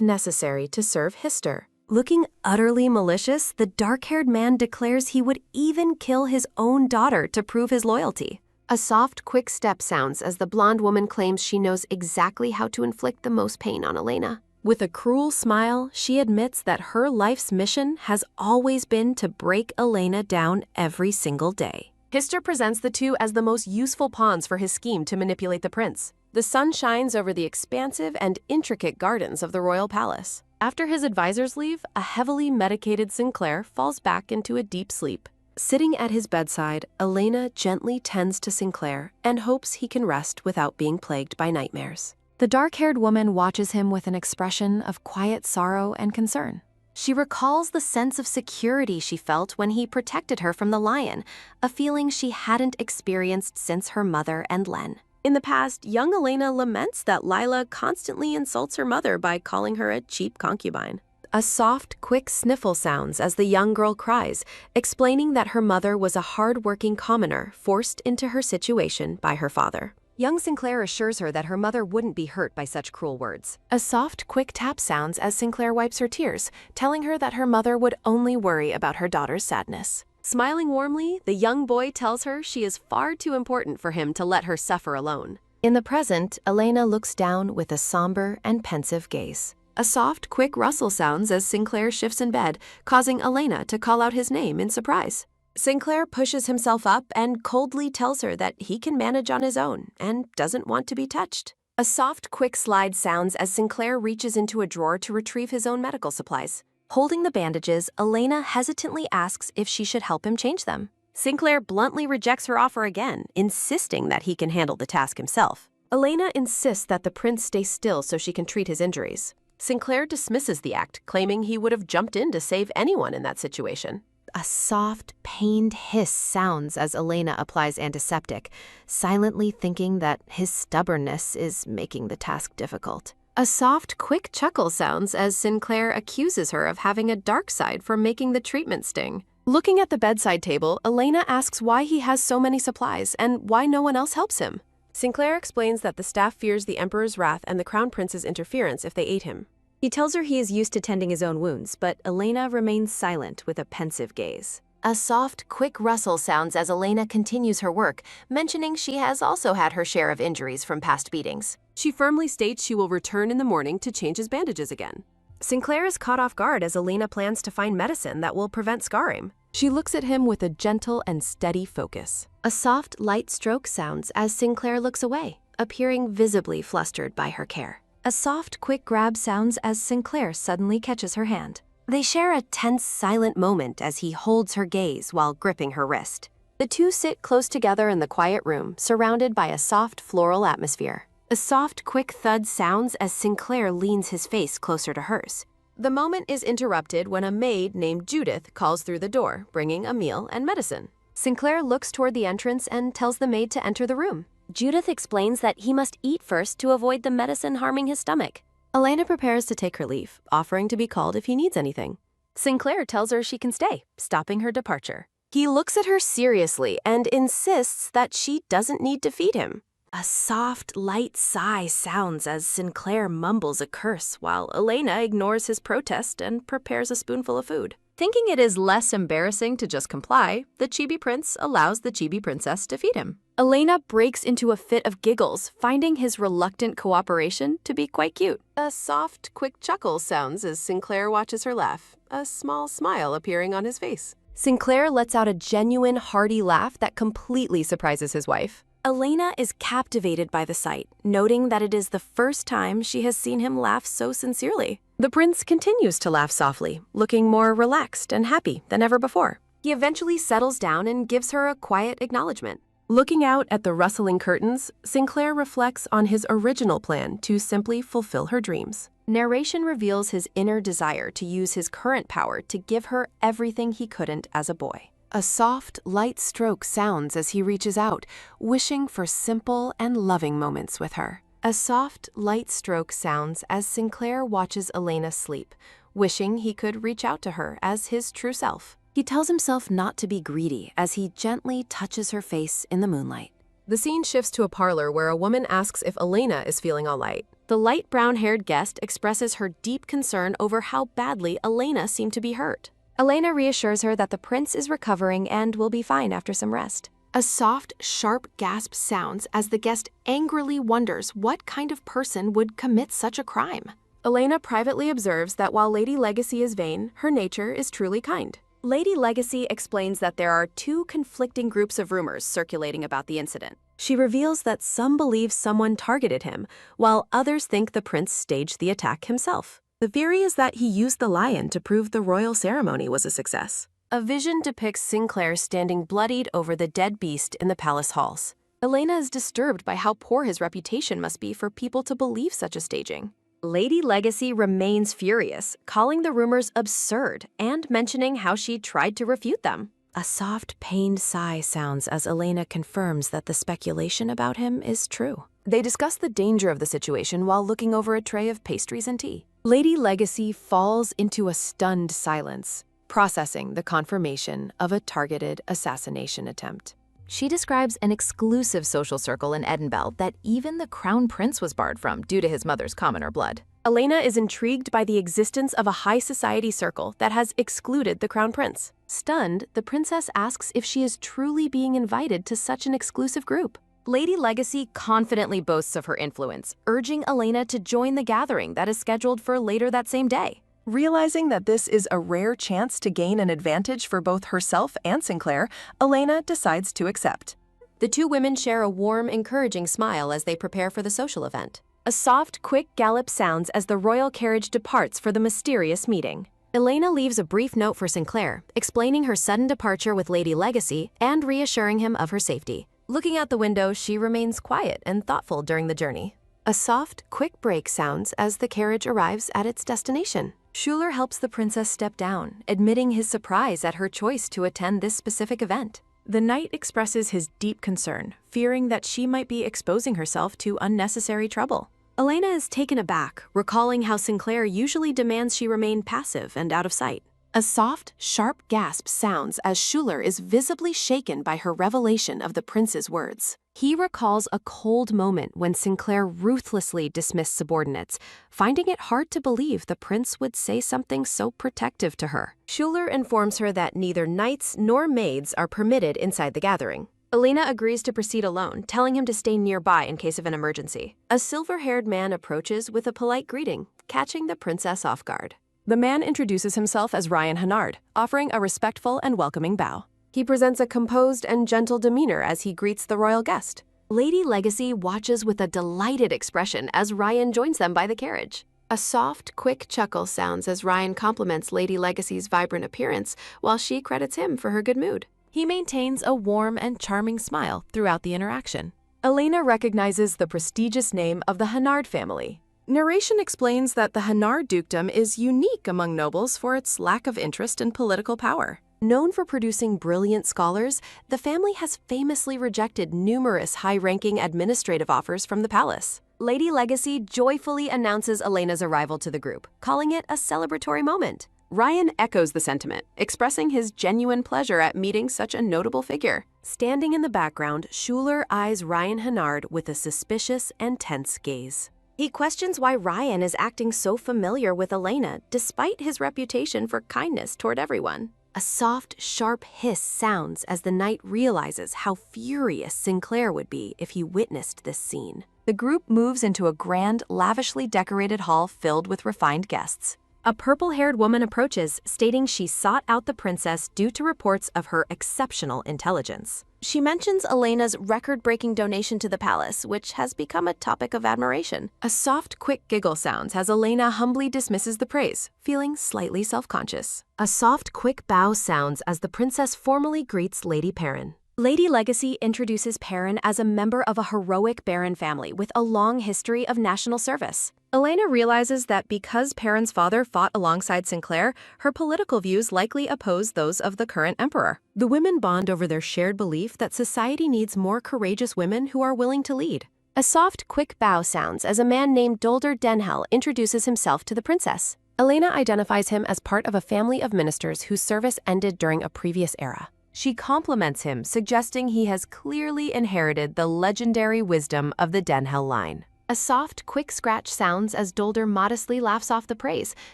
necessary to serve Hister. Looking utterly malicious, the dark-haired man declares he would even kill his own daughter to prove his loyalty. A soft, quick step sounds as the blonde woman claims she knows exactly how to inflict the most pain on Elena. With a cruel smile, she admits that her life's mission has always been to break Elena down every single day. Hister presents the two as the most useful pawns for his scheme to manipulate the prince. The sun shines over the expansive and intricate gardens of the royal palace. After his advisors leave, a heavily medicated Sinclair falls back into a deep sleep. Sitting at his bedside, Elena gently tends to Sinclair and hopes he can rest without being plagued by nightmares. The dark-haired woman watches him with an expression of quiet sorrow and concern. She recalls the sense of security she felt when he protected her from the lion, a feeling she hadn't experienced since her mother and Len. In the past, young Elena laments that Lila constantly insults her mother by calling her a cheap concubine. A soft, quick sniffle sounds as the young girl cries, explaining that her mother was a hard-working commoner forced into her situation by her father. Young Sinclair assures her that her mother wouldn't be hurt by such cruel words. A soft, quick tap sounds as Sinclair wipes her tears, telling her that her mother would only worry about her daughter's sadness. Smiling warmly, the young boy tells her she is far too important for him to let her suffer alone. In the present, Elena looks down with a somber and pensive gaze. A soft, quick rustle sounds as Sinclair shifts in bed, causing Elena to call out his name in surprise. Sinclair pushes himself up and coldly tells her that he can manage on his own and doesn't want to be touched. A soft, quick slide sounds as Sinclair reaches into a drawer to retrieve his own medical supplies. Holding the bandages, Elena hesitantly asks if she should help him change them. Sinclair bluntly rejects her offer again, insisting that he can handle the task himself. Elena insists that the prince stay still so she can treat his injuries. Sinclair dismisses the act, claiming he would have jumped in to save anyone in that situation. A soft, pained hiss sounds as Elena applies antiseptic, silently thinking that his stubbornness is making the task difficult. A soft, quick chuckle sounds as Sinclair accuses her of having a dark side for making the treatment sting. Looking at the bedside table, Elena asks why he has so many supplies and why no one else helps him. Sinclair explains that the staff fears the Emperor's wrath and the Crown Prince's interference if they aid him. He tells her he is used to tending his own wounds, but Elena remains silent with a pensive gaze. A soft, quick rustle sounds as Elena continues her work, mentioning she has also had her share of injuries from past beatings. She firmly states she will return in the morning to change his bandages again. Sinclair is caught off guard as Elena plans to find medicine that will prevent scarring. She looks at him with a gentle and steady focus. A soft, light stroke sounds as Sinclair looks away, appearing visibly flustered by her care. A soft, quick grab sounds as Sinclair suddenly catches her hand. They share a tense, silent moment as he holds her gaze while gripping her wrist. The two sit close together in the quiet room, surrounded by a soft, floral atmosphere. A soft, quick thud sounds as Sinclair leans his face closer to hers. The moment is interrupted when a maid named Judith calls through the door, bringing a meal and medicine. Sinclair looks toward the entrance and tells the maid to enter the room. Judith explains that he must eat first to avoid the medicine harming his stomach. Elena prepares to take her leave, offering to be called if he needs anything. Sinclair tells her she can stay, stopping her departure. He looks at her seriously and insists that she doesn't need to feed him. A soft, light sigh sounds as Sinclair mumbles a curse while Elena ignores his protest and prepares a spoonful of food. Thinking it is less embarrassing to just comply, the Chibi Prince allows the Chibi Princess to feed him. Elena breaks into a fit of giggles, finding his reluctant cooperation to be quite cute. A soft, quick chuckle sounds as Sinclair watches her laugh, a small smile appearing on his face. Sinclair lets out a genuine, hearty laugh that completely surprises his wife. Elena is captivated by the sight, noting that it is the first time she has seen him laugh so sincerely. The prince continues to laugh softly, looking more relaxed and happy than ever before. He eventually settles down and gives her a quiet acknowledgement. Looking out at the rustling curtains, Sinclair reflects on his original plan to simply fulfill her dreams. Narration reveals his inner desire to use his current power to give her everything he couldn't as a boy. A soft, light stroke sounds as he reaches out, wishing for simple and loving moments with her. A soft, light stroke sounds as Sinclair watches Elena sleep, wishing he could reach out to her as his true self. He tells himself not to be greedy as he gently touches her face in the moonlight. The scene shifts to a parlor where a woman asks if Elena is feeling all right. The light brown-haired guest expresses her deep concern over how badly Elena seemed to be hurt. Elena reassures her that the prince is recovering and will be fine after some rest. A soft, sharp gasp sounds as the guest angrily wonders what kind of person would commit such a crime. Elena privately observes that while Lady Legacy is vain, her nature is truly kind. Lady Legacy explains that there are two conflicting groups of rumors circulating about the incident. She reveals that some believe someone targeted him, while others think the prince staged the attack himself. The theory is that he used the lion to prove the royal ceremony was a success. A vision depicts Sinclair standing bloodied over the dead beast in the palace halls. Elena is disturbed by how poor his reputation must be for people to believe such a staging. Lady Legacy remains furious, calling the rumors absurd and mentioning how she tried to refute them. A soft, pained sigh sounds as Elena confirms that the speculation about him is true. They discuss the danger of the situation while looking over a tray of pastries and tea. Lady Legacy falls into a stunned silence, processing the confirmation of a targeted assassination attempt. She describes an exclusive social circle in Edinburgh that even the crown prince was barred from due to his mother's commoner blood. Elena is intrigued by the existence of a high society circle that has excluded the crown prince. Stunned, the princess asks if she is truly being invited to such an exclusive group. Lady Legacy confidently boasts of her influence, urging Elena to join the gathering that is scheduled for later that same day. Realizing that this is a rare chance to gain an advantage for both herself and Sinclair, Elena decides to accept. The two women share a warm, encouraging smile as they prepare for the social event. A soft, quick gallop sounds as the royal carriage departs for the mysterious meeting. Elena leaves a brief note for Sinclair, explaining her sudden departure with Lady Legacy and reassuring him of her safety. Looking out the window, she remains quiet and thoughtful during the journey. A soft, quick brake sounds as the carriage arrives at its destination. Schuler helps the princess step down, admitting his surprise at her choice to attend this specific event. The knight expresses his deep concern, fearing that she might be exposing herself to unnecessary trouble. Elena is taken aback, recalling how Sinclair usually demands she remain passive and out of sight. A soft, sharp gasp sounds as Schuler is visibly shaken by her revelation of the prince's words. He recalls a cold moment when Sinclair ruthlessly dismissed subordinates, finding it hard to believe the prince would say something so protective to her. Schuler informs her that neither knights nor maids are permitted inside the gathering. Elena agrees to proceed alone, telling him to stay nearby in case of an emergency. A silver-haired man approaches with a polite greeting, catching the princess off guard. The man introduces himself as Ryan Hennard, offering a respectful and welcoming bow. He presents a composed and gentle demeanor as he greets the royal guest. Lady Legacy watches with a delighted expression as Ryan joins them by the carriage. A soft, quick chuckle sounds as Ryan compliments Lady Legacy's vibrant appearance, while she credits him for her good mood. He maintains a warm and charming smile throughout the interaction. Elena recognizes the prestigious name of the Hennard family. Narration explains that the Hennard dukedom is unique among nobles for its lack of interest in political power. Known for producing brilliant scholars, the family has famously rejected numerous high-ranking administrative offers from the palace. Lady Legacy joyfully announces Elena's arrival to the group, calling it a celebratory moment. Ryan echoes the sentiment, expressing his genuine pleasure at meeting such a notable figure. Standing in the background, Schuler eyes Ryan Hennard with a suspicious and tense gaze. He questions why Ryan is acting so familiar with Elena, despite his reputation for kindness toward everyone. A soft, sharp hiss sounds as the knight realizes how furious Sinclair would be if he witnessed this scene. The group moves into a grand, lavishly decorated hall filled with refined guests. A purple-haired woman approaches, stating she sought out the princess due to reports of her exceptional intelligence. She mentions Elena's record-breaking donation to the palace, which has become a topic of admiration. A soft, quick giggle sounds as Elena humbly dismisses the praise, feeling slightly self-conscious. A soft, quick bow sounds as the princess formally greets Lady Perrin. Lady Legacy introduces Perrin as a member of a heroic baron family with a long history of national service. Elena realizes that because Perrin's father fought alongside Sinclair, her political views likely oppose those of the current emperor. The women bond over their shared belief that society needs more courageous women who are willing to lead. A soft, quick bow sounds as a man named Dolder Denhel introduces himself to the princess. Elena identifies him as part of a family of ministers whose service ended during a previous era. She compliments him, suggesting he has clearly inherited the legendary wisdom of the Denhel line. A soft, quick scratch sounds as Dolder modestly laughs off the praise,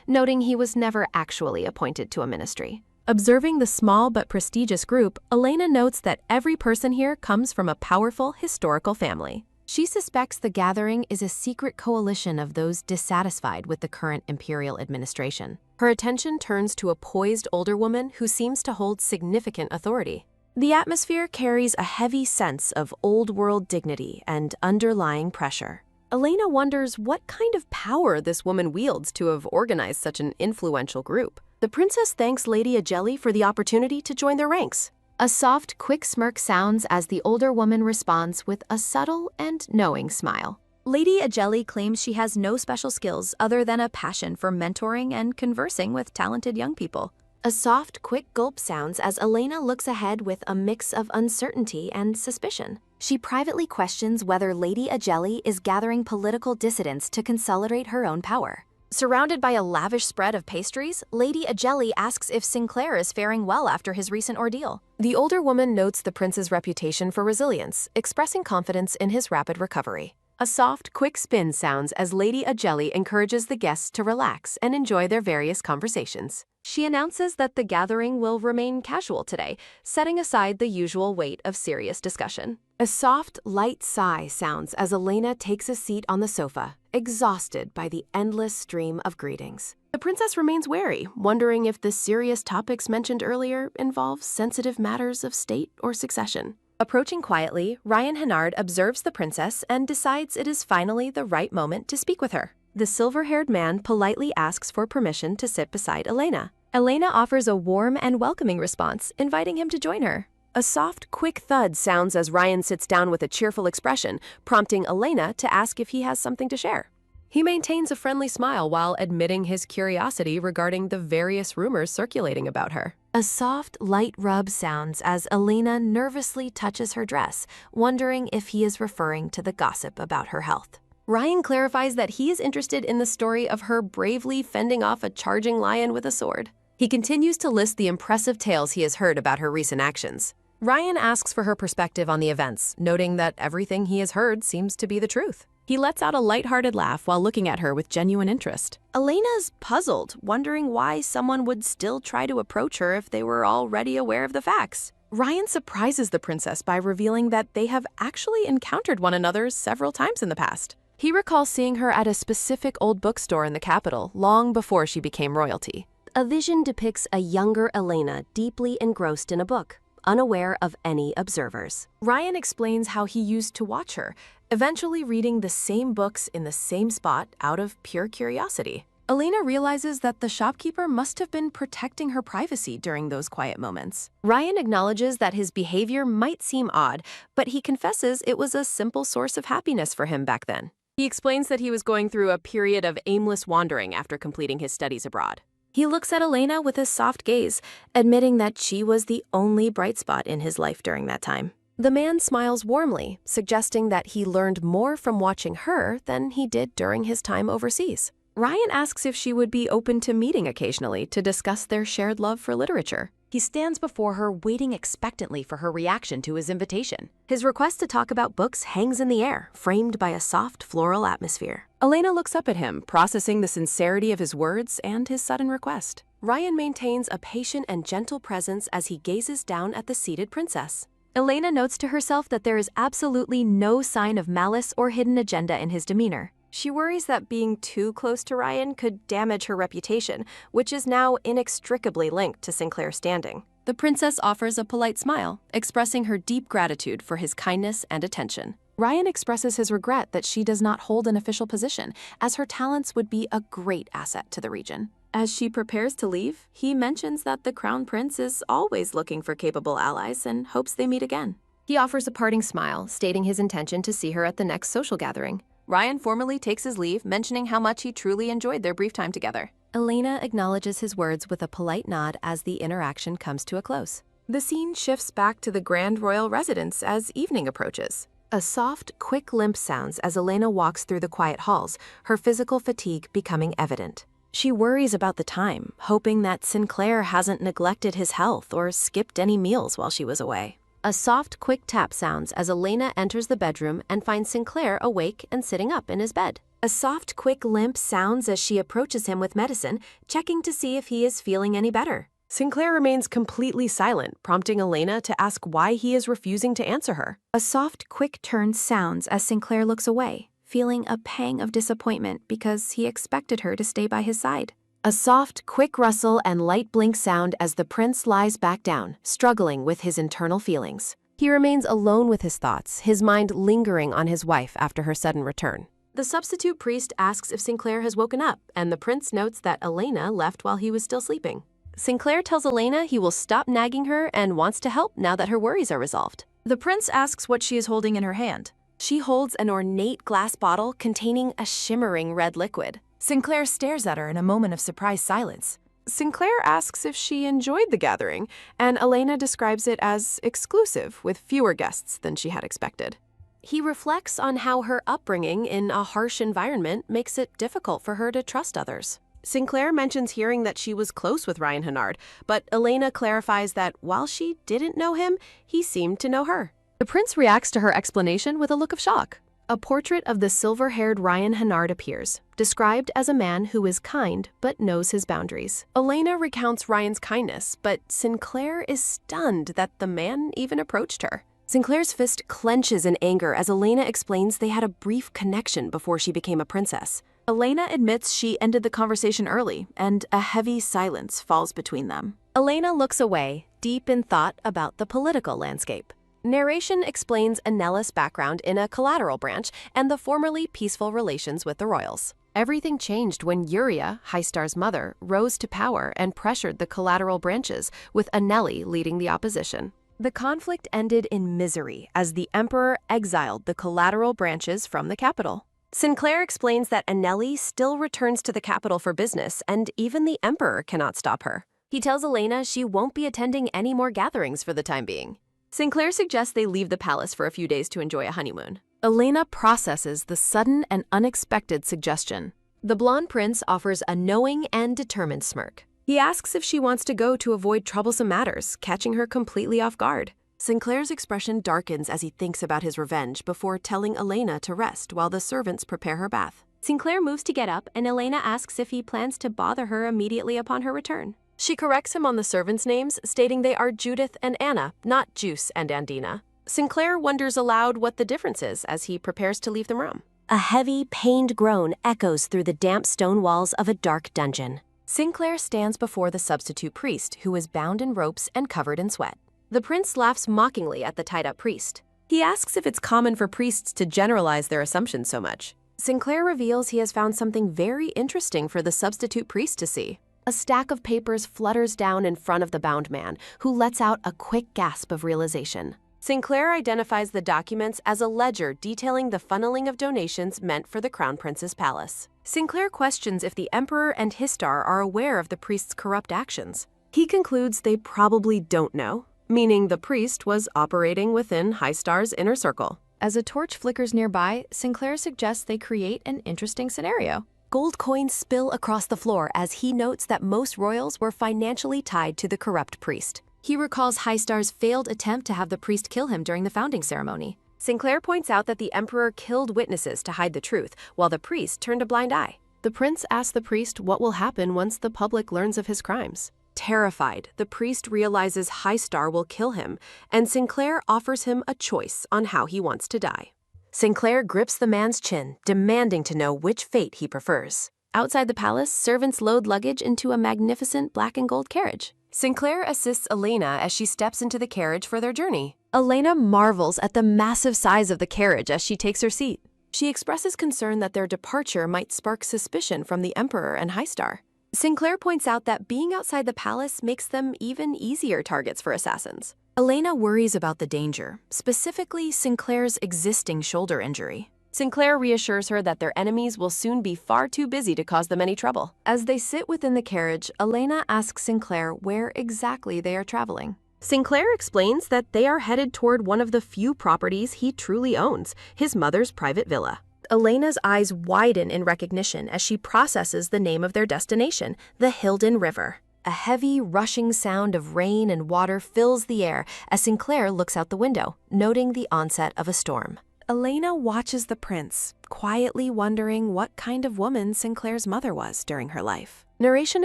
noting he was never actually appointed to a ministry. Observing the small but prestigious group, Elena notes that every person here comes from a powerful historical family. She suspects the gathering is a secret coalition of those dissatisfied with the current imperial administration. Her attention turns to a poised older woman who seems to hold significant authority. The atmosphere carries a heavy sense of old-world dignity and underlying pressure. Elena wonders what kind of power this woman wields to have organized such an influential group. The princess thanks Lady Ageli for the opportunity to join their ranks. A soft, quick smirk sounds as the older woman responds with a subtle and knowing smile. Lady Ageli claims she has no special skills other than a passion for mentoring and conversing with talented young people. A soft, quick gulp sounds as Elena looks ahead with a mix of uncertainty and suspicion. She privately questions whether Lady Ageli is gathering political dissidents to consolidate her own power. Surrounded by a lavish spread of pastries, Lady Ajeli asks if Sinclair is faring well after his recent ordeal. The older woman notes the prince's reputation for resilience, expressing confidence in his rapid recovery. A soft, quick spin sounds as Lady Ajeli encourages the guests to relax and enjoy their various conversations. She announces that the gathering will remain casual today, setting aside the usual weight of serious discussion. A soft, light sigh sounds as Elena takes a seat on the sofa, exhausted by the endless stream of greetings. The princess remains wary, wondering if the serious topics mentioned earlier involve sensitive matters of state or succession. Approaching quietly, Ryan Hennard observes the princess and decides it is finally the right moment to speak with her. The silver-haired man politely asks for permission to sit beside Elena. Elena offers a warm and welcoming response, inviting him to join her. A soft, quick thud sounds as Ryan sits down with a cheerful expression, prompting Elena to ask if he has something to share. He maintains a friendly smile while admitting his curiosity regarding the various rumors circulating about her. A soft, light rub sounds as Elena nervously touches her dress, wondering if he is referring to the gossip about her health. Ryan clarifies that he is interested in the story of her bravely fending off a charging lion with a sword. He continues to list the impressive tales he has heard about her recent actions. Ryan asks for her perspective on the events, noting that everything he has heard seems to be the truth. He lets out a lighthearted laugh while looking at her with genuine interest. Elena's puzzled, wondering why someone would still try to approach her if they were already aware of the facts. Ryan surprises the princess by revealing that they have actually encountered one another several times in the past. He recalls seeing her at a specific old bookstore in the capital long before she became royalty. A vision depicts a younger Elena deeply engrossed in a book, unaware of any observers. Ryan explains how he used to watch her, eventually reading the same books in the same spot out of pure curiosity. Elena realizes that the shopkeeper must have been protecting her privacy during those quiet moments. Ryan acknowledges that his behavior might seem odd, but he confesses it was a simple source of happiness for him back then. He explains that he was going through a period of aimless wandering after completing his studies abroad. He looks at Elena with a soft gaze, admitting that she was the only bright spot in his life during that time. The man smiles warmly, suggesting that he learned more from watching her than he did during his time overseas. Ryan asks if she would be open to meeting occasionally to discuss their shared love for literature. He stands before her, waiting expectantly for her reaction to his invitation. His request to talk about books hangs in the air, framed by a soft floral atmosphere. Elena looks up at him, processing the sincerity of his words and his sudden request. Ryan maintains a patient and gentle presence as he gazes down at the seated princess. Elena notes to herself that there is absolutely no sign of malice or hidden agenda in his demeanor. She worries that being too close to Ryan could damage her reputation, which is now inextricably linked to Sinclair's standing. The princess offers a polite smile, expressing her deep gratitude for his kindness and attention. Ryan expresses his regret that she does not hold an official position, as her talents would be a great asset to the region. As she prepares to leave, he mentions that the crown prince is always looking for capable allies and hopes they meet again. He offers a parting smile, stating his intention to see her at the next social gathering. Ryan formally takes his leave, mentioning how much he truly enjoyed their brief time together. Elena acknowledges his words with a polite nod as the interaction comes to a close. The scene shifts back to the grand royal residence as evening approaches. A soft, quick limp sounds as Elena walks through the quiet halls, her physical fatigue becoming evident. She worries about the time, hoping that Sinclair hasn't neglected his health or skipped any meals while she was away. A soft, quick tap sounds as Elena enters the bedroom and finds Sinclair awake and sitting up in his bed. A soft, quick limp sounds as she approaches him with medicine, checking to see if he is feeling any better. Sinclair remains completely silent, prompting Elena to ask why he is refusing to answer her. A soft, quick turn sounds as Sinclair looks away, feeling a pang of disappointment because he expected her to stay by his side. A soft, quick rustle and light blink sound as the prince lies back down, struggling with his internal feelings. He remains alone with his thoughts, his mind lingering on his wife after her sudden return. The substitute priest asks if Sinclair has woken up, and the prince notes that Elena left while he was still sleeping. Sinclair tells Elena he will stop nagging her and wants to help now that her worries are resolved. The prince asks what she is holding in her hand. She holds an ornate glass bottle containing a shimmering red liquid. Sinclair stares at her in a moment of surprised silence. Sinclair asks if she enjoyed the gathering, and Elena describes it as exclusive with fewer guests than she had expected. He reflects on how her upbringing in a harsh environment makes it difficult for her to trust others. Sinclair mentions hearing that she was close with Ryan Hennard, but Elena clarifies that while she didn't know him, he seemed to know her. The prince reacts to her explanation with a look of shock. A portrait of the silver-haired Ryan Hennard appears, described as a man who is kind but knows his boundaries. Elena recounts Ryan's kindness, but Sinclair is stunned that the man even approached her. Sinclair's fist clenches in anger as Elena explains they had a brief connection before she became a princess. Elena admits she ended the conversation early, and a heavy silence falls between them. Elena looks away, deep in thought about the political landscape. Narration explains Anella's background in a collateral branch and the formerly peaceful relations with the royals. Everything changed when Yuria, Highstar's mother, rose to power and pressured the collateral branches, with Anelli leading the opposition. The conflict ended in misery as the emperor exiled the collateral branches from the capital. Sinclair explains that Anelli still returns to the capital for business, and even the emperor cannot stop her. He tells Elena she won't be attending any more gatherings for the time being. Sinclair suggests they leave the palace for a few days to enjoy a honeymoon. Elena processes the sudden and unexpected suggestion. The blonde prince offers a knowing and determined smirk. He asks if she wants to go to avoid troublesome matters, catching her completely off guard. Sinclair's expression darkens as he thinks about his revenge before telling Elena to rest while the servants prepare her bath. Sinclair moves to get up, and Elena asks if he plans to bother her immediately upon her return. She corrects him on the servants' names, stating they are Judith and Anna, not Juice and Andina. Sinclair wonders aloud what the difference is as he prepares to leave the room. A heavy, pained groan echoes through the damp stone walls of a dark dungeon. Sinclair stands before the substitute priest, who is bound in ropes and covered in sweat. The prince laughs mockingly at the tied-up priest. He asks if it's common for priests to generalize their assumptions so much. Sinclair reveals he has found something very interesting for the substitute priest to see. A stack of papers flutters down in front of the bound man, who lets out a quick gasp of realization. Sinclair identifies the documents as a ledger detailing the funneling of donations meant for the Crown Prince's palace. Sinclair questions if the Emperor and Histar are aware of the priest's corrupt actions. He concludes they probably don't know, meaning the priest was operating within Highstar's inner circle. As a torch flickers nearby, Sinclair suggests they create an interesting scenario. Gold coins spill across the floor as he notes that most royals were financially tied to the corrupt priest. He recalls Highstar's failed attempt to have the priest kill him during the founding ceremony. Sinclair points out that the emperor killed witnesses to hide the truth, while the priest turned a blind eye. The prince asks the priest what will happen once the public learns of his crimes. Terrified, the priest realizes Highstar will kill him, and Sinclair offers him a choice on how he wants to die. Sinclair grips the man's chin, demanding to know which fate he prefers. Outside the palace, servants load luggage into a magnificent black and gold carriage. Sinclair assists Elena as she steps into the carriage for their journey. Elena marvels at the massive size of the carriage as she takes her seat. She expresses concern that their departure might spark suspicion from the Emperor and Highstar. Sinclair points out that being outside the palace makes them even easier targets for assassins. Elena worries about the danger, specifically Sinclair's existing shoulder injury. Sinclair reassures her that their enemies will soon be far too busy to cause them any trouble. As they sit within the carriage, Elena asks Sinclair where exactly they are traveling. Sinclair explains that they are headed toward one of the few properties he truly owns, his mother's private villa. Elena's eyes widen in recognition as she processes the name of their destination, the Hilden River. A heavy, rushing sound of rain and water fills the air as Sinclair looks out the window, noting the onset of a storm. Elena watches the prince, quietly wondering what kind of woman Sinclair's mother was during her life. Narration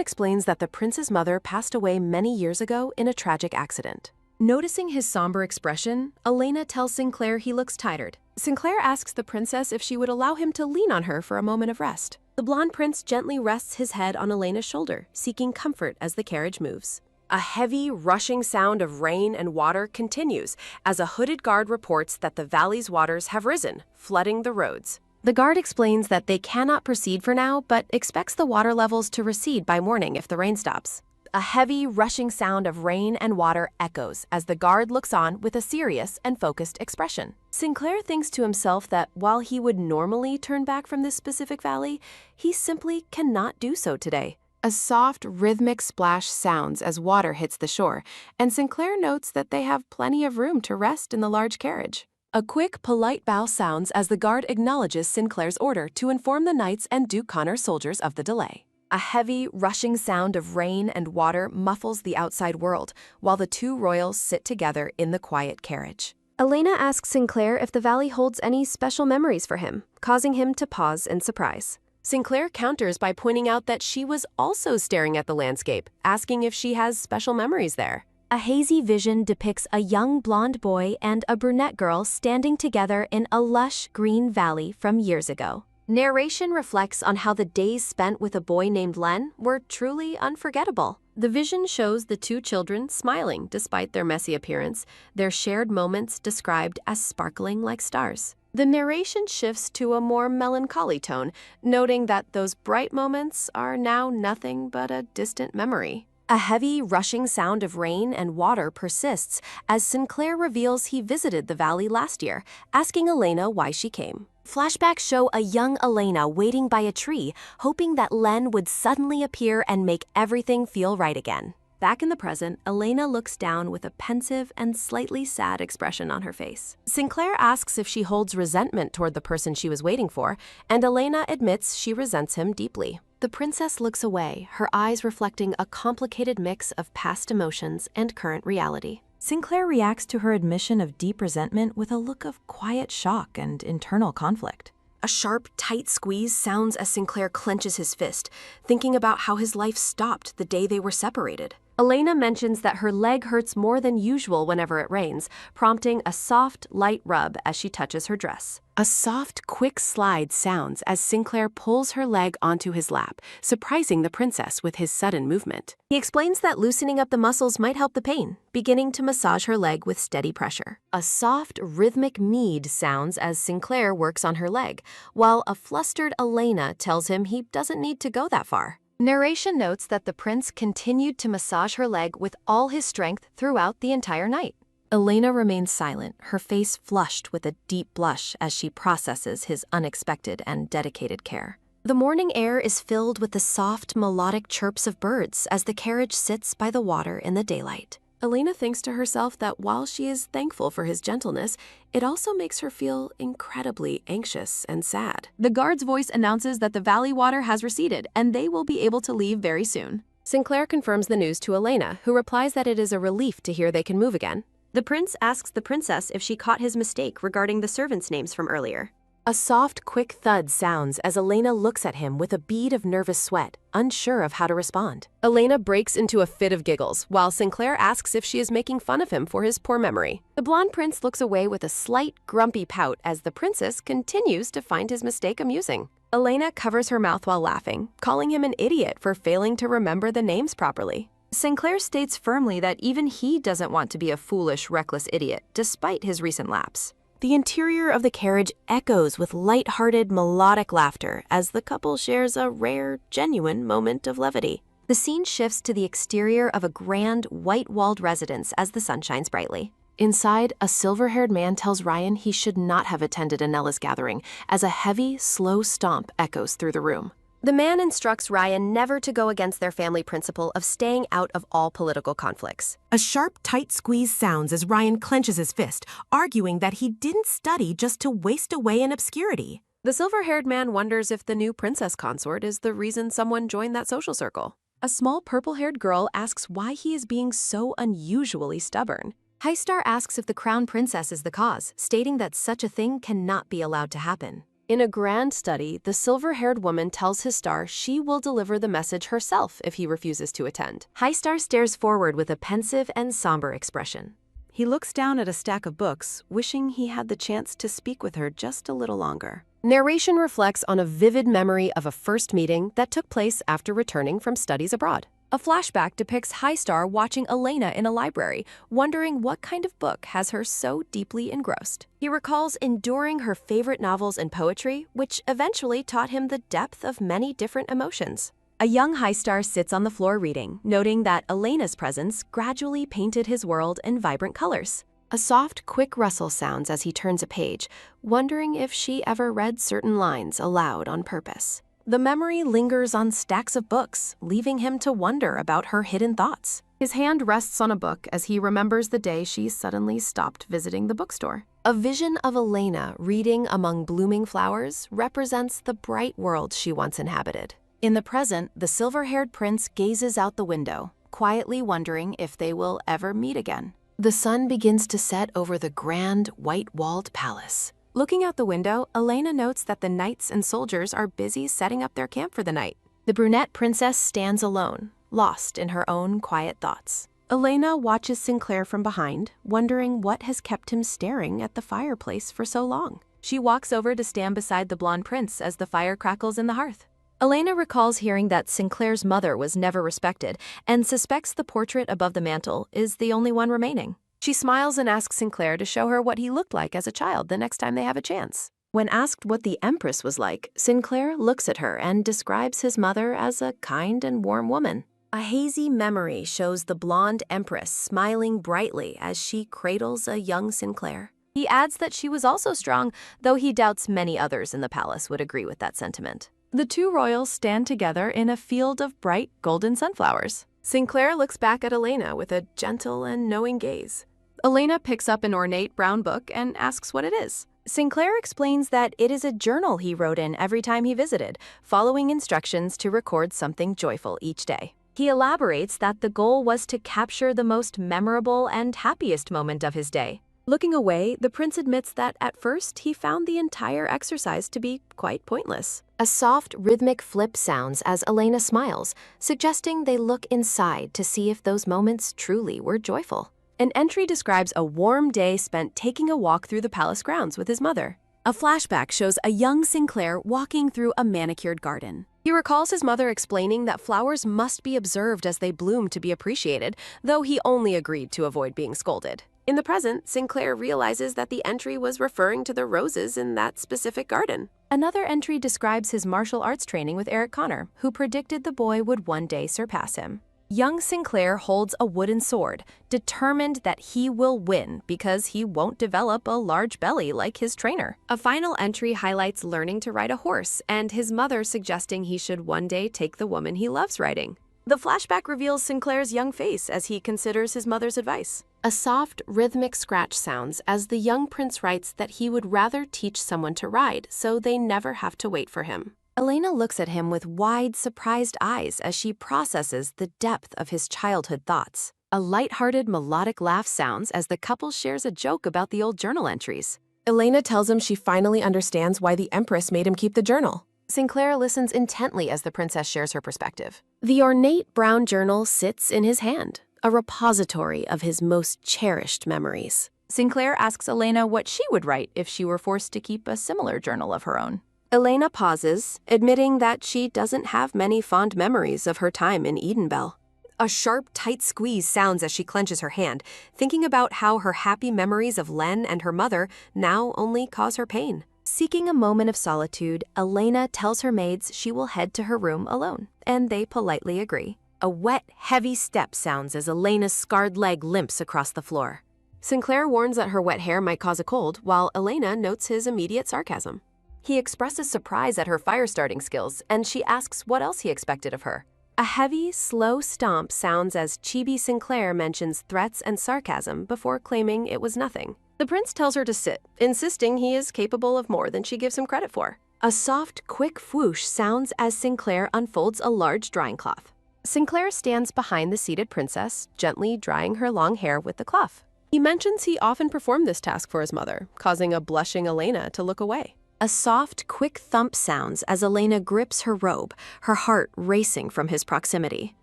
explains that the prince's mother passed away many years ago in a tragic accident. Noticing his somber expression, Elena tells Sinclair he looks tired. Sinclair asks the princess if she would allow him to lean on her for a moment of rest. The blonde prince gently rests his head on Elena's shoulder, seeking comfort as the carriage moves. A heavy, rushing sound of rain and water continues as a hooded guard reports that the valley's waters have risen, flooding the roads. The guard explains that they cannot proceed for now, but expects the water levels to recede by morning if the rain stops. A heavy, rushing sound of rain and water echoes as the guard looks on with a serious and focused expression. Sinclair thinks to himself that while he would normally turn back from this specific valley, he simply cannot do so today. A soft, rhythmic splash sounds as water hits the shore, and Sinclair notes that they have plenty of room to rest in the large carriage. A quick, polite bow sounds as the guard acknowledges Sinclair's order to inform the knights and Duke Connor soldiers of the delay. A heavy, rushing sound of rain and water muffles the outside world, while the two royals sit together in the quiet carriage. Elena asks Sinclair if the valley holds any special memories for him, causing him to pause in surprise. Sinclair counters by pointing out that she was also staring at the landscape, asking if she has special memories there. A hazy vision depicts a young blonde boy and a brunette girl standing together in a lush green valley from years ago. Narration reflects on how the days spent with a boy named Len were truly unforgettable. The vision shows the two children smiling despite their messy appearance, their shared moments described as sparkling like stars. The narration shifts to a more melancholy tone, noting that those bright moments are now nothing but a distant memory. A heavy, rushing sound of rain and water persists as Sinclair reveals he visited the valley last year, asking Elena why she came. Flashbacks show a young Elena waiting by a tree, hoping that Len would suddenly appear and make everything feel right again. Back in the present, Elena looks down with a pensive and slightly sad expression on her face. Sinclair asks if she holds resentment toward the person she was waiting for, and Elena admits she resents him deeply. The princess looks away, her eyes reflecting a complicated mix of past emotions and current reality. Sinclair reacts to her admission of deep resentment with a look of quiet shock and internal conflict. A sharp, tight squeeze sounds as Sinclair clenches his fist, thinking about how his life stopped the day they were separated. Elena mentions that her leg hurts more than usual whenever it rains, prompting a soft, light rub as she touches her dress. A soft, quick slide sounds as Sinclair pulls her leg onto his lap, surprising the princess with his sudden movement. He explains that loosening up the muscles might help the pain, beginning to massage her leg with steady pressure. A soft, rhythmic mead sounds as Sinclair works on her leg, while a flustered Elena tells him he doesn't need to go that far. Narration notes that the prince continued to massage her leg with all his strength throughout the entire night. Elena remains silent, her face flushed with a deep blush as she processes his unexpected and dedicated care. The morning air is filled with the soft, melodic chirps of birds as the carriage sits by the water in the daylight. Elena thinks to herself that while she is thankful for his gentleness, it also makes her feel incredibly anxious and sad. The guard's voice announces that the valley water has receded and they will be able to leave very soon. Sinclair confirms the news to Elena, who replies that it is a relief to hear they can move again. The prince asks the princess if she caught his mistake regarding the servants' names from earlier. A soft, quick thud sounds as Elena looks at him with a bead of nervous sweat, unsure of how to respond. Elena breaks into a fit of giggles, while Sinclair asks if she is making fun of him for his poor memory. The blonde prince looks away with a slight, grumpy pout as the princess continues to find his mistake amusing. Elena covers her mouth while laughing, calling him an idiot for failing to remember the names properly. Sinclair states firmly that even he doesn't want to be a foolish, reckless idiot, despite his recent lapse. The interior of the carriage echoes with light-hearted, melodic laughter as the couple shares a rare, genuine moment of levity. The scene shifts to the exterior of a grand, white-walled residence as the sun shines brightly. Inside, a silver-haired man tells Ryan he should not have attended Anella's gathering, as a heavy, slow stomp echoes through the room. The man instructs Ryan never to go against their family principle of staying out of all political conflicts. A sharp, tight squeeze sounds as Ryan clenches his fist, arguing that he didn't study just to waste away in obscurity. The silver-haired man wonders if the new princess consort is the reason someone joined that social circle. A small purple-haired girl asks why he is being so unusually stubborn. Highstar asks if the crown princess is the cause, stating that such a thing cannot be allowed to happen. In a grand study, the silver-haired woman tells his star she will deliver the message herself if he refuses to attend. Highstar stares forward with a pensive and somber expression. He looks down at a stack of books, wishing he had the chance to speak with her just a little longer. Narration reflects on a vivid memory of a first meeting that took place after returning from studies abroad. A flashback depicts Highstar watching Elena in a library, wondering what kind of book has her so deeply engrossed. He recalls enduring her favorite novels and poetry, which eventually taught him the depth of many different emotions. A young Highstar sits on the floor reading, noting that Elena's presence gradually painted his world in vibrant colors. A soft, quick rustle sounds as he turns a page, wondering if she ever read certain lines aloud on purpose. The memory lingers on stacks of books, leaving him to wonder about her hidden thoughts. His hand rests on a book as he remembers the day she suddenly stopped visiting the bookstore. A vision of Elena reading among blooming flowers represents the bright world she once inhabited. In the present, the silver-haired prince gazes out the window, quietly wondering if they will ever meet again. The sun begins to set over the grand, white-walled palace. Looking out the window, Elena notes that the knights and soldiers are busy setting up their camp for the night. The brunette princess stands alone, lost in her own quiet thoughts. Elena watches Sinclair from behind, wondering what has kept him staring at the fireplace for so long. She walks over to stand beside the blonde prince as the fire crackles in the hearth. Elena recalls hearing that Sinclair's mother was never respected and suspects the portrait above the mantel is the only one remaining. She smiles and asks Sinclair to show her what he looked like as a child the next time they have a chance. When asked what the Empress was like, Sinclair looks at her and describes his mother as a kind and warm woman. A hazy memory shows the blonde Empress smiling brightly as she cradles a young Sinclair. He adds that she was also strong, though he doubts many others in the palace would agree with that sentiment. The two royals stand together in a field of bright golden sunflowers. Sinclair looks back at Elena with a gentle and knowing gaze. Elena picks up an ornate brown book and asks what it is. Sinclair explains that it is a journal he wrote in every time he visited, following instructions to record something joyful each day. He elaborates that the goal was to capture the most memorable and happiest moment of his day. Looking away, the prince admits that at first he found the entire exercise to be quite pointless. A soft, rhythmic flip sounds as Elena smiles, suggesting they look inside to see if those moments truly were joyful. An entry describes a warm day spent taking a walk through the palace grounds with his mother. A flashback shows a young Sinclair walking through a manicured garden. He recalls his mother explaining that flowers must be observed as they bloom to be appreciated, though he only agreed to avoid being scolded. In the present, Sinclair realizes that the entry was referring to the roses in that specific garden. Another entry describes his martial arts training with Eric Connor, who predicted the boy would one day surpass him. Young Sinclair holds a wooden sword, determined that he will win because he won't develop a large belly like his trainer. A final entry highlights learning to ride a horse and his mother suggesting he should one day take the woman he loves riding. The flashback reveals Sinclair's young face as he considers his mother's advice. A soft, rhythmic scratch sounds as the young prince writes that he would rather teach someone to ride so they never have to wait for him. Elena looks at him with wide, surprised eyes as she processes the depth of his childhood thoughts. A light-hearted, melodic laugh sounds as the couple shares a joke about the old journal entries. Elena tells him she finally understands why the Empress made him keep the journal. Sinclair listens intently as the princess shares her perspective. The ornate brown journal sits in his hand, a repository of his most cherished memories. Sinclair asks Elena what she would write if she were forced to keep a similar journal of her own. Elena pauses, admitting that she doesn't have many fond memories of her time in Edenbell. A sharp, tight squeeze sounds as she clenches her hand, thinking about how her happy memories of Len and her mother now only cause her pain. Seeking a moment of solitude, Elena tells her maids she will head to her room alone, and they politely agree. A wet, heavy step sounds as Elena's scarred leg limps across the floor. Sinclair warns that her wet hair might cause a cold, while Elena notes his immediate sarcasm. He expresses surprise at her fire-starting skills, and she asks what else he expected of her. A heavy, slow stomp sounds as Chibi Sinclair mentions threats and sarcasm before claiming it was nothing. The prince tells her to sit, insisting he is capable of more than she gives him credit for. A soft, quick whoosh sounds as Sinclair unfolds a large drying cloth. Sinclair stands behind the seated princess, gently drying her long hair with the cloth. He mentions he often performed this task for his mother, causing a blushing Elena to look away. A soft, quick thump sounds as Elena grips her robe, her heart racing from his proximity.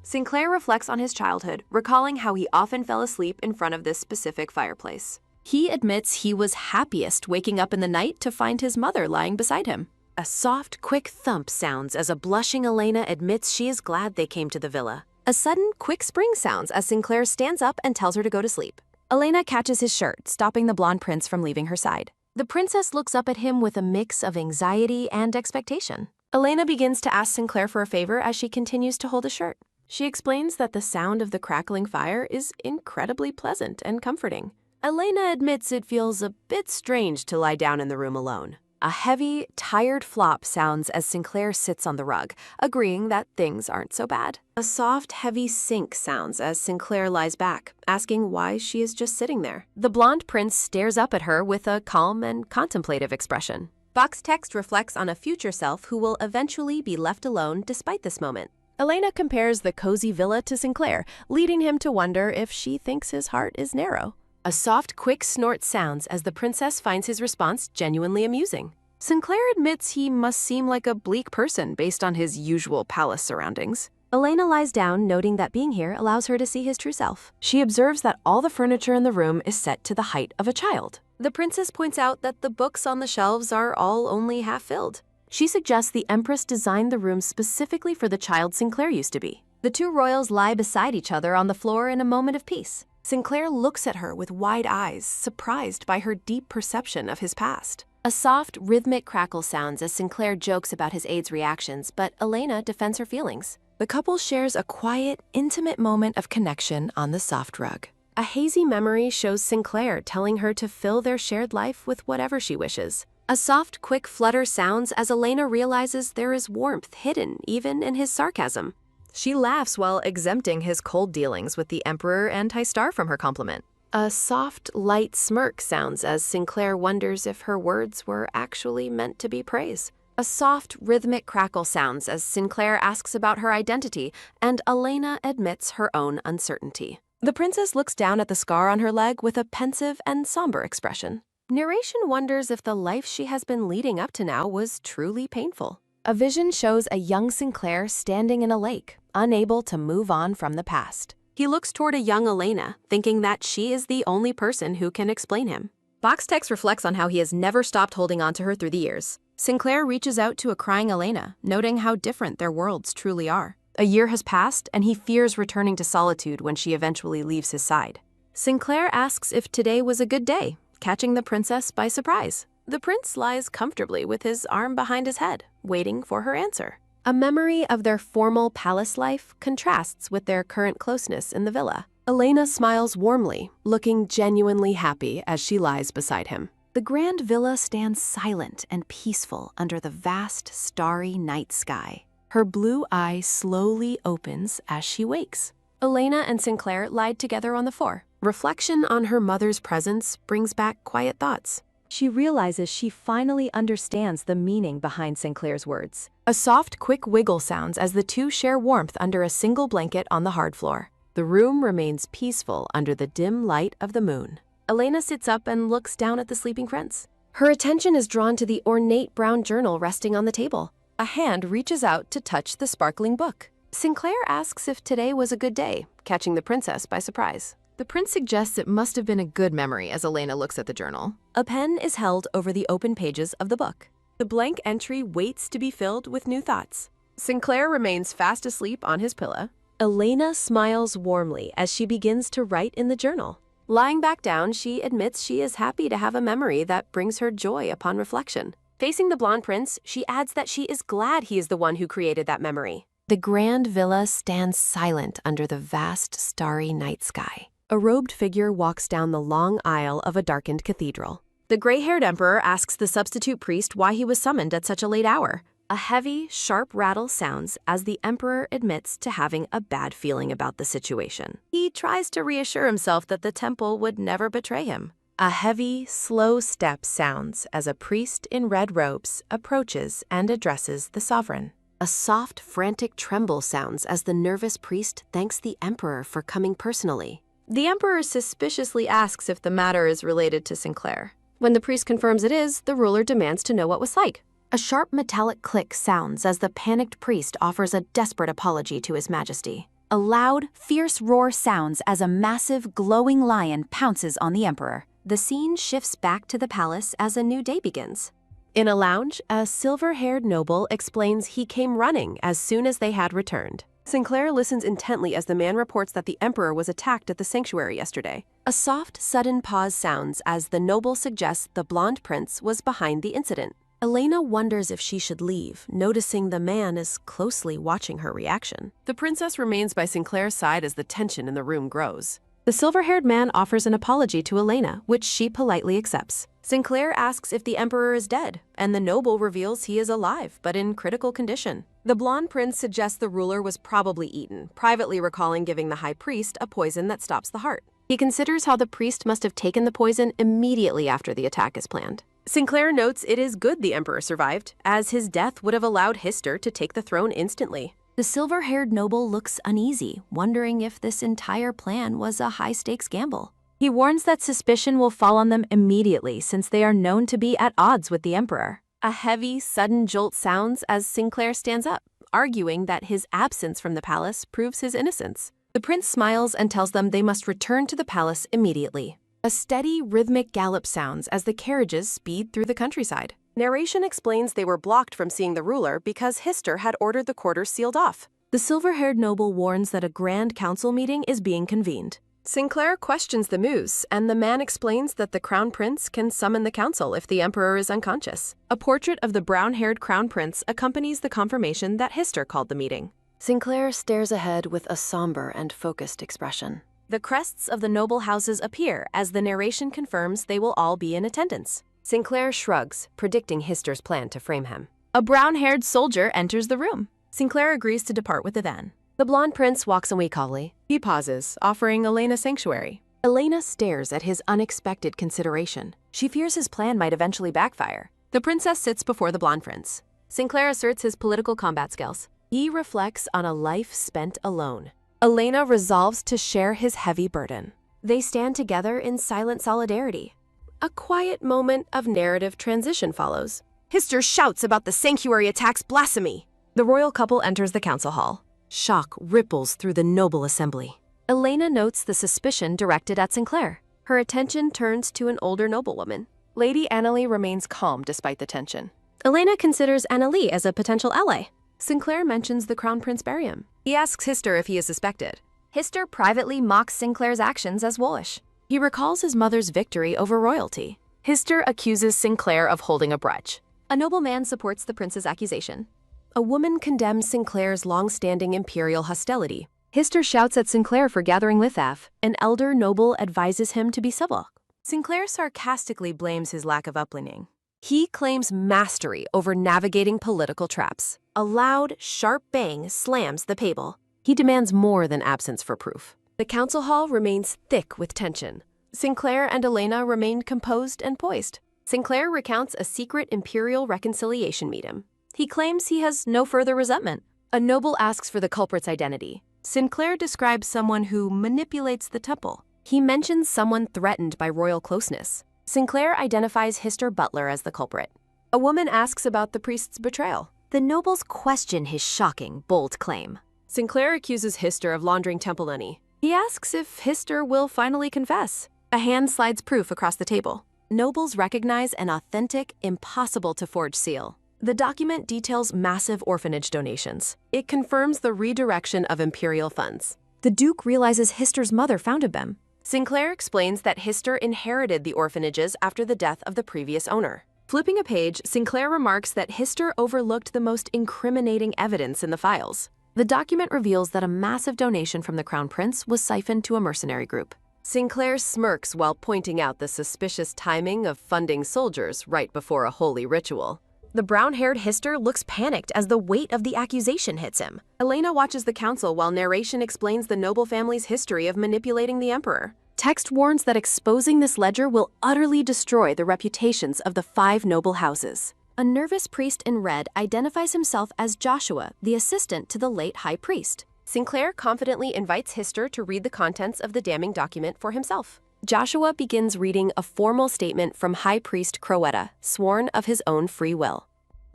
Sinclair reflects on his childhood, recalling how he often fell asleep in front of this specific fireplace. He admits he was happiest waking up in the night to find his mother lying beside him. A soft, quick thump sounds as a blushing Elena admits she is glad they came to the villa. A sudden, quick spring sounds as Sinclair stands up and tells her to go to sleep. Elena catches his shirt, stopping the blonde prince from leaving her side. The princess looks up at him with a mix of anxiety and expectation. Elena begins to ask Sinclair for a favor as she continues to hold a shirt. She explains that the sound of the crackling fire is incredibly pleasant and comforting. Elena admits it feels a bit strange to lie down in the room alone. A heavy, tired flop sounds as Sinclair sits on the rug, agreeing that things aren't so bad. A soft, heavy sink sounds as Sinclair lies back, asking why she is just sitting there. The blonde prince stares up at her with a calm and contemplative expression. Box text reflects on a future self who will eventually be left alone despite this moment. Elena compares the cozy villa to Sinclair, leading him to wonder if she thinks his heart is narrow. A soft, quick snort sounds as the princess finds his response genuinely amusing. Sinclair admits he must seem like a bleak person based on his usual palace surroundings. Elena lies down, noting that being here allows her to see his true self. She observes that all the furniture in the room is set to the height of a child. The princess points out that the books on the shelves are all only half filled. She suggests the Empress designed the room specifically for the child Sinclair used to be. The two royals lie beside each other on the floor in a moment of peace. Sinclair looks at her with wide eyes, surprised by her deep perception of his past. A soft, rhythmic crackle sounds as Sinclair jokes about his aide's reactions, but Elena defends her feelings. The couple shares a quiet, intimate moment of connection on the soft rug. A hazy memory shows Sinclair telling her to fill their shared life with whatever she wishes. A soft, quick flutter sounds as Elena realizes there is warmth hidden even in his sarcasm. She laughs while exempting his cold dealings with the Emperor and High Star from her compliment. A soft, light smirk sounds as Sinclair wonders if her words were actually meant to be praise. A soft, rhythmic crackle sounds as Sinclair asks about her identity, and Elena admits her own uncertainty. The princess looks down at the scar on her leg with a pensive and somber expression. Narration wonders if the life she has been leading up to now was truly painful. A vision shows a young Sinclair standing in a lake, unable to move on from the past. He looks toward a young Elena, thinking that she is the only person who can explain him. Box text reflects on how he has never stopped holding on to her through the years. Sinclair reaches out to a crying Elena, noting how different their worlds truly are. A year has passed, and he fears returning to solitude when she eventually leaves his side. Sinclair asks if today was a good day, catching the princess by surprise. The prince lies comfortably with his arm behind his head, waiting for her answer. A memory of their formal palace life contrasts with their current closeness in the villa. Elena smiles warmly, looking genuinely happy as she lies beside him. The grand villa stands silent and peaceful under the vast, starry night sky. Her blue eye slowly opens as she wakes. Elena and Sinclair lied together on the floor. Reflection on her mother's presence brings back quiet thoughts. She realizes she finally understands the meaning behind Sinclair's words. A soft, quick wiggle sounds as the two share warmth under a single blanket on the hard floor. The room remains peaceful under the dim light of the moon. Elena sits up and looks down at the sleeping prince. Her attention is drawn to the ornate brown journal resting on the table. A hand reaches out to touch the sparkling book. Sinclair asks if today was a good day, catching the princess by surprise. The prince suggests it must have been a good memory as Elena looks at the journal. A pen is held over the open pages of the book. The blank entry waits to be filled with new thoughts. Sinclair remains fast asleep on his pillow. Elena smiles warmly as she begins to write in the journal. Lying back down, she admits she is happy to have a memory that brings her joy upon reflection. Facing the blonde prince, she adds that she is glad he is the one who created that memory. The grand villa stands silent under the vast, starry night sky. A robed figure walks down the long aisle of a darkened cathedral. The gray-haired emperor asks the substitute priest why he was summoned at such a late hour. A heavy, sharp rattle sounds as the emperor admits to having a bad feeling about the situation. He tries to reassure himself that the temple would never betray him. A heavy, slow step sounds as a priest in red robes approaches and addresses the sovereign. A soft, frantic tremble sounds as the nervous priest thanks the emperor for coming personally. The emperor suspiciously asks if the matter is related to Sinclair. When the priest confirms it is, the ruler demands to know what was like. A sharp metallic click sounds as the panicked priest offers a desperate apology to His Majesty. A loud, fierce roar sounds as a massive, glowing lion pounces on the emperor. The scene shifts back to the palace as a new day begins. In a lounge, a silver-haired noble explains he came running as soon as they had returned. Sinclair listens intently as the man reports that the emperor was attacked at the sanctuary yesterday. A soft, sudden pause sounds as the noble suggests the blonde prince was behind the incident. Elena wonders if she should leave, noticing the man is closely watching her reaction. The princess remains by Sinclair's side as the tension in the room grows. The silver-haired man offers an apology to Elena, which she politely accepts. Sinclair asks if the emperor is dead, and the noble reveals he is alive, but in critical condition. The blonde prince suggests the ruler was probably eaten, privately recalling giving the high priest a poison that stops the heart. He considers how the priest must have taken the poison immediately after the attack is planned. Sinclair notes it is good the emperor survived, as his death would have allowed Hister to take the throne instantly. The silver-haired noble looks uneasy, wondering if this entire plan was a high-stakes gamble. He warns that suspicion will fall on them immediately since they are known to be at odds with the emperor. A heavy, sudden jolt sounds as Sinclair stands up, arguing that his absence from the palace proves his innocence. The prince smiles and tells them they must return to the palace immediately. A steady, rhythmic gallop sounds as the carriages speed through the countryside. Narration explains they were blocked from seeing the ruler because Hister had ordered the quarters sealed off. The silver-haired noble warns that a grand council meeting is being convened. Sinclair questions the moose, and the man explains that the crown prince can summon the council if the emperor is unconscious. A portrait of the brown-haired crown prince accompanies the confirmation that Hister called the meeting. Sinclair stares ahead with a somber and focused expression. The crests of the noble houses appear as the narration confirms they will all be in attendance. Sinclair shrugs, predicting Hister's plan to frame him. A brown-haired soldier enters the room. Sinclair agrees to depart with the van. The blonde prince walks away calmly. He pauses, offering Elena sanctuary. Elena stares at his unexpected consideration. She fears his plan might eventually backfire. The princess sits before the blonde prince. Sinclair asserts his political combat skills. He reflects on a life spent alone. Elena resolves to share his heavy burden. They stand together in silent solidarity. A quiet moment of narrative transition follows. Hister shouts about the sanctuary attack's blasphemy. The royal couple enters the council hall. Shock ripples through the noble assembly. Elena notes the suspicion directed at Sinclair. Her attention turns to an older noblewoman. Lady Annalie remains calm despite the tension. Elena considers Annalie as a potential ally. Sinclair mentions the Crown Prince Barium. He asks Hister if he is suspected. Hister privately mocks Sinclair's actions as wolfish. He recalls his mother's victory over royalty. Hister accuses Sinclair of holding a grudge. A nobleman supports the prince's accusation. A woman condemns Sinclair's long-standing imperial hostility. Hister shouts at Sinclair for gathering Lithaf. An elder noble advises him to be civil. Sinclair sarcastically blames his lack of upbringing. He claims mastery over navigating political traps. A loud, sharp bang slams the table. He demands more than absence for proof. The council hall remains thick with tension. Sinclair and Elena remain composed and poised. Sinclair recounts a secret imperial reconciliation meeting. He claims he has no further resentment. A noble asks for the culprit's identity. Sinclair describes someone who manipulates the temple. He mentions someone threatened by royal closeness. Sinclair identifies Hister Butler as the culprit. A woman asks about the priest's betrayal. The nobles question his shocking, bold claim. Sinclair accuses Hister of laundering temple money. He asks if Hister will finally confess. A hand slides proof across the table. Nobles recognize an authentic, impossible-to-forge seal. The document details massive orphanage donations. It confirms the redirection of imperial funds. The Duke realizes Hister's mother founded them. Sinclair explains that Hister inherited the orphanages after the death of the previous owner. Flipping a page, Sinclair remarks that Hister overlooked the most incriminating evidence in the files. The document reveals that a massive donation from the Crown Prince was siphoned to a mercenary group. Sinclair smirks while pointing out the suspicious timing of funding soldiers right before a holy ritual. The brown-haired Hister looks panicked as the weight of the accusation hits him. Elena watches the council while narration explains the noble family's history of manipulating the emperor. Text warns that exposing this ledger will utterly destroy the reputations of the 5 noble houses. A nervous priest in red identifies himself as Joshua, the assistant to the late high priest. Sinclair confidently invites Hister to read the contents of the damning document for himself. Joshua begins reading a formal statement from High Priest Crowetta, sworn of his own free will.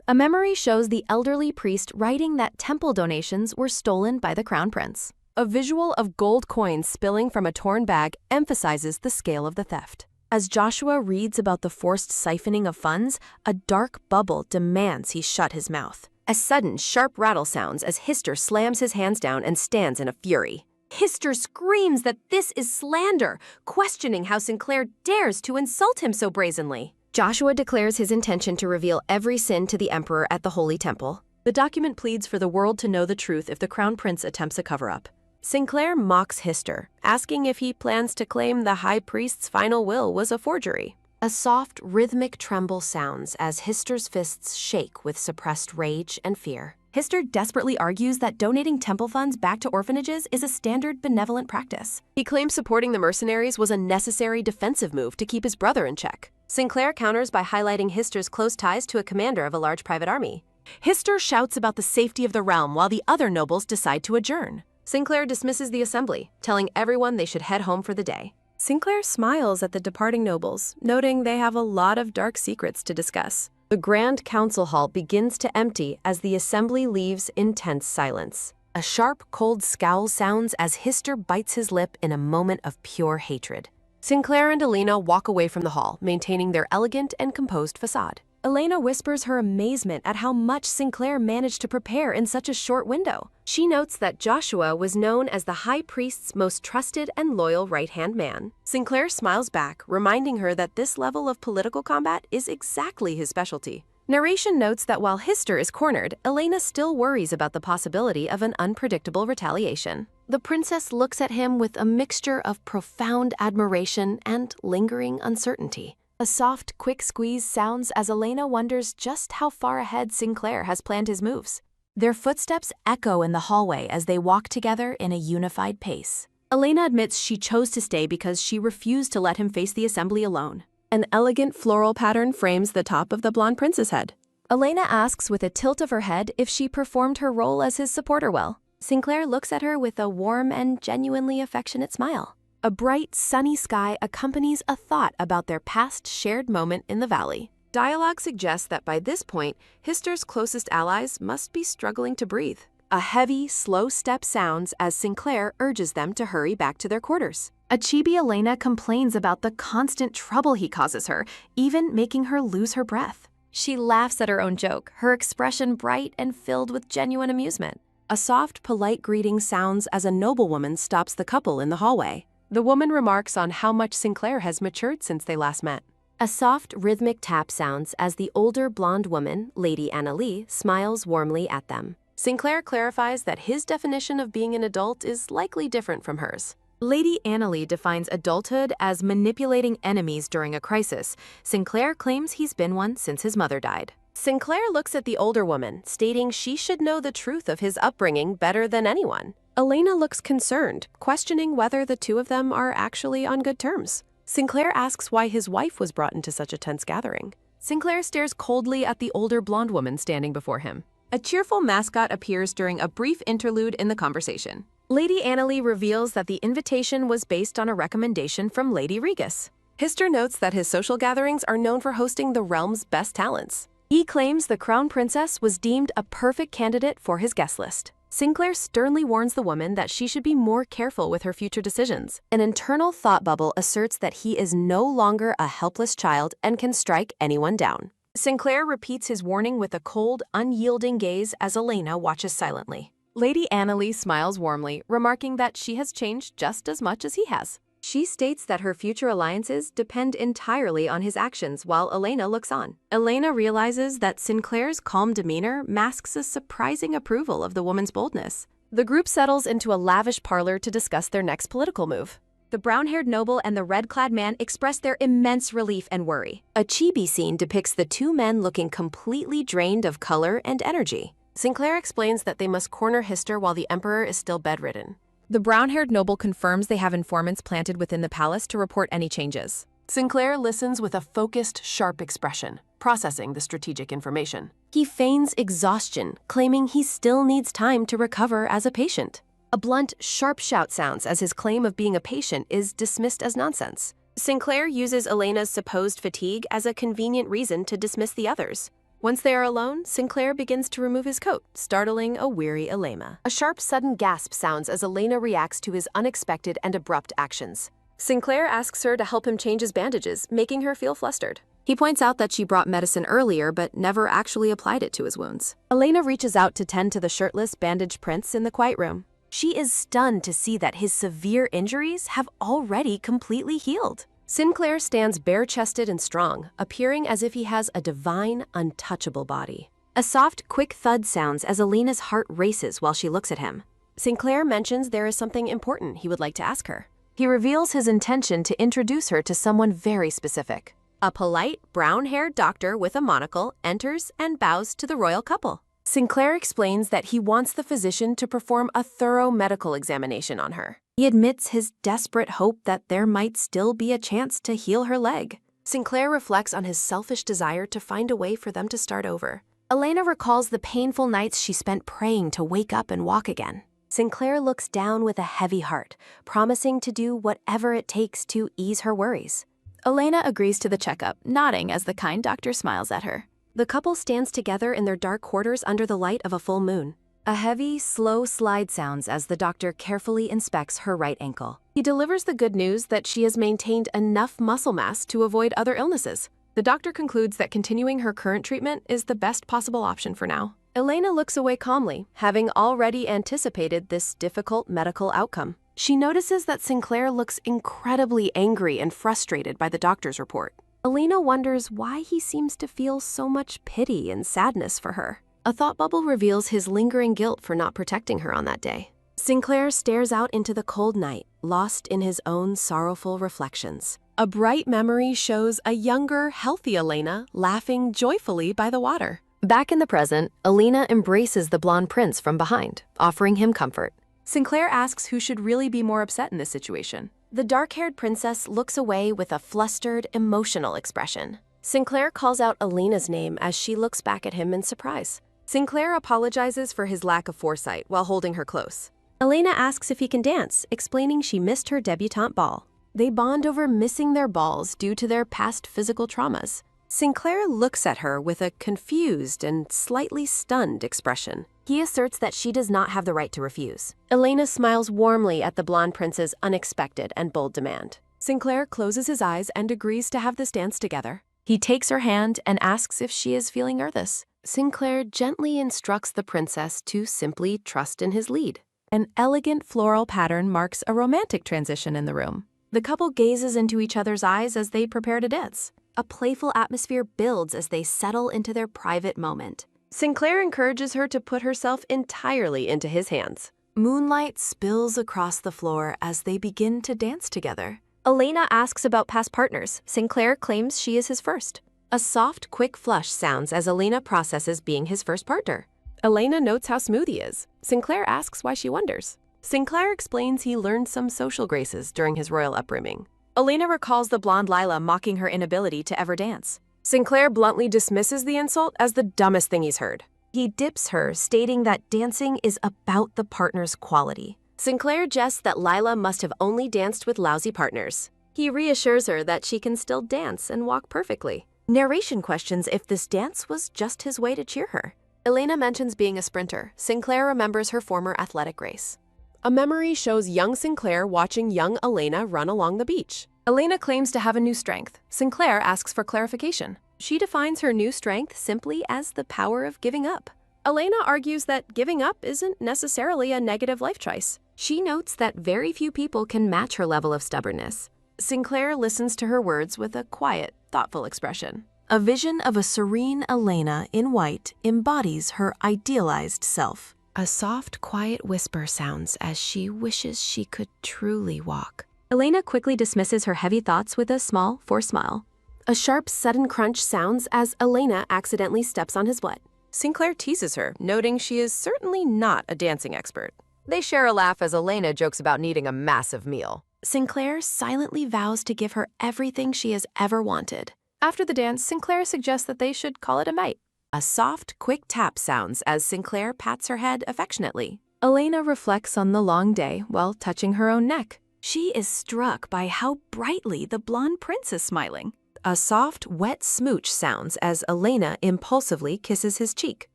A memory shows the elderly priest writing that temple donations were stolen by the Crown Prince. A visual of gold coins spilling from a torn bag emphasizes the scale of the theft. As Joshua reads about the forced siphoning of funds, a dark bubble demands he shut his mouth. A sudden, sharp rattle sounds as Hister slams his hands down and stands in a fury. Hister screams that this is slander, questioning how Sinclair dares to insult him so brazenly. Joshua declares his intention to reveal every sin to the emperor at the Holy Temple. The document pleads for the world to know the truth if the Crown Prince attempts a cover-up. Sinclair mocks Hister, asking if he plans to claim the High Priest's final will was a forgery. A soft, rhythmic tremble sounds as Hister's fists shake with suppressed rage and fear. Hister desperately argues that donating temple funds back to orphanages is a standard benevolent practice. He claims supporting the mercenaries was a necessary defensive move to keep his brother in check. Sinclair counters by highlighting Hister's close ties to a commander of a large private army. Hister shouts about the safety of the realm while the other nobles decide to adjourn. Sinclair dismisses the assembly, telling everyone they should head home for the day. Sinclair smiles at the departing nobles, noting they have a lot of dark secrets to discuss. The Grand Council Hall begins to empty as the assembly leaves in tense silence. A sharp, cold scowl sounds as Hister bites his lip in a moment of pure hatred. Sinclair and Elena walk away from the hall, maintaining their elegant and composed facade. Elena whispers her amazement at how much Sinclair managed to prepare in such a short window. She notes that Joshua was known as the High Priest's most trusted and loyal right-hand man. Sinclair smiles back, reminding her that this level of political combat is exactly his specialty. Narration notes that while Hister is cornered, Elena still worries about the possibility of an unpredictable retaliation. The princess looks at him with a mixture of profound admiration and lingering uncertainty. A soft, quick squeeze sounds as Elena wonders just how far ahead Sinclair has planned his moves. Their footsteps echo in the hallway as they walk together in a unified pace. Elena admits she chose to stay because she refused to let him face the assembly alone. An elegant floral pattern frames the top of the blonde prince's head. Elena asks with a tilt of her head if she performed her role as his supporter well. Sinclair looks at her with a warm and genuinely affectionate smile. A bright, sunny sky accompanies a thought about their past shared moment in the valley. Dialogue suggests that by this point, Hister's closest allies must be struggling to breathe. A heavy, slow step sounds as Sinclair urges them to hurry back to their quarters. A chibi Elena complains about the constant trouble he causes her, even making her lose her breath. She laughs at her own joke, her expression bright and filled with genuine amusement. A soft, polite greeting sounds as a noblewoman stops the couple in the hallway. The woman remarks on how much Sinclair has matured since they last met. A soft, rhythmic tap sounds as the older blonde woman, Lady Annalie, smiles warmly at them. Sinclair clarifies that his definition of being an adult is likely different from hers. Lady Annalie defines adulthood as manipulating enemies during a crisis. Sinclair claims he's been one since his mother died. Sinclair looks at the older woman, stating she should know the truth of his upbringing better than anyone. Elena looks concerned, questioning whether the two of them are actually on good terms. Sinclair asks why his wife was brought into such a tense gathering. Sinclair stares coldly at the older blonde woman standing before him. A cheerful mascot appears during a brief interlude in the conversation. Lady Annalie reveals that the invitation was based on a recommendation from Lady Regis. Hister notes that his social gatherings are known for hosting the realm's best talents. He claims the crown princess was deemed a perfect candidate for his guest list. Sinclair sternly warns the woman that she should be more careful with her future decisions. An internal thought bubble asserts that he is no longer a helpless child and can strike anyone down. Sinclair repeats his warning with a cold, unyielding gaze as Elena watches silently. Lady Annalie smiles warmly, remarking that she has changed just as much as he has. She states that her future alliances depend entirely on his actions while Elena looks on. Elena realizes that Sinclair's calm demeanor masks a surprising approval of the woman's boldness. The group settles into a lavish parlor to discuss their next political move. The brown-haired noble and the red-clad man express their immense relief and worry. A chibi scene depicts the two men looking completely drained of color and energy. Sinclair explains that they must corner Hister while the Emperor is still bedridden. The brown-haired noble confirms they have informants planted within the palace to report any changes. Sinclair listens with a focused, sharp expression, processing the strategic information. He feigns exhaustion, claiming he still needs time to recover as a patient. A blunt, sharp shout sounds as his claim of being a patient is dismissed as nonsense. Sinclair uses Elena's supposed fatigue as a convenient reason to dismiss the others. Once they are alone, Sinclair begins to remove his coat, startling a weary Elena. A sharp, sudden gasp sounds as Elena reacts to his unexpected and abrupt actions. Sinclair asks her to help him change his bandages, making her feel flustered. He points out that she brought medicine earlier but never actually applied it to his wounds. Elena reaches out to tend to the shirtless, bandaged prince in the quiet room. She is stunned to see that his severe injuries have already completely healed. Sinclair stands bare-chested and strong, appearing as if he has a divine, untouchable body. A soft, quick thud sounds as Elena's heart races while she looks at him. Sinclair mentions there is something important he would like to ask her. He reveals his intention to introduce her to someone very specific. A polite, brown-haired doctor with a monocle enters and bows to the royal couple. Sinclair explains that he wants the physician to perform a thorough medical examination on her. He admits his desperate hope that there might still be a chance to heal her leg. Sinclair reflects on his selfish desire to find a way for them to start over. Elena recalls the painful nights she spent praying to wake up and walk again. Sinclair looks down with a heavy heart, promising to do whatever it takes to ease her worries. Elena agrees to the checkup, nodding as the kind doctor smiles at her. The couple stands together in their dark quarters under the light of a full moon. A heavy, slow slide sounds as the doctor carefully inspects her right ankle. He delivers the good news that she has maintained enough muscle mass to avoid other illnesses. The doctor concludes that continuing her current treatment is the best possible option for now. Elena looks away calmly, having already anticipated this difficult medical outcome. She notices that Sinclair looks incredibly angry and frustrated by the doctor's report. Elena wonders why he seems to feel so much pity and sadness for her. A thought bubble reveals his lingering guilt for not protecting her on that day. Sinclair stares out into the cold night, lost in his own sorrowful reflections. A bright memory shows a younger, healthy Elena laughing joyfully by the water. Back in the present, Elena embraces the blonde prince from behind, offering him comfort. Sinclair asks who should really be more upset in this situation. The dark-haired princess looks away with a flustered, emotional expression. Sinclair calls out Elena's name as she looks back at him in surprise. Sinclair apologizes for his lack of foresight while holding her close. Elena asks if he can dance, explaining she missed her debutante ball. They bond over missing their balls due to their past physical traumas. Sinclair looks at her with a confused and slightly stunned expression. He asserts that she does not have the right to refuse. Elena smiles warmly at the blonde prince's unexpected and bold demand. Sinclair closes his eyes and agrees to have this dance together. He takes her hand and asks if she is feeling nervous. Sinclair gently instructs the princess to simply trust in his lead. An elegant floral pattern marks a romantic transition in the room. The couple gazes into each other's eyes as they prepare to dance. A playful atmosphere builds as they settle into their private moment. Sinclair encourages her to put herself entirely into his hands. Moonlight spills across the floor as they begin to dance together. Elena asks about past partners. Sinclair claims she is his first. A soft, quick flush sounds as Elena processes being his first partner. Elena notes how smooth he is. Sinclair asks why she wonders. Sinclair explains he learned some social graces during his royal upbringing. Elena recalls the blonde Lila mocking her inability to ever dance. Sinclair bluntly dismisses the insult as the dumbest thing he's heard. He dips her, stating that dancing is about the partner's quality. Sinclair jests that Lila must have only danced with lousy partners. He reassures her that she can still dance and walk perfectly. Narration questions if this dance was just his way to cheer her. Elena mentions being a sprinter. Sinclair remembers her former athletic race. A memory shows young Sinclair watching young Elena run along the beach. Elena claims to have a new strength. Sinclair asks for clarification. She defines her new strength simply as the power of giving up. Elena argues that giving up isn't necessarily a negative life choice. She notes that very few people can match her level of stubbornness. Sinclair listens to her words with a quiet, thoughtful expression. A vision of a serene Elena in white embodies her idealized self. A soft, quiet whisper sounds as she wishes she could truly walk. Elena quickly dismisses her heavy thoughts with a small, forced smile. A sharp, sudden crunch sounds as Elena accidentally steps on his butt. Sinclair teases her, noting she is certainly not a dancing expert. They share a laugh as Elena jokes about needing a massive meal. Sinclair silently vows to give her everything she has ever wanted. After the dance, Sinclair suggests that they should call it a night. A soft, quick tap sounds as Sinclair pats her head affectionately. Elena reflects on the long day while touching her own neck. She is struck by how brightly the blonde prince is smiling. A soft, wet smooch sounds as Elena impulsively kisses his cheek.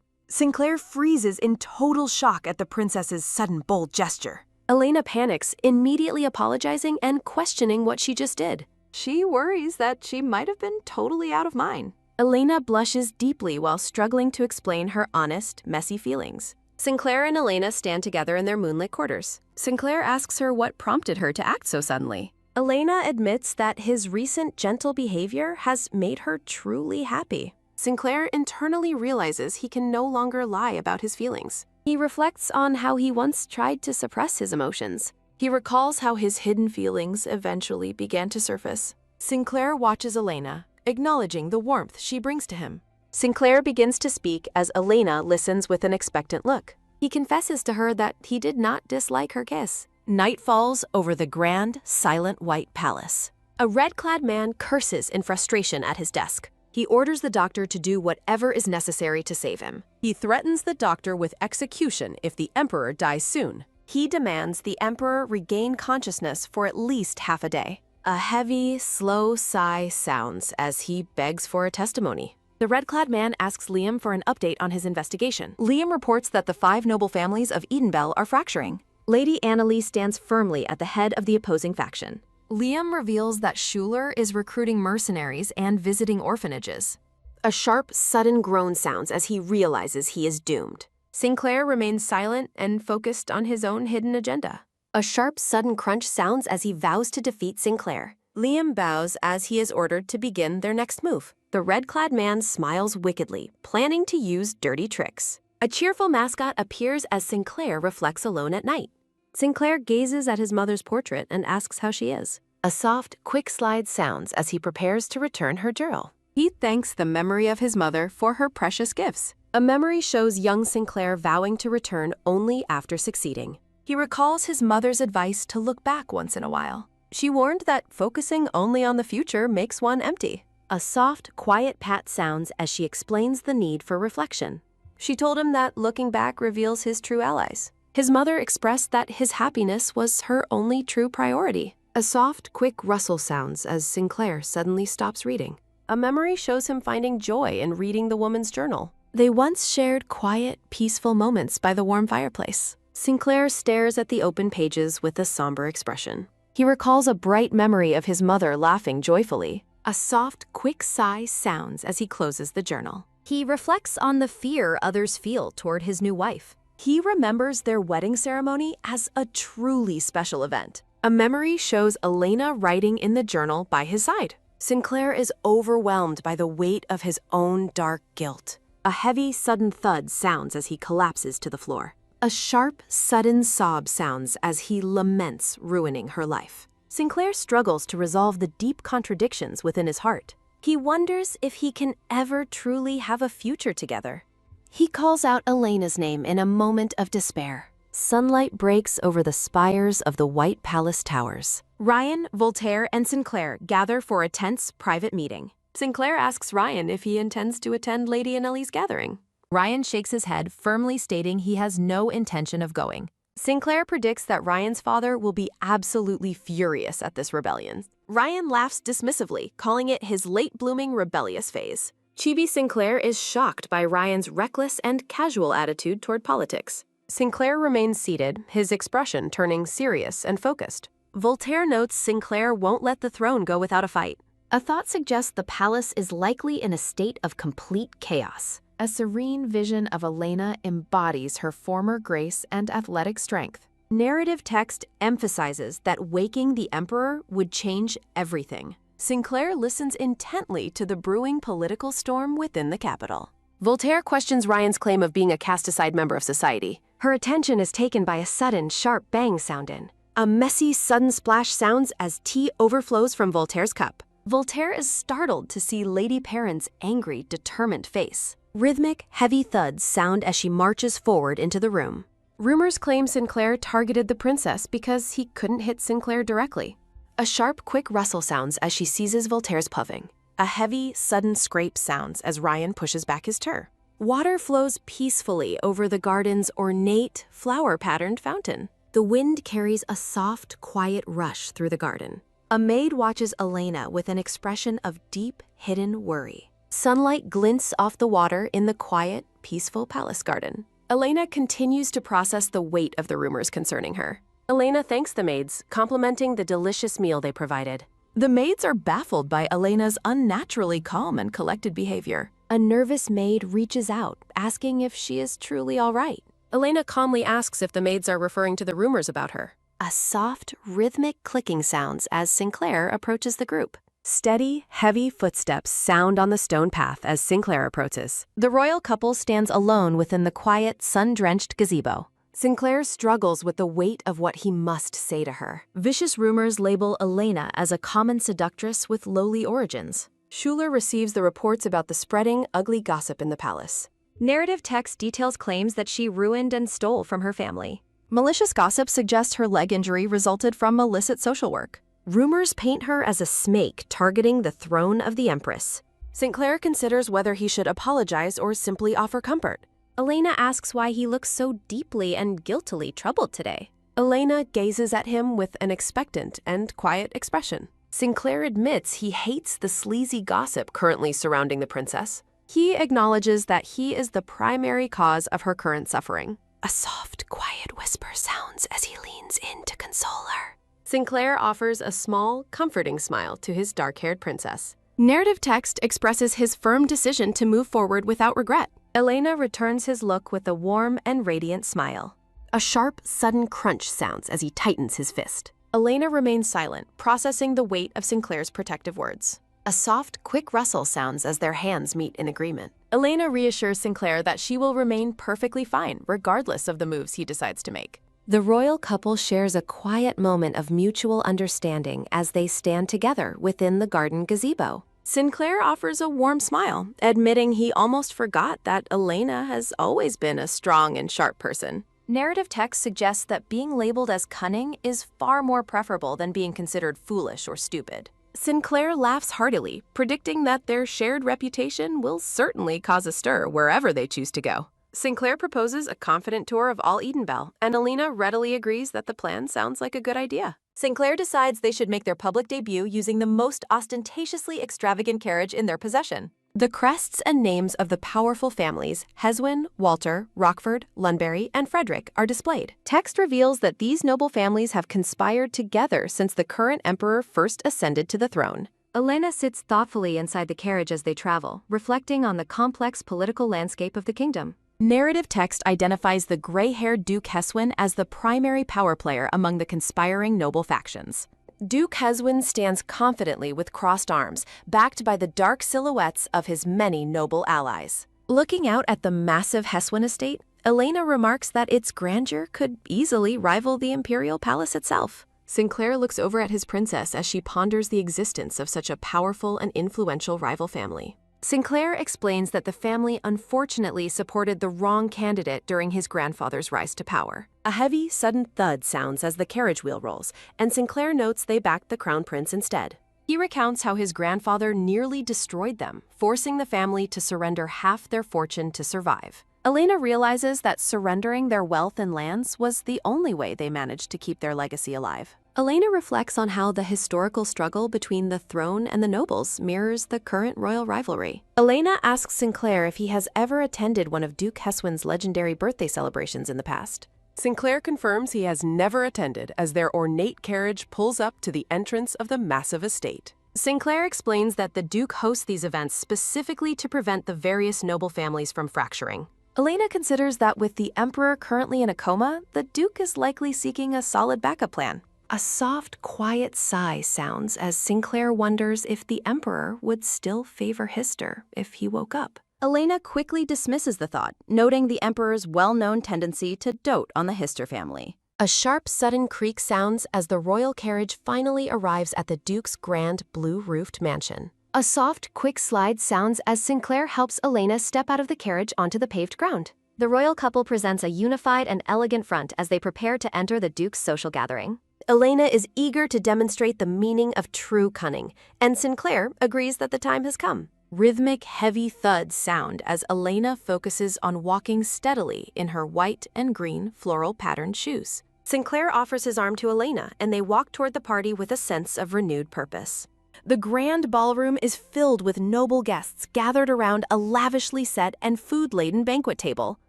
Sinclair freezes in total shock at the princess's sudden bold gesture. Elena panics, immediately apologizing and questioning what she just did. She worries that she might have been totally out of mind. Elena blushes deeply while struggling to explain her honest, messy feelings. Sinclair and Elena stand together in their moonlit quarters. Sinclair asks her what prompted her to act so suddenly. Elena admits that his recent gentle behavior has made her truly happy. Sinclair internally realizes he can no longer lie about his feelings. He reflects on how he once tried to suppress his emotions. He recalls how his hidden feelings eventually began to surface. Sinclair watches Elena, acknowledging the warmth she brings to him. Sinclair begins to speak as Elena listens with an expectant look. He confesses to her that he did not dislike her kiss. Night falls over the grand, silent white palace. A red-clad man curses in frustration at his desk. He orders the doctor to do whatever is necessary to save him. He threatens the doctor with execution if the emperor dies soon. He demands the emperor regain consciousness for at least half a day. A heavy, slow sigh sounds as he begs for a testimony. The red-clad man asks Liam for an update on his investigation. Liam reports that the 5 noble families of Edenbell are fracturing. Lady Annalise stands firmly at the head of the opposing faction. Liam reveals that Schuler is recruiting mercenaries and visiting orphanages. A sharp, sudden groan sounds as he realizes he is doomed. Sinclair remains silent and focused on his own hidden agenda. A sharp, sudden crunch sounds as he vows to defeat Sinclair. Liam bows as he is ordered to begin their next move. The red-clad man smiles wickedly, planning to use dirty tricks. A cheerful mascot appears as Sinclair reflects alone at night. Sinclair gazes at his mother's portrait and asks how she is. A soft, quick slide sounds as he prepares to return her journal. He thanks the memory of his mother for her precious gifts. A memory shows young Sinclair vowing to return only after succeeding. He recalls his mother's advice to look back once in a while. She warned that focusing only on the future makes one empty. A soft, quiet pat sounds as she explains the need for reflection. She told him that looking back reveals his true allies. His mother expressed that his happiness was her only true priority. A soft, quick rustle sounds as Sinclair suddenly stops reading. A memory shows him finding joy in reading the woman's journal. They once shared quiet, peaceful moments by the warm fireplace. Sinclair stares at the open pages with a somber expression. He recalls a bright memory of his mother laughing joyfully. A soft, quick sigh sounds as he closes the journal. He reflects on the fear others feel toward his new wife. He remembers their wedding ceremony as a truly special event. A memory shows Elena writing in the journal by his side. Sinclair is overwhelmed by the weight of his own dark guilt. A heavy, sudden thud sounds as he collapses to the floor. A sharp, sudden sob sounds as he laments ruining her life. Sinclair struggles to resolve the deep contradictions within his heart. He wonders if he can ever truly have a future together. He calls out Elena's name in a moment of despair. Sunlight breaks over the spires of the White Palace towers. Ryan, Voltaire, and Sinclair gather for a tense, private meeting. Sinclair asks Ryan if he intends to attend Lady Annalie's gathering. Ryan shakes his head, firmly stating he has no intention of going. Sinclair predicts that Ryan's father will be absolutely furious at this rebellion. Ryan laughs dismissively, calling it his late-blooming rebellious phase. Chibi Sinclair is shocked by Ryan's reckless and casual attitude toward politics. Sinclair remains seated, his expression turning serious and focused. Voltaire notes Sinclair won't let the throne go without a fight. A thought suggests the palace is likely in a state of complete chaos. A serene vision of Elena embodies her former grace and athletic strength. Narrative text emphasizes that waking the emperor would change everything. Sinclair listens intently to the brewing political storm within the capital. Voltaire questions Ryan's claim of being a cast-aside member of society. Her attention is taken by a sudden, sharp bang sound in. A messy, sudden splash sounds as tea overflows from Voltaire's cup. Voltaire is startled to see Lady Perrin's angry, determined face. Rhythmic, heavy thuds sound as she marches forward into the room. Rumors claim Sinclair targeted the princess because he couldn't hit Sinclair directly. A sharp, quick rustle sounds as she seizes Voltaire's puffing. A heavy, sudden scrape sounds as Ryan pushes back his tur. Water flows peacefully over the garden's ornate, flower-patterned fountain. The wind carries a soft, quiet rush through the garden. A maid watches Elena with an expression of deep, hidden worry. Sunlight glints off the water in the quiet, peaceful palace garden. Elena continues to process the weight of the rumors concerning her. Elena thanks the maids, complimenting the delicious meal they provided. The maids are baffled by Elena's unnaturally calm and collected behavior. A nervous maid reaches out, asking if she is truly all right. Elena calmly asks if the maids are referring to the rumors about her. A soft, rhythmic clicking sounds as Sinclair approaches the group. Steady, heavy footsteps sound on the stone path as Sinclair approaches. The royal couple stands alone within the quiet, sun-drenched gazebo. Sinclair struggles with the weight of what he must say to her. Vicious rumors label Elena as a common seductress with lowly origins. Schuler receives the reports about the spreading, ugly gossip in the palace. Narrative text details claims that she ruined and stole from her family. Malicious gossip suggests her leg injury resulted from illicit social work. Rumors paint her as a snake targeting the throne of the Empress. St. Clair considers whether he should apologize or simply offer comfort. Elena asks why he looks so deeply and guiltily troubled today. Elena gazes at him with an expectant and quiet expression. Sinclair admits he hates the sleazy gossip currently surrounding the princess. He acknowledges that he is the primary cause of her current suffering. A soft, quiet whisper sounds as he leans in to console her. Sinclair offers a small, comforting smile to his dark-haired princess. Narrative text expresses his firm decision to move forward without regret. Elena returns his look with a warm and radiant smile. A sharp, sudden crunch sounds as he tightens his fist. Elena remains silent, processing the weight of Sinclair's protective words. A soft, quick rustle sounds as their hands meet in agreement. Elena reassures Sinclair that she will remain perfectly fine, regardless of the moves he decides to make. The royal couple shares a quiet moment of mutual understanding as they stand together within the garden gazebo. Sinclair offers a warm smile, admitting he almost forgot that Elena has always been a strong and sharp person. Narrative text suggests that being labeled as cunning is far more preferable than being considered foolish or stupid. Sinclair laughs heartily, predicting that their shared reputation will certainly cause a stir wherever they choose to go. Sinclair proposes a confident tour of all Edenbell, and Elena readily agrees that the plan sounds like a good idea. Sinclair decides they should make their public debut using the most ostentatiously extravagant carriage in their possession. The crests and names of the powerful families, Heswin, Walter, Rockford, Lunbury, and Frederick, are displayed. Text reveals that these noble families have conspired together since the current emperor first ascended to the throne. Elena sits thoughtfully inside the carriage as they travel, reflecting on the complex political landscape of the kingdom. Narrative text identifies the gray-haired Duke Heswin as the primary power player among the conspiring noble factions. Duke Heswin stands confidently with crossed arms, backed by the dark silhouettes of his many noble allies. Looking out at the massive Heswin estate, Elena remarks that its grandeur could easily rival the imperial palace itself. Sinclair looks over at his princess as she ponders the existence of such a powerful and influential rival family. Sinclair explains that the family unfortunately supported the wrong candidate during his grandfather's rise to power. A heavy, sudden thud sounds as the carriage wheel rolls, and Sinclair notes they backed the crown prince instead. He recounts how his grandfather nearly destroyed them, forcing the family to surrender half their fortune to survive. Elena realizes that surrendering their wealth and lands was the only way they managed to keep their legacy alive. Elena reflects on how the historical struggle between the throne and the nobles mirrors the current royal rivalry. Elena asks Sinclair if he has ever attended one of Duke Heswin's legendary birthday celebrations in the past. Sinclair confirms he has never attended as their ornate carriage pulls up to the entrance of the massive estate. Sinclair explains that the Duke hosts these events specifically to prevent the various noble families from fracturing. Elena considers that with the Emperor currently in a coma, the Duke is likely seeking a solid backup plan. A soft, quiet sigh sounds as Sinclair wonders if the Emperor would still favor Hister if he woke up. Elena quickly dismisses the thought, noting the Emperor's well-known tendency to dote on the Hister family. A sharp, sudden creak sounds as the royal carriage finally arrives at the Duke's grand, blue-roofed mansion. A soft, quick slide sounds as Sinclair helps Elena step out of the carriage onto the paved ground. The royal couple presents a unified and elegant front as they prepare to enter the Duke's social gathering. Elena is eager to demonstrate the meaning of true cunning, and Sinclair agrees that the time has come. Rhythmic, heavy thuds sound as Elena focuses on walking steadily in her white and green floral patterned shoes. Sinclair offers his arm to Elena, and they walk toward the party with a sense of renewed purpose. The grand ballroom is filled with noble guests gathered around a lavishly set and food-laden banquet table.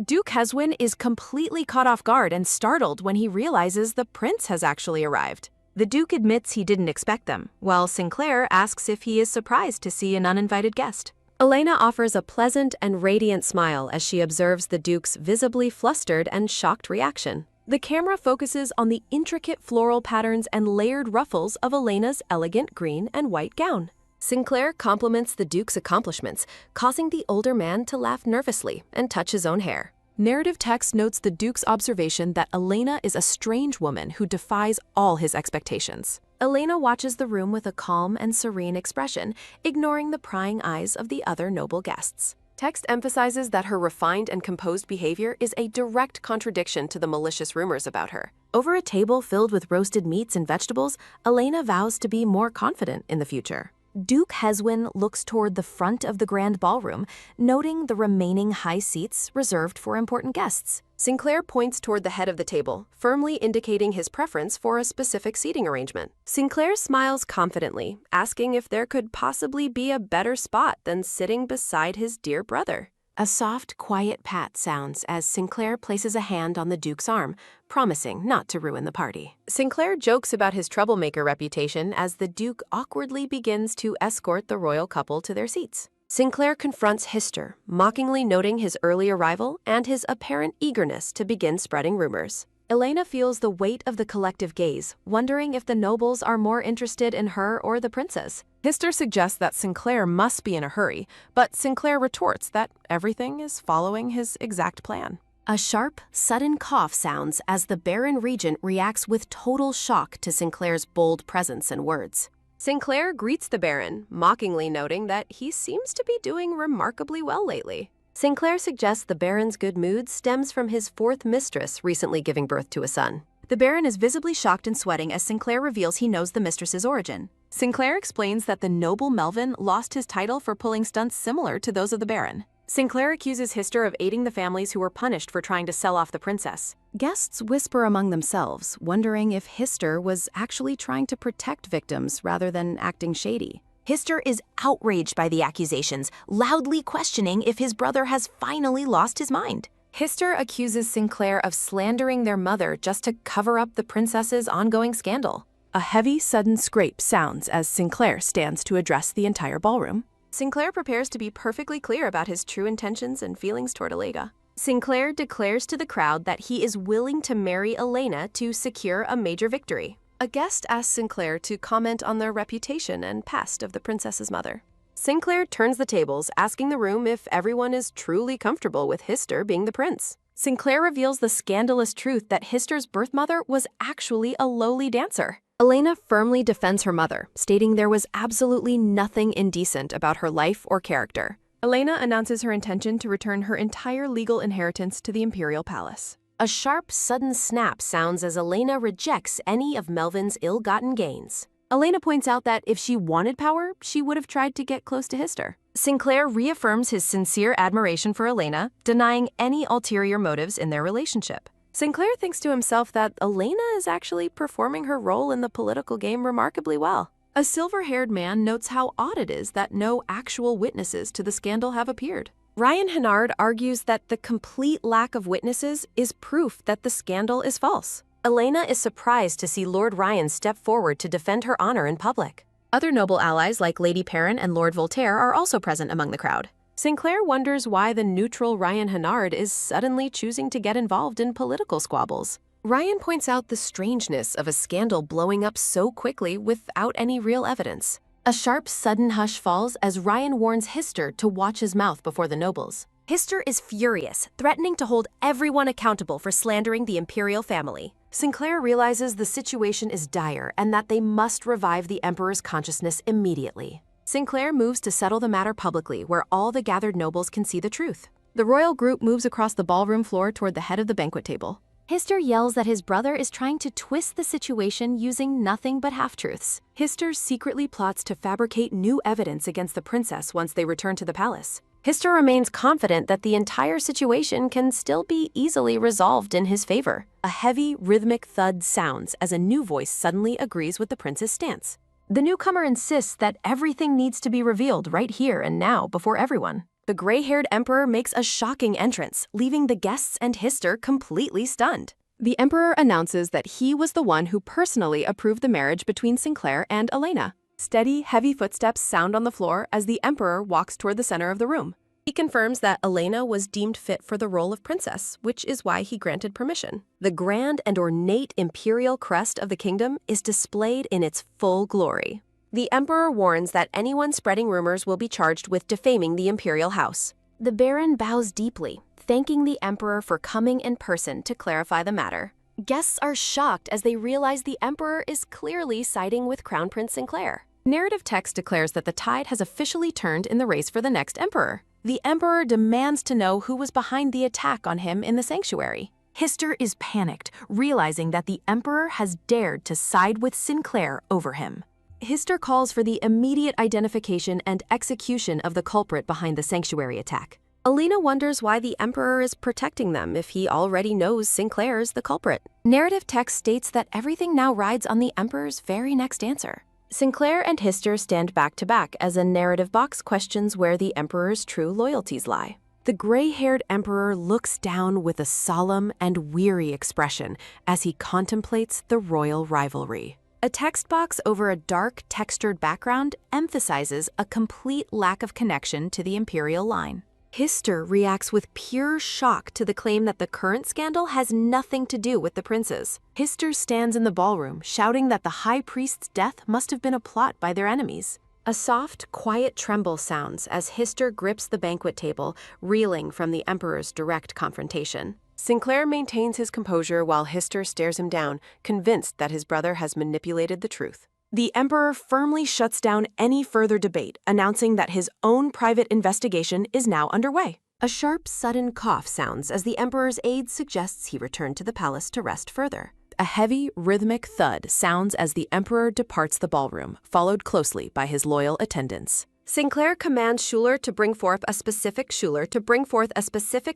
Duke Heswin is completely caught off guard and startled when he realizes the prince has actually arrived. The Duke admits he didn't expect them, while Sinclair asks if he is surprised to see an uninvited guest. Elena offers a pleasant and radiant smile as she observes the Duke's visibly flustered and shocked reaction. The camera focuses on the intricate floral patterns and layered ruffles of Elena's elegant green and white gown. Sinclair compliments the Duke's accomplishments, causing the older man to laugh nervously and touch his own hair. Narrative text notes the Duke's observation that Elena is a strange woman who defies all his expectations. Elena watches the room with a calm and serene expression, ignoring the prying eyes of the other noble guests. Text emphasizes that her refined and composed behavior is a direct contradiction to the malicious rumors about her. Over a table filled with roasted meats and vegetables, Elena vows to be more confident in the future. Duke Heswin looks toward the front of the grand ballroom, noting the remaining high seats reserved for important guests. Sinclair points toward the head of the table, firmly indicating his preference for a specific seating arrangement. Sinclair smiles confidently, asking if there could possibly be a better spot than sitting beside his dear brother. A soft, quiet pat sounds as Sinclair places a hand on the Duke's arm, promising not to ruin the party. Sinclair jokes about his troublemaker reputation as the Duke awkwardly begins to escort the royal couple to their seats. Sinclair confronts Hister, mockingly noting his early arrival and his apparent eagerness to begin spreading rumors. Elena feels the weight of the collective gaze, wondering if the nobles are more interested in her or the princess. Hister suggests that Sinclair must be in a hurry, but Sinclair retorts that everything is following his exact plan. A sharp, sudden cough sounds as the Baron Regent reacts with total shock to Sinclair's bold presence and words. Sinclair greets the Baron, mockingly noting that he seems to be doing remarkably well lately. Sinclair suggests the Baron's good mood stems from his fourth mistress recently giving birth to a son. The Baron is visibly shocked and sweating as Sinclair reveals he knows the mistress's origin. Sinclair explains that the noble Melvin lost his title for pulling stunts similar to those of the Baron. Sinclair accuses Hister of aiding the families who were punished for trying to sell off the princess. Guests whisper among themselves, wondering if Hister was actually trying to protect victims rather than acting shady. Hister is outraged by the accusations, loudly questioning if his brother has finally lost his mind. Hister accuses Sinclair of slandering their mother just to cover up the princess's ongoing scandal. A heavy, sudden scrape sounds as Sinclair stands to address the entire ballroom. Sinclair prepares to be perfectly clear about his true intentions and feelings toward Elena. Sinclair declares to the crowd that he is willing to marry Elena to secure a major victory. A guest asks Sinclair to comment on the reputation and past of the princess's mother. Sinclair turns the tables, asking the room if everyone is truly comfortable with Hister being the prince. Sinclair reveals the scandalous truth that Hister's birth mother was actually a lowly dancer. Elena firmly defends her mother, stating there was absolutely nothing indecent about her life or character. Elena announces her intention to return her entire legal inheritance to the imperial palace. A sharp, sudden snap sounds as Elena rejects any of Melvin's ill-gotten gains. Elena points out that if she wanted power, she would have tried to get close to Hister. Sinclair reaffirms his sincere admiration for Elena, denying any ulterior motives in their relationship. Sinclair thinks to himself that Elena is actually performing her role in the political game remarkably well. A silver-haired man notes how odd it is that no actual witnesses to the scandal have appeared. Ryan Hennard argues that the complete lack of witnesses is proof that the scandal is false. Elena is surprised to see Lord Ryan step forward to defend her honor in public. Other noble allies like Lady Perrin and Lord Voltaire are also present among the crowd. Sinclair wonders why the neutral Ryan Hennard is suddenly choosing to get involved in political squabbles. Ryan points out the strangeness of a scandal blowing up so quickly without any real evidence. A sharp, sudden hush falls as Ryan warns Hister to watch his mouth before the nobles. Hister is furious, threatening to hold everyone accountable for slandering the imperial family. Sinclair realizes the situation is dire and that they must revive the emperor's consciousness immediately. Sinclair moves to settle the matter publicly, where all the gathered nobles can see the truth. The royal group moves across the ballroom floor toward the head of the banquet table. Hister yells that his brother is trying to twist the situation using nothing but half-truths. Hister secretly plots to fabricate new evidence against the princess once they return to the palace. Hister remains confident that the entire situation can still be easily resolved in his favor. A heavy, rhythmic thud sounds as a new voice suddenly agrees with the prince's stance. The newcomer insists that everything needs to be revealed right here and now before everyone. The gray-haired emperor makes a shocking entrance, leaving the guests and Hister completely stunned. The emperor announces that he was the one who personally approved the marriage between Sinclair and Elena. Steady, heavy footsteps sound on the floor as the emperor walks toward the center of the room. He confirms that Elena was deemed fit for the role of princess, which is why he granted permission. The grand and ornate imperial crest of the kingdom is displayed in its full glory. The emperor warns that anyone spreading rumors will be charged with defaming the imperial house. The Baron bows deeply, thanking the emperor for coming in person to clarify the matter. Guests are shocked as they realize the emperor is clearly siding with Crown Prince Sinclair. Narrative text declares that the tide has officially turned in the race for the next emperor. The emperor demands to know who was behind the attack on him in the sanctuary. Hister is panicked, realizing that the emperor has dared to side with Sinclair over him. Hister calls for the immediate identification and execution of the culprit behind the sanctuary attack. Alina wonders why the emperor is protecting them if he already knows Sinclair's the culprit. Narrative text states that everything now rides on the emperor's very next answer. Sinclair and Hister stand back to back as a narrative box questions where the emperor's true loyalties lie. The gray-haired emperor looks down with a solemn and weary expression as he contemplates the royal rivalry. A text box over a dark, textured background emphasizes a complete lack of connection to the imperial line. Hister reacts with pure shock to the claim that the current scandal has nothing to do with the princes. Hister stands in the ballroom, shouting that the high priest's death must have been a plot by their enemies. A soft, quiet tremble sounds as Hister grips the banquet table, reeling from the emperor's direct confrontation. Sinclair maintains his composure while Hister stares him down, convinced that his brother has manipulated the truth. The emperor firmly shuts down any further debate, announcing that his own private investigation is now underway. A sharp, sudden cough sounds as the emperor's aide suggests he return to the palace to rest further. A heavy, rhythmic thud sounds as the emperor departs the ballroom, followed closely by his loyal attendants. Sinclair commands Schuler to bring forth a specific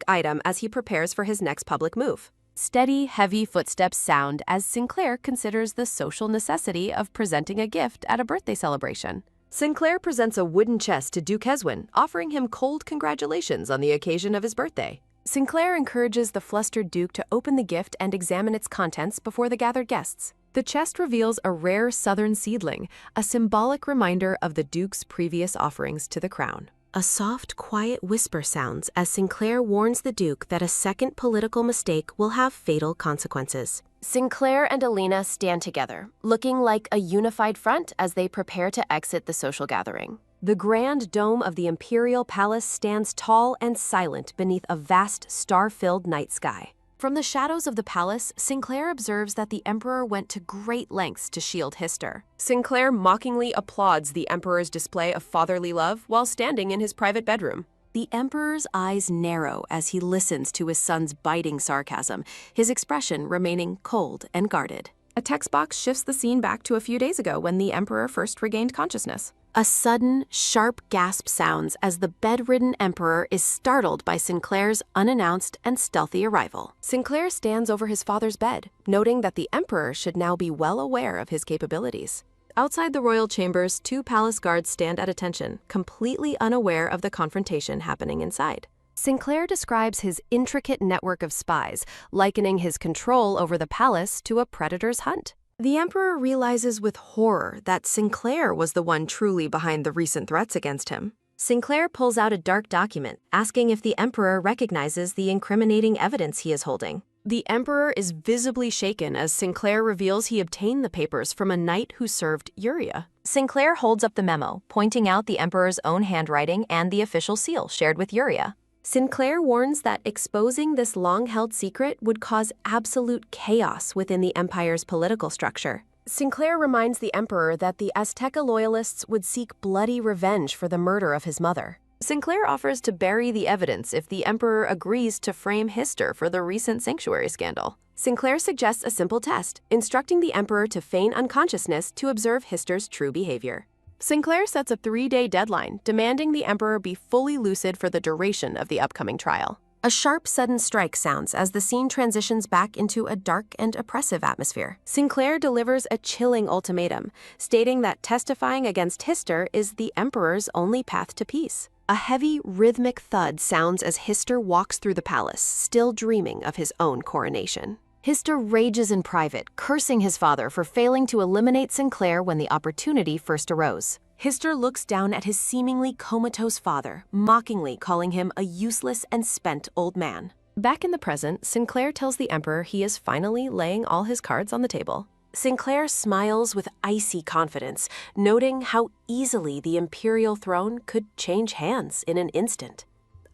item as he prepares for his next public move. Steady, heavy footsteps sound as Sinclair considers the social necessity of presenting a gift at a birthday celebration. Sinclair presents a wooden chest to Duke Heswin, offering him cold congratulations on the occasion of his birthday. Sinclair encourages the flustered Duke to open the gift and examine its contents before the gathered guests. The chest reveals a rare southern seedling, a symbolic reminder of the Duke's previous offerings to the crown. A soft, quiet whisper sounds as Sinclair warns the Duke that a second political mistake will have fatal consequences. Sinclair and Alina stand together, looking like a unified front as they prepare to exit the social gathering. The grand dome of the imperial palace stands tall and silent beneath a vast, star-filled night sky. From the shadows of the palace, Sinclair observes that the emperor went to great lengths to shield Hister. Sinclair mockingly applauds the emperor's display of fatherly love while standing in his private bedroom. The emperor's eyes narrow as he listens to his son's biting sarcasm, his expression remaining cold and guarded. A text box shifts the scene back to a few days ago when the emperor first regained consciousness. A sudden, sharp gasp sounds as the bedridden emperor is startled by Sinclair's unannounced and stealthy arrival. Sinclair stands over his father's bed, noting that the emperor should now be well aware of his capabilities. Outside the royal chambers, two palace guards stand at attention, completely unaware of the confrontation happening inside. Sinclair describes his intricate network of spies, likening his control over the palace to a predator's hunt. The emperor realizes with horror that Sinclair was the one truly behind the recent threats against him. Sinclair pulls out a dark document, asking if the emperor recognizes the incriminating evidence he is holding. The emperor is visibly shaken as Sinclair reveals he obtained the papers from a knight who served Uria. Sinclair holds up the memo, pointing out the emperor's own handwriting and the official seal shared with Uria. Sinclair warns that exposing this long-held secret would cause absolute chaos within the empire's political structure. Sinclair reminds the emperor that the Azteca loyalists would seek bloody revenge for the murder of his mother. Sinclair offers to bury the evidence if the emperor agrees to frame Hister for the recent sanctuary scandal. Sinclair suggests a simple test, instructing the emperor to feign unconsciousness to observe Hister's true behavior. Sinclair sets a 3-day deadline, demanding the emperor be fully lucid for the duration of the upcoming trial. A sharp, sudden strike sounds as the scene transitions back into a dark and oppressive atmosphere. Sinclair delivers a chilling ultimatum, stating that testifying against Hister is the emperor's only path to peace. A heavy, rhythmic thud sounds as Hister walks through the palace, still dreaming of his own coronation. Hister rages in private, cursing his father for failing to eliminate Sinclair when the opportunity first arose. Hister looks down at his seemingly comatose father, mockingly calling him a useless and spent old man. Back in the present, Sinclair tells the emperor he is finally laying all his cards on the table. Sinclair smiles with icy confidence, noting how easily the imperial throne could change hands in an instant.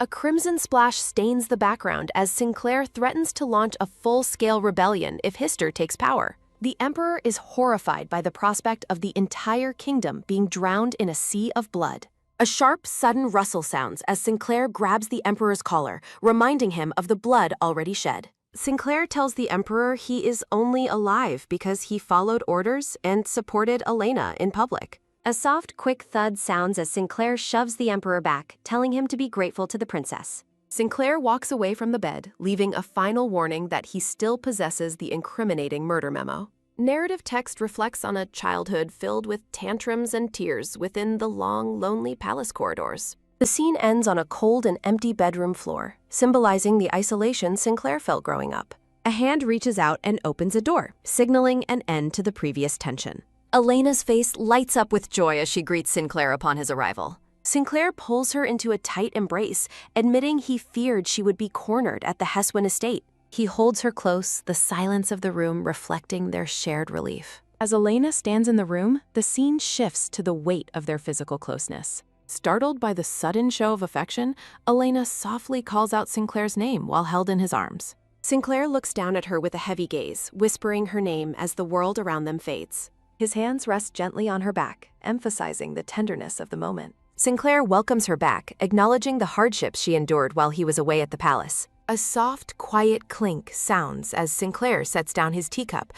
A crimson splash stains the background as Sinclair threatens to launch a full-scale rebellion if Hister takes power. The Emperor is horrified by the prospect of the entire kingdom being drowned in a sea of blood. A sharp, sudden rustle sounds as Sinclair grabs the Emperor's collar, reminding him of the blood already shed. Sinclair tells the Emperor he is only alive because he followed orders and supported Elena in public. A soft, quick thud sounds as Sinclair shoves the Emperor back, telling him to be grateful to the princess. Sinclair walks away from the bed, leaving a final warning that he still possesses the incriminating murder memo. Narrative text reflects on a childhood filled with tantrums and tears within the long, lonely palace corridors. The scene ends on a cold and empty bedroom floor, symbolizing the isolation Sinclair felt growing up. A hand reaches out and opens a door, signaling an end to the previous tension. Elena's face lights up with joy as she greets Sinclair upon his arrival. Sinclair pulls her into a tight embrace, admitting he feared she would be cornered at the Heswin estate. He holds her close, the silence of the room reflecting their shared relief. As Elena stands in the room, the scene shifts to the weight of their physical closeness. Startled by the sudden show of affection, Elena softly calls out Sinclair's name while held in his arms. Sinclair looks down at her with a heavy gaze, whispering her name as the world around them fades. His hands rest gently on her back, emphasizing the tenderness of the moment. Sinclair welcomes her back, acknowledging the hardships she endured while he was away at the palace. A soft, quiet clink sounds as Sinclair sets down his teacup,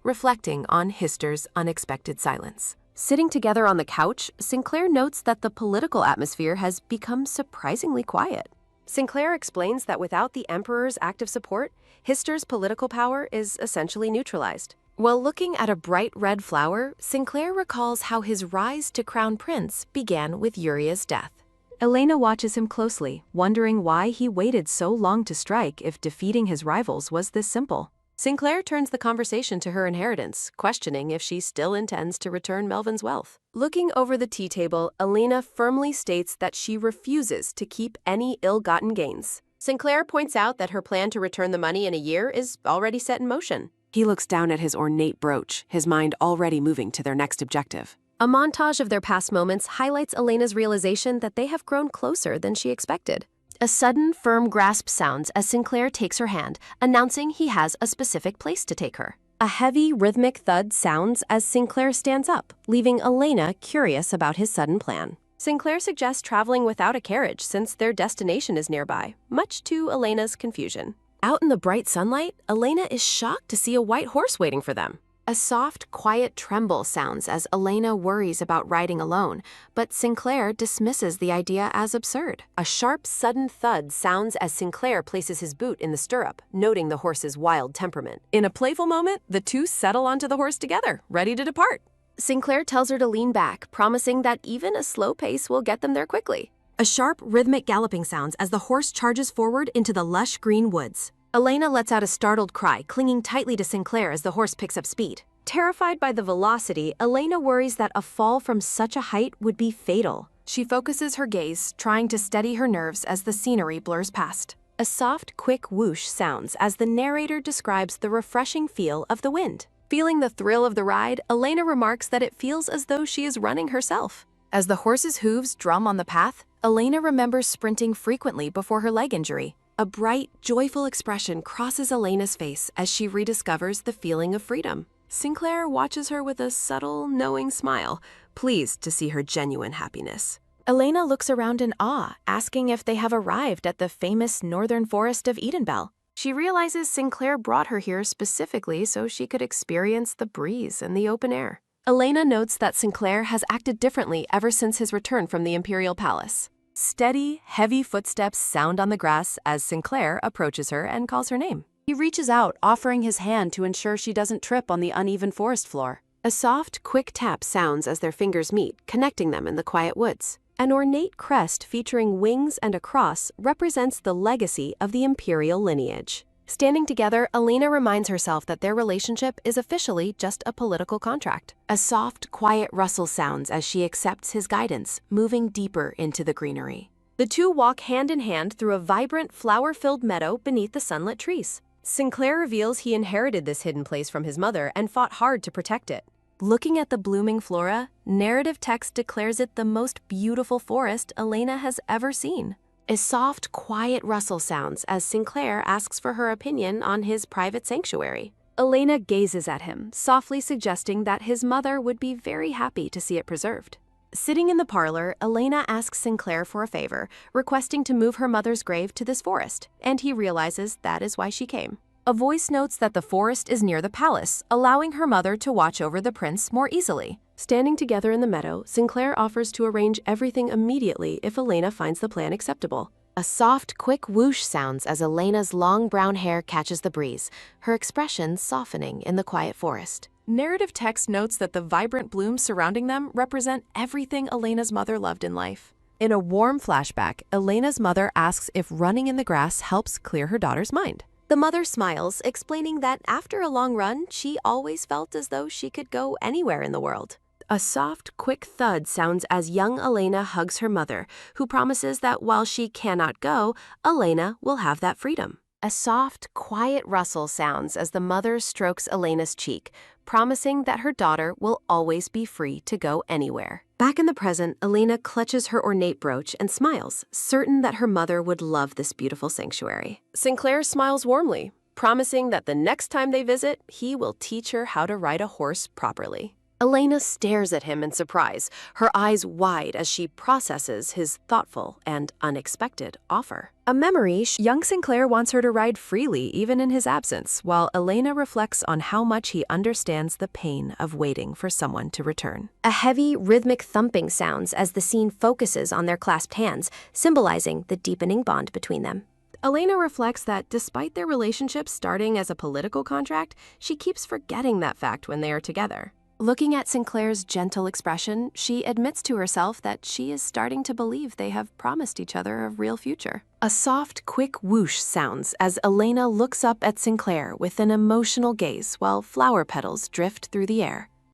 reflecting on Hister's unexpected silence. Sitting together on the couch, Sinclair notes that the political atmosphere has become surprisingly quiet. Sinclair explains that without the Emperor's active support, Hister's political power is essentially neutralized. While looking at a bright red flower, Sinclair recalls how his rise to crown prince began with Uria's death. Elena watches him closely, wondering why he waited so long to strike if defeating his rivals was this simple. Sinclair turns the conversation to her inheritance, questioning if she still intends to return Melvin's wealth. Looking over the tea table, Elena firmly states that she refuses to keep any ill-gotten gains. Sinclair points out that her plan to return the money in a year is already set in motion. He looks down at his ornate brooch, his mind already moving to their next objective. A montage of their past moments highlights Elena's realization that they have grown closer than she expected. A sudden, firm grasp sounds as Sinclair takes her hand, announcing he has a specific place to take her. A heavy, rhythmic thud sounds as Sinclair stands up, leaving Elena curious about his sudden plan. Sinclair suggests traveling without a carriage since their destination is nearby, much to Elena's confusion. Out in the bright sunlight, Elena is shocked to see a white horse waiting for them. A soft, quiet tremble sounds as Elena worries about riding alone, but Sinclair dismisses the idea as absurd. A sharp, sudden thud sounds as Sinclair places his boot in the stirrup, noting the horse's wild temperament. In a playful moment, the two settle onto the horse together, ready to depart. Sinclair tells her to lean back, promising that even a slow pace will get them there quickly. A sharp, rhythmic galloping sounds as the horse charges forward into the lush green woods. Elena lets out a startled cry, clinging tightly to Sinclair as the horse picks up speed. Terrified by the velocity, Elena worries that a fall from such a height would be fatal. She focuses her gaze, trying to steady her nerves as the scenery blurs past. A soft, quick whoosh sounds as the narrator describes the refreshing feel of the wind. Feeling the thrill of the ride, Elena remarks that it feels as though she is running herself. As the horse's hooves drum on the path, Elena remembers sprinting frequently before her leg injury. A bright, joyful expression crosses Elena's face as she rediscovers the feeling of freedom. Sinclair watches her with a subtle, knowing smile, pleased to see her genuine happiness. Elena looks around in awe, asking if they have arrived at the famous northern forest of Edenbell. She realizes Sinclair brought her here specifically so she could experience the breeze and the open air. Elena notes that Sinclair has acted differently ever since his return from the imperial palace. Steady, heavy footsteps sound on the grass as Sinclair approaches her and calls her name. He reaches out, offering his hand to ensure she doesn't trip on the uneven forest floor. A soft, quick tap sounds as their fingers meet, connecting them in the quiet woods. An ornate crest featuring wings and a cross represents the legacy of the imperial lineage. Standing together, Elena reminds herself that their relationship is officially just a political contract. A soft, quiet rustle sounds as she accepts his guidance, moving deeper into the greenery. The two walk hand in hand through a vibrant, flower-filled meadow beneath the sunlit trees. Sinclair reveals he inherited this hidden place from his mother and fought hard to protect it. Looking at the blooming flora, narrative text declares it the most beautiful forest Elena has ever seen. A soft, quiet rustle sounds as Sinclair asks for her opinion on his private sanctuary. Elena gazes at him, softly suggesting that his mother would be very happy to see it preserved. Sitting in the parlor, Elena asks Sinclair for a favor, requesting to move her mother's grave to this forest, and he realizes that is why she came. A voice notes that the forest is near the palace, allowing her mother to watch over the prince more easily. Standing together in the meadow, Sinclair offers to arrange everything immediately if Elena finds the plan acceptable. A soft, quick whoosh sounds as Elena's long brown hair catches the breeze, her expression softening in the quiet forest. Narrative text notes that the vibrant blooms surrounding them represent everything Elena's mother loved in life. In a warm flashback, Elena's mother asks if running in the grass helps clear her daughter's mind. The mother smiles, explaining that after a long run, she always felt as though she could go anywhere in the world. A soft, quick thud sounds as young Elena hugs her mother, who promises that while she cannot go, Elena will have that freedom. A soft, quiet rustle sounds as the mother strokes Elena's cheek, promising that her daughter will always be free to go anywhere. Back in the present, Elena clutches her ornate brooch and smiles, certain that her mother would love this beautiful sanctuary. Sinclair smiles warmly, promising that the next time they visit, he will teach her how to ride a horse properly. Elena stares at him in surprise, her eyes wide as she processes his thoughtful and unexpected offer. A memory, young Sinclair wants her to ride freely even in his absence, while Elena reflects on how much he understands the pain of waiting for someone to return. A heavy, rhythmic thumping sounds as the scene focuses on their clasped hands, symbolizing the deepening bond between them. Elena reflects that despite their relationship starting as a political contract, she keeps forgetting that fact when they are together. Looking at Sinclair's gentle expression, she admits to herself that she is starting to believe they have promised each other a real future. A soft, quick whoosh sounds as Elena looks up at Sinclair with an emotional gaze while flower petals drift through the air.